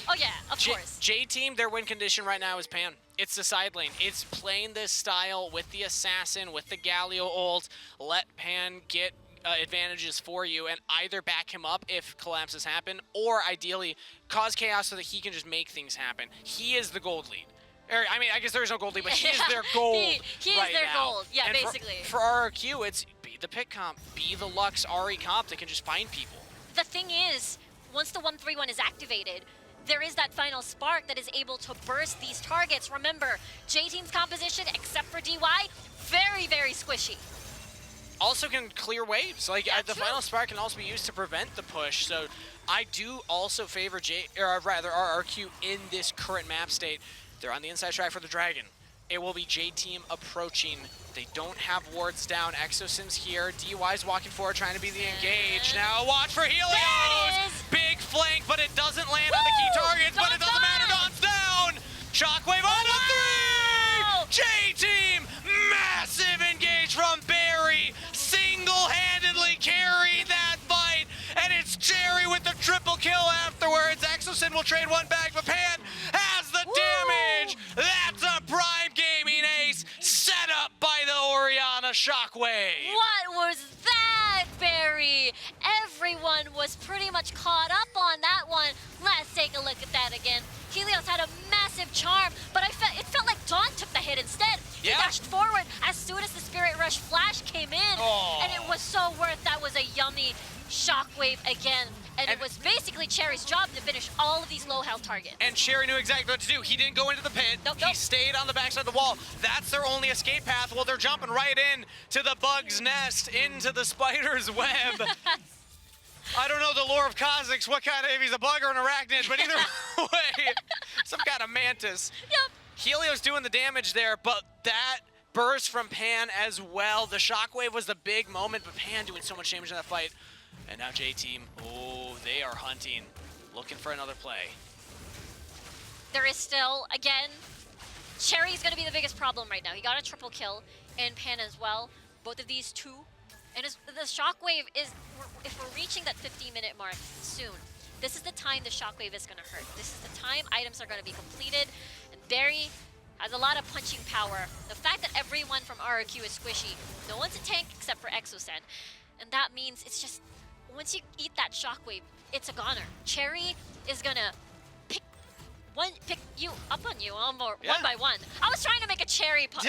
Speaker 9: Oh yeah. Of course.
Speaker 7: J team, their win condition right now is Pan. It's the side lane. It's playing this style with the assassin, with the Galio ult. Let Pan get advantages for you and either back him up if collapses happen, or ideally cause chaos so that he can just make things happen. He is the gold lead. Or, I mean, I guess there is no gold lead, but he is their gold
Speaker 9: he is
Speaker 7: right
Speaker 9: their
Speaker 7: now.
Speaker 9: gold. Yeah,
Speaker 7: And
Speaker 9: basically.
Speaker 7: For RRQ, it's be the pick comp, be the Lux Ari comp that can just find people.
Speaker 9: The thing is, once the 131 is activated, there is that final spark that is able to burst these targets. Remember, J-Team's composition, except for DY, very, very squishy.
Speaker 7: Also can clear waves. Like the final spark can also be used to prevent the push. So I do also favor RRQ in this current map state. They're on the inside track for the Dragon. It will be J-Team approaching. They don't have wards down. Exosim's here. DY's walking forward, trying to be the engage. Now watch for Helios! Big flank, but it doesn't land on the key targets, but it doesn't matter. Dawn's down! Shockwave on the 3! J-Team! Massive engage from Barry! Single-handedly carrying that fight! And it's Jerry with the triple kill afterwards. Exosin will trade one back, but Pan has the damage! That's a Prime Gaming ace set up by the Orianna Shockwave!
Speaker 9: What was that, Barry? Everyone was pretty much caught up on that one. Let's take a look at that again. Helios had a massive charm, but it felt like Dawn took the hit instead. He dashed forward as soon as the Spirit Rush flash came in, and it was so worth. That was a yummy Shockwave again. And it was basically Cherry's job to finish all of these low health targets.
Speaker 7: And Cherry knew exactly what to do. He didn't go into the pit. He stayed on the backside of the wall. That's their only escape path. Well, they're jumping right in to the bug's nest, into the spider's web. I don't know the lore of Kha'Zix, what kind of, if he's a bug or an arachnid, but either way, some kind of mantis.
Speaker 9: Yep.
Speaker 7: Helios doing the damage there, but that burst from Pan as well. The Shockwave was the big moment, but Pan doing so much damage in that fight. And now J-Team, they are hunting, looking for another play.
Speaker 9: There is still, again, Cherry's going to be the biggest problem right now. He got a triple kill, and Pan as well. Both of these two. And the Shockwave is, if we're reaching that 15-minute mark soon, this is the time the Shockwave is going to hurt. This is the time items are going to be completed. And Barry has a lot of punching power. The fact that everyone from RRQ is squishy, no one's a tank except for Exosen. And that means it's just, once you eat that Shockwave, it's a goner. Cherry is going to pick you up on you one by one. I was trying to make a Cherry pun,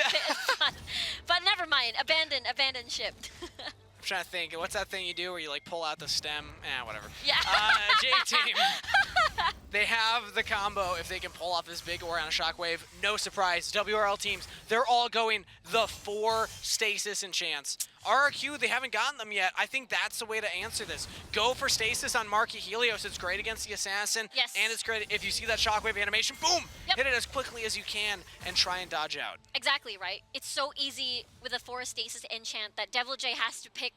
Speaker 9: but never mind. Abandon ship.
Speaker 7: I'm trying to think, what's that thing you do where you like pull out the stem? Whatever.
Speaker 9: Yeah.
Speaker 7: J-Team, they have the combo if they can pull off this big Orianna Shockwave. No surprise, WRL teams, they're all going the 4 stasis enchants. RRQ, they haven't gotten them yet. I think that's the way to answer this. Go for stasis on Marky Helios. It's great against the assassin.
Speaker 9: Yes.
Speaker 7: And it's great if you see that Shockwave animation, boom! Hit it as quickly as you can and try and dodge out.
Speaker 9: Exactly, right? It's so easy with a 4 stasis enchant that Devil J has to pick,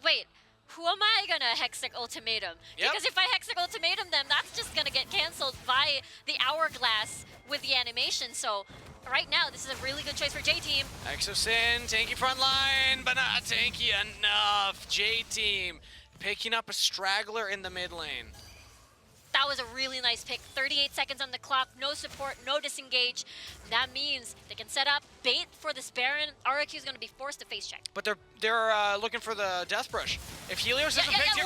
Speaker 9: wait, who am I gonna Hexic Ultimatum? Because if I Hexic Ultimatum them, that's just gonna get canceled by the Hourglass with the animation. So right now, this is a really good choice for J-Team.
Speaker 7: Exosin, tanky front line, but not tanky enough. J-Team picking up a straggler in the mid lane.
Speaker 9: That was a really nice pick. 38 seconds on the clock, no support, no disengage. That means they can set up bait for this Baron. RRQ is going to be forced to face check.
Speaker 7: But they're looking for the Death Brush. If Helios isn't picked here,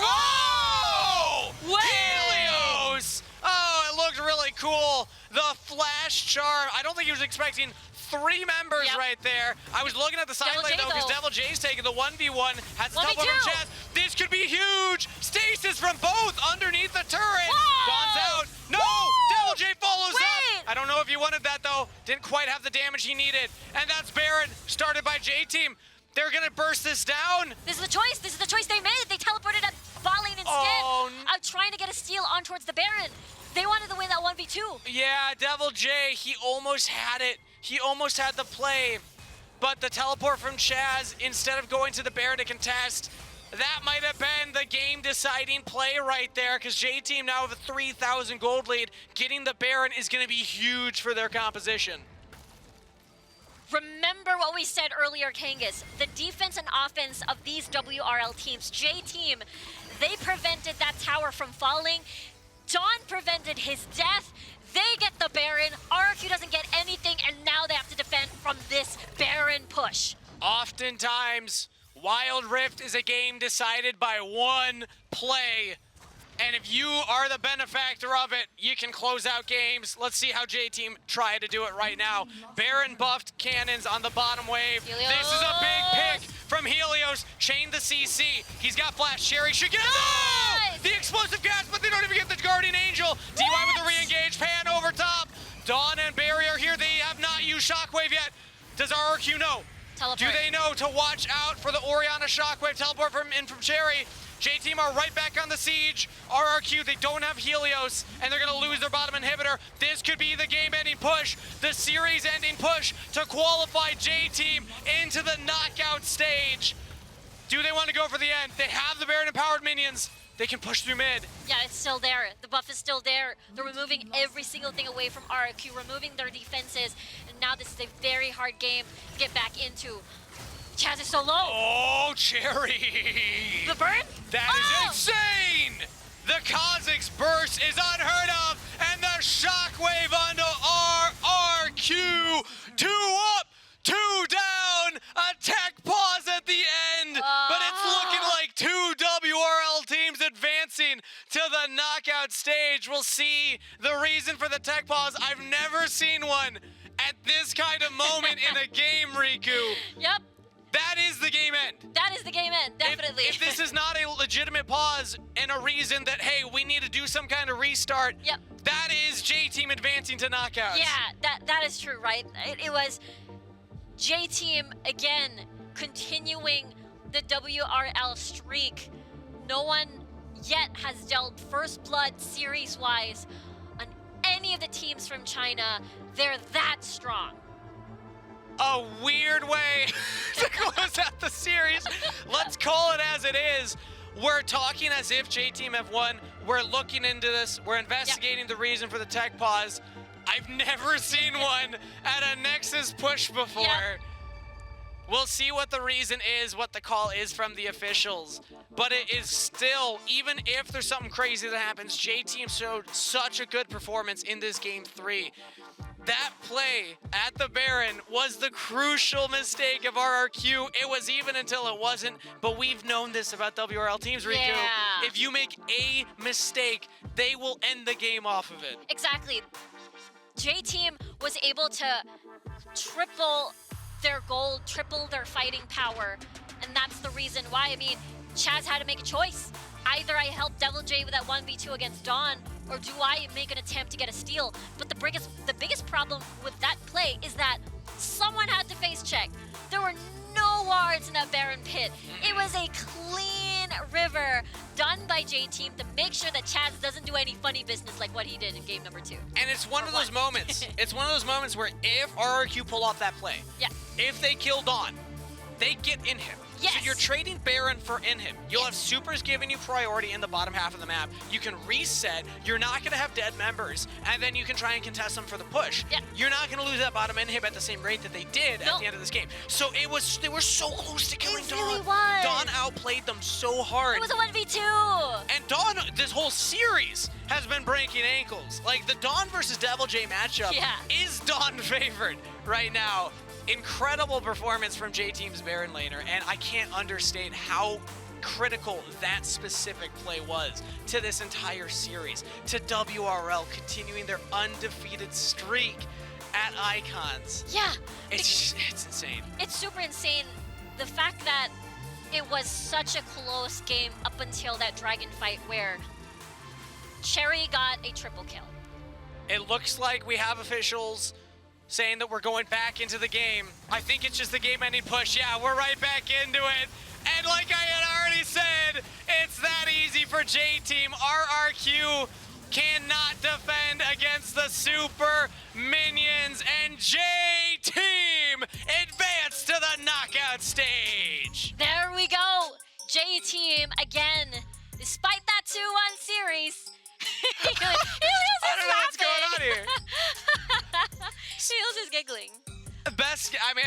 Speaker 7: Helios! Oh, it looked really cool. The flash charm. I don't think he was expecting 3 members right there. I was looking at the side lane though, because Devil J's taking the 1v1, has the double from Chaz. This could be huge! Stasis from both underneath the turret. Dawn's out. No! Devil J follows up. I don't know if he wanted that though. Didn't quite have the damage he needed. And that's Baron, started by J-Team. They're gonna burst this down.
Speaker 9: This is the choice. This is the choice they made. They teleported at Bottlane instead. I'm trying to get a steal on towards the Baron. They wanted to win that 1v2.
Speaker 7: Yeah, Devil J, he almost had it. He almost had the play, but the teleport from Chaz, instead of going to the Baron to contest, that might have been the game-deciding play right there, because J-Team now have a 3,000 gold lead. Getting the Baron is going to be huge for their composition.
Speaker 9: remember what we said earlier, Kangas. The defense and offense of these WRL teams, J Team, they prevented that tower from falling. Dawn prevented his death. They get the Baron. RRQ doesn't get anything, and now they have to defend from this Baron push.
Speaker 7: Oftentimes, Wild Rift is a game decided by one play. And if you are the benefactor of it, you can close out games. Let's see how J-Team try to do it right now. Baron buffed cannons on the bottom wave.
Speaker 9: Helios.
Speaker 7: This is a big pick from Helios. Chain the CC. He's got flash. Cherry should get it.
Speaker 9: Nice!
Speaker 7: Oh! The explosive gas, but they don't even get the Guardian Angel. DY with the re-engage. Pan over top. Dawn and Barry are here. They have not used Shockwave yet. Does RRQ know?
Speaker 9: Teleport.
Speaker 7: Do they know to watch out for the Orianna Shockwave teleport from Cherry? J-Team are right back on the siege. RRQ, they don't have Helios, and they're gonna lose their bottom inhibitor. This could be the game-ending push, the series-ending push to qualify J-Team into the knockout stage. Do they want to go for the end? They have the Baron-empowered minions. They can push through mid.
Speaker 9: Yeah, it's still there. The buff is still there. They're removing every single thing away from RRQ, removing their defenses, and now this is a very hard game to get back into. Chaz is so low.
Speaker 7: Oh, Cherry!
Speaker 9: The burn?
Speaker 7: That is insane! The Kha'Zix burst is unheard of, and the shockwave onto RRQ. 2 up, 2 down, a tech pause at the end, but it's looking like 2 WRL teams advancing to the knockout stage. We'll see the reason for the tech pause. I've never seen one at this kind of moment in a game, Riku.
Speaker 9: Yep.
Speaker 7: That is the game end.
Speaker 9: That is the game end, definitely.
Speaker 7: If this is not a legitimate pause and a reason that, hey, we need to do some kind of restart,
Speaker 9: Yep.
Speaker 7: that is J-Team advancing to knockouts.
Speaker 9: Yeah, that is true, right? It was J-Team, again, continuing the WRL streak. No one yet has dealt first blood series-wise on any of the teams from China. They're that strong.
Speaker 7: A weird way to close out the series. Let's call it as it is. We're talking as if J-Team have won. We're looking into this. We're investigating the reason for the tech pause. I've never seen one at a Nexus push before.
Speaker 9: Yep.
Speaker 7: We'll see what the reason is, what the call is from the officials. But it is still, even if there's something crazy that happens, J-Team showed such a good performance in this game 3. That play at the Baron was the crucial mistake of RRQ. It was even until it wasn't, but we've known this about WRL teams, Riku.
Speaker 9: Yeah.
Speaker 7: If you make a mistake, they will end the game off of it.
Speaker 9: Exactly. J-Team was able to triple their gold, triple their fighting power, and that's the reason why. I mean, Chaz had to make a choice. Either I help Devil J with that 1v2 against Dawn, or do I make an attempt to get a steal? But the biggest problem with that play is that someone had to face check. There were no wards in that Baron pit. It was a clean river done by J-Team to make sure that Chaz doesn't do any funny business like what he did in game number 2.
Speaker 7: And it's one of those moments. It's one of those moments where if RRQ pull off that play,
Speaker 9: Yeah.
Speaker 7: if they kill Dawn, they get in him.
Speaker 9: Yes.
Speaker 7: So you're trading Baron for in him. You'll have supers giving you priority in the bottom half of the map. You can reset. You're not going to have dead members, and then you can try and contest them for the push.
Speaker 9: Yeah.
Speaker 7: You're not going to lose that bottom inhib at the same rate that they did at the end of this game. So they were so close to killing Dawn.
Speaker 9: really was.
Speaker 7: Dawn outplayed them so hard.
Speaker 9: It was a 1v2.
Speaker 7: And Dawn, this whole series has been breaking ankles. Like the Dawn versus Devil J matchup is Dawn favored right now. Incredible performance from J-Team's Baron laner, and I can't understate how critical that specific play was to this entire series, to WRL continuing their undefeated streak at Icons.
Speaker 9: Yeah.
Speaker 7: It's insane.
Speaker 9: It's super insane. The fact that it was such a close game up until that dragon fight where Cherry got a triple kill.
Speaker 7: It looks like we have officials saying that we're going back into the game. I think it's just the game-ending push. Yeah, we're right back into it. And like I had already said, it's that easy for J-Team. RRQ cannot defend against the super minions, and J-Team advance to the knockout stage.
Speaker 9: There we go. J-Team again, despite that 2-1 series.
Speaker 7: I don't know what's going on here.
Speaker 9: Shields is giggling.
Speaker 7: Best, I mean,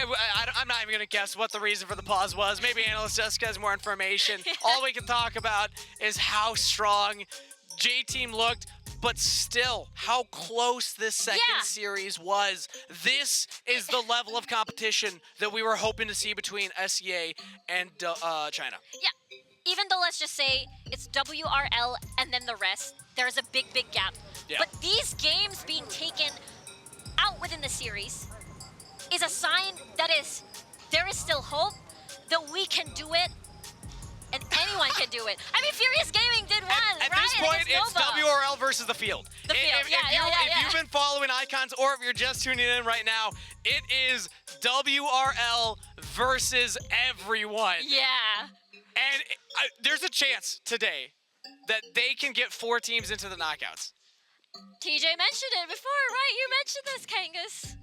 Speaker 7: I'm not even going to guess what the reason for the pause was. Maybe Analyst Jessica has more information. All we can talk about is how strong J-Team looked, but still, how close this second series was. This is the level of competition that we were hoping to see between SEA and China.
Speaker 9: Yeah, even though let's just say it's WRL and then the rest, there's a big, big gap.
Speaker 7: Yeah.
Speaker 9: But these games being taken out within the series is a sign that there is still hope, that we can do it, and anyone can do it. I mean, Furious Gaming did one,
Speaker 7: At
Speaker 9: right?
Speaker 7: this point,
Speaker 9: against
Speaker 7: it's
Speaker 9: Nova.
Speaker 7: WRL versus the field.
Speaker 9: The field,
Speaker 7: If you've been following Icons or if you're just tuning in right now, it is WRL versus everyone.
Speaker 9: Yeah.
Speaker 7: And there's a chance today that they can get 4 teams into the knockouts.
Speaker 9: TJ mentioned it before, right? You mentioned this, Kangas.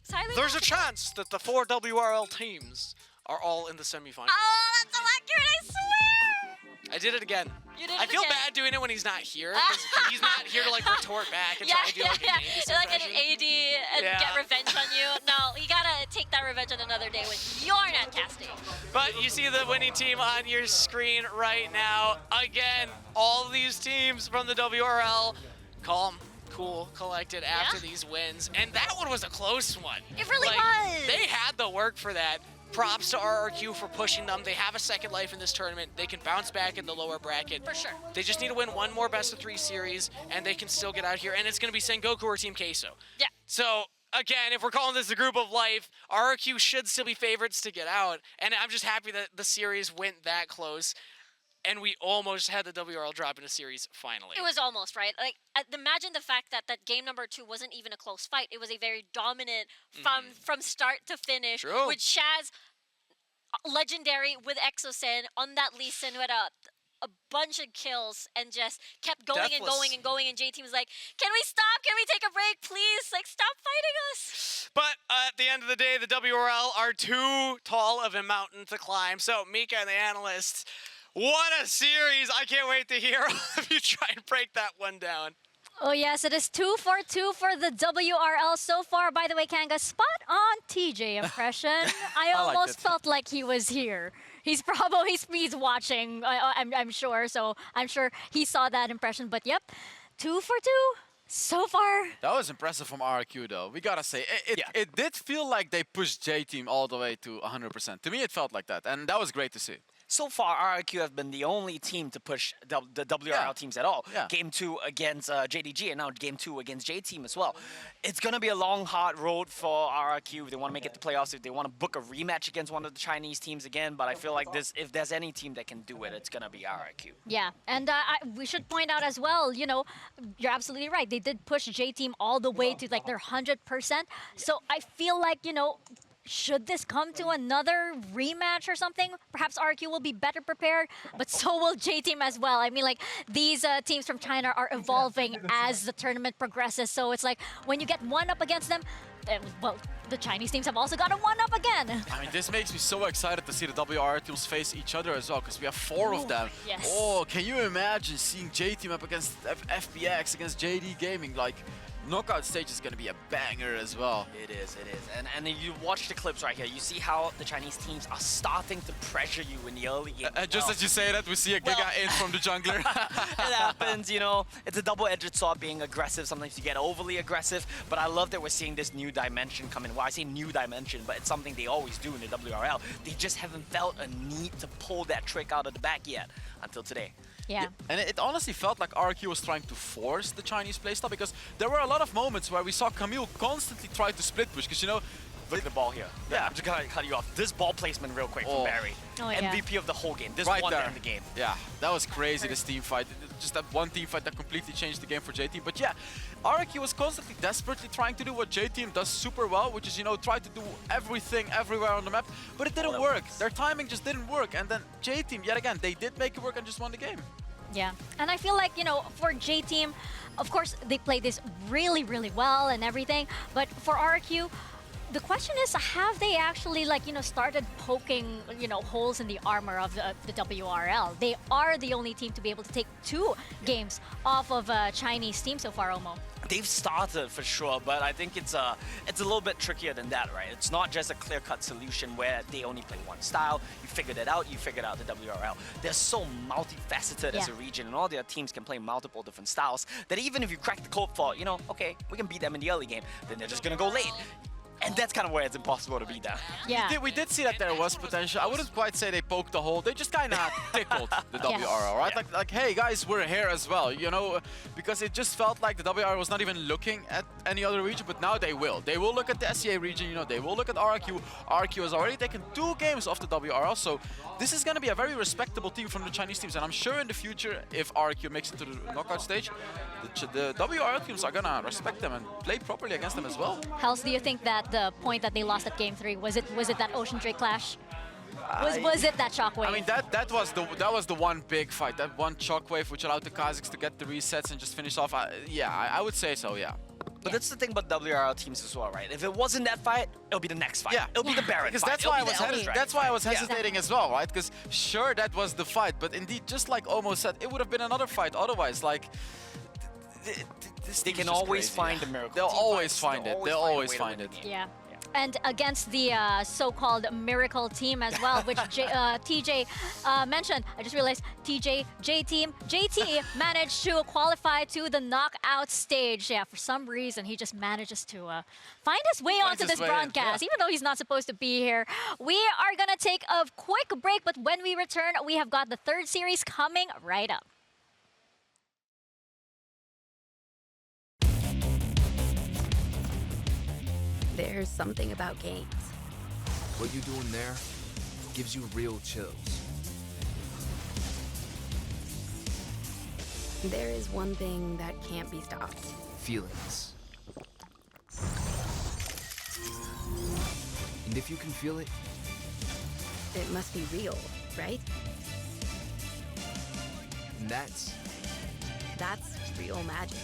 Speaker 9: It's highly
Speaker 7: There's a
Speaker 9: possible.
Speaker 7: chance that the 4 WRL teams are all in the semifinals.
Speaker 9: Oh, that's so accurate, I swear!
Speaker 7: I did it again.
Speaker 9: You did
Speaker 7: I
Speaker 9: it
Speaker 7: feel
Speaker 9: again.
Speaker 7: bad doing it when he's not here. 'Cause he's not here to like retort back and try to do like an Andy
Speaker 9: Like an
Speaker 7: impression.
Speaker 9: AD and get revenge on you. No, you gotta take that revenge on another day when you're not casting.
Speaker 7: But you see the winning team on your screen right now. Again, all these teams from the WRL, calm, cool, collected after these wins. And that one was a close one.
Speaker 9: It really was.
Speaker 7: They had the work for that. Props to RRQ for pushing them. They have a second life in this tournament. They can bounce back in the lower bracket.
Speaker 9: For sure.
Speaker 7: They just need to win one more best of 3 series, and they can still get out here. And it's going to be Sengoku or Team Queso.
Speaker 9: Yeah.
Speaker 7: So, again, if we're calling this a group of life, RRQ should still be favorites to get out. And I'm just happy that the series went that close. And we almost had the WRL drop in a series finally.
Speaker 9: It was almost, right? Like, imagine the fact that game number 2 wasn't even a close fight. It was a very dominant from start to finish.
Speaker 7: True.
Speaker 9: With Shaz, legendary with Exosen on that Lee Sin who had a bunch of kills and just kept going and going and going. And J-Team was like, can we stop? Can we take a break, please? Like, stop fighting us.
Speaker 7: But at the end of the day, the WRL are too tall of a mountain to climb. So, Mika and the analysts, what a series. I can't wait to hear if you try and break that one down.
Speaker 8: Oh yes, it is 2-4-2 for the WRL so far. By the way, Kanga, spot on TJ impression. I almost felt like he was here. He's probably watching. I'm sure. So I'm sure he saw that impression. But yep, 2-4-2 so far.
Speaker 6: That was impressive from RRQ though. We gotta say, it did feel like they pushed J-Team all the way to 100%. To me, it felt like that, and that was great to see.
Speaker 5: So far, RRQ have been the only team to push the WRL teams at all.
Speaker 6: Yeah.
Speaker 5: Game 2 against JDG, and now Game 2 against J-Team as well. It's going to be a long, hard road for RRQ if they want to make it to playoffs, if they want to book a rematch against one of the Chinese teams again. But I feel like if there's any team that can do it, it's going to be RRQ.
Speaker 8: Yeah, and we should point out as well, you know, you're absolutely right. They did push J-Team all the way to like their 100%. So I feel like, you know, should this come to another rematch or something, perhaps RQ will be better prepared, but so will J-Team as well. I mean, like, these teams from China are evolving as the tournament progresses. So it's like, when you get one up against them, well, the Chinese teams have also got a one up again.
Speaker 6: I mean, this makes me so excited to see the WR teams face each other as well, because we have 4 of them.
Speaker 8: Yes.
Speaker 6: Oh, can you imagine seeing J-Team up against FPX, against JD Gaming? Like, knockout stage is going to be a banger as well.
Speaker 5: It is. And you watch the clips right here, you see how the Chinese teams are starting to pressure you in the early game.
Speaker 6: Just as you say that, we see a Giga in from the jungler.
Speaker 5: It happens, you know. It's a double-edged sword being aggressive. Sometimes you get overly aggressive, but I love that we're seeing this new dimension come in. Well, I say new dimension, but it's something they always do in the WRL. They just haven't felt a need to pull that trick out of the bag yet until today.
Speaker 8: Yeah.
Speaker 6: And it honestly felt like RQ was trying to force the Chinese playstyle, because there were a lot of moments where we saw Camille constantly try to split push, because, you know,
Speaker 5: Look at the ball here.
Speaker 6: Yeah.
Speaker 5: I'm just gonna cut you off. This ball placement real quick from Barry.
Speaker 8: Oh, yeah.
Speaker 5: MVP of the whole game. This
Speaker 6: right
Speaker 5: one
Speaker 6: there
Speaker 5: in the game.
Speaker 6: Yeah, that was crazy, this team fight. Just that one team fight that completely changed the game for J-Team. But yeah, RQ was constantly desperately trying to do what J-Team does super well, which is, you know, try to do everything everywhere on the map, but it didn't work. Their timing just didn't work. And then J-Team, yet again, they did make it work and just won the game.
Speaker 8: Yeah, and I feel like, you know, for J-Team, of course, they played this really, really well and everything, but for RQ, the question is, have they actually, like, you know, started poking, you know, holes in the armor of the WRL? They are the only team to be able to take 2 games off of a Chinese team so far, Omo.
Speaker 5: they've started for sure, but I think it's a little bit trickier than that, right? It's not just a clear-cut solution where they only play one style. You figured it out, you figured out the WRL. They're so multifaceted as a region, and all their teams can play multiple different styles that even if you crack the code for, okay, we can beat them in the early game, then they're just gonna go late. And that's kind of where it's impossible to beat them.
Speaker 4: Yeah.
Speaker 6: We did see that there was potential. I wouldn't quite say they poked the hole. They just kind of tickled the WRL, right? Like, hey guys, we're here as well, because it just felt like the WRL was not even looking at any other region, but now they will. They will look at the SEA region, they will look at RRQ. RRQ has already taken 2 games off the WRL, so this is going to be a very respectable team from the Chinese teams, and I'm sure in the future, if RRQ makes it to the knockout stage, the WRL teams are going to respect them and play properly against them as well.
Speaker 8: Hels, do you think that the point that they lost at Game 3 was it that Ocean Drake clash? Was it that shockwave?
Speaker 6: I mean, that was the one big fight, that one shockwave which allowed the Kazakhs to get the resets and just finish off. I would say so, yeah.
Speaker 5: But that's the thing about WRL teams as well, right? If it wasn't that fight, it'll be the next fight. Yeah. It'll be the Baron
Speaker 6: because
Speaker 5: fight.
Speaker 6: That's why I was hesitating as well, right? Because sure, that was the fight, but indeed, just like Omo said, it would have been another fight otherwise. Like,
Speaker 5: they can always find the miracle.
Speaker 6: They'll always find it. They'll always find it.
Speaker 8: Yeah. And against the so-called miracle team as well, which TJ mentioned. I just realized JT managed to qualify to the knockout stage. Yeah, for some reason, he just manages to find his way onto this broadcast, even though he's not supposed to be here. We are going to take a quick break, but when we return, we have got the 3rd series coming right up.
Speaker 10: There's something about games.
Speaker 11: What you're doing there gives you real chills.
Speaker 10: There is one thing that can't be stopped.
Speaker 11: Feelings. And if you can feel it,
Speaker 10: it must be real, right?
Speaker 11: And that's
Speaker 10: real magic.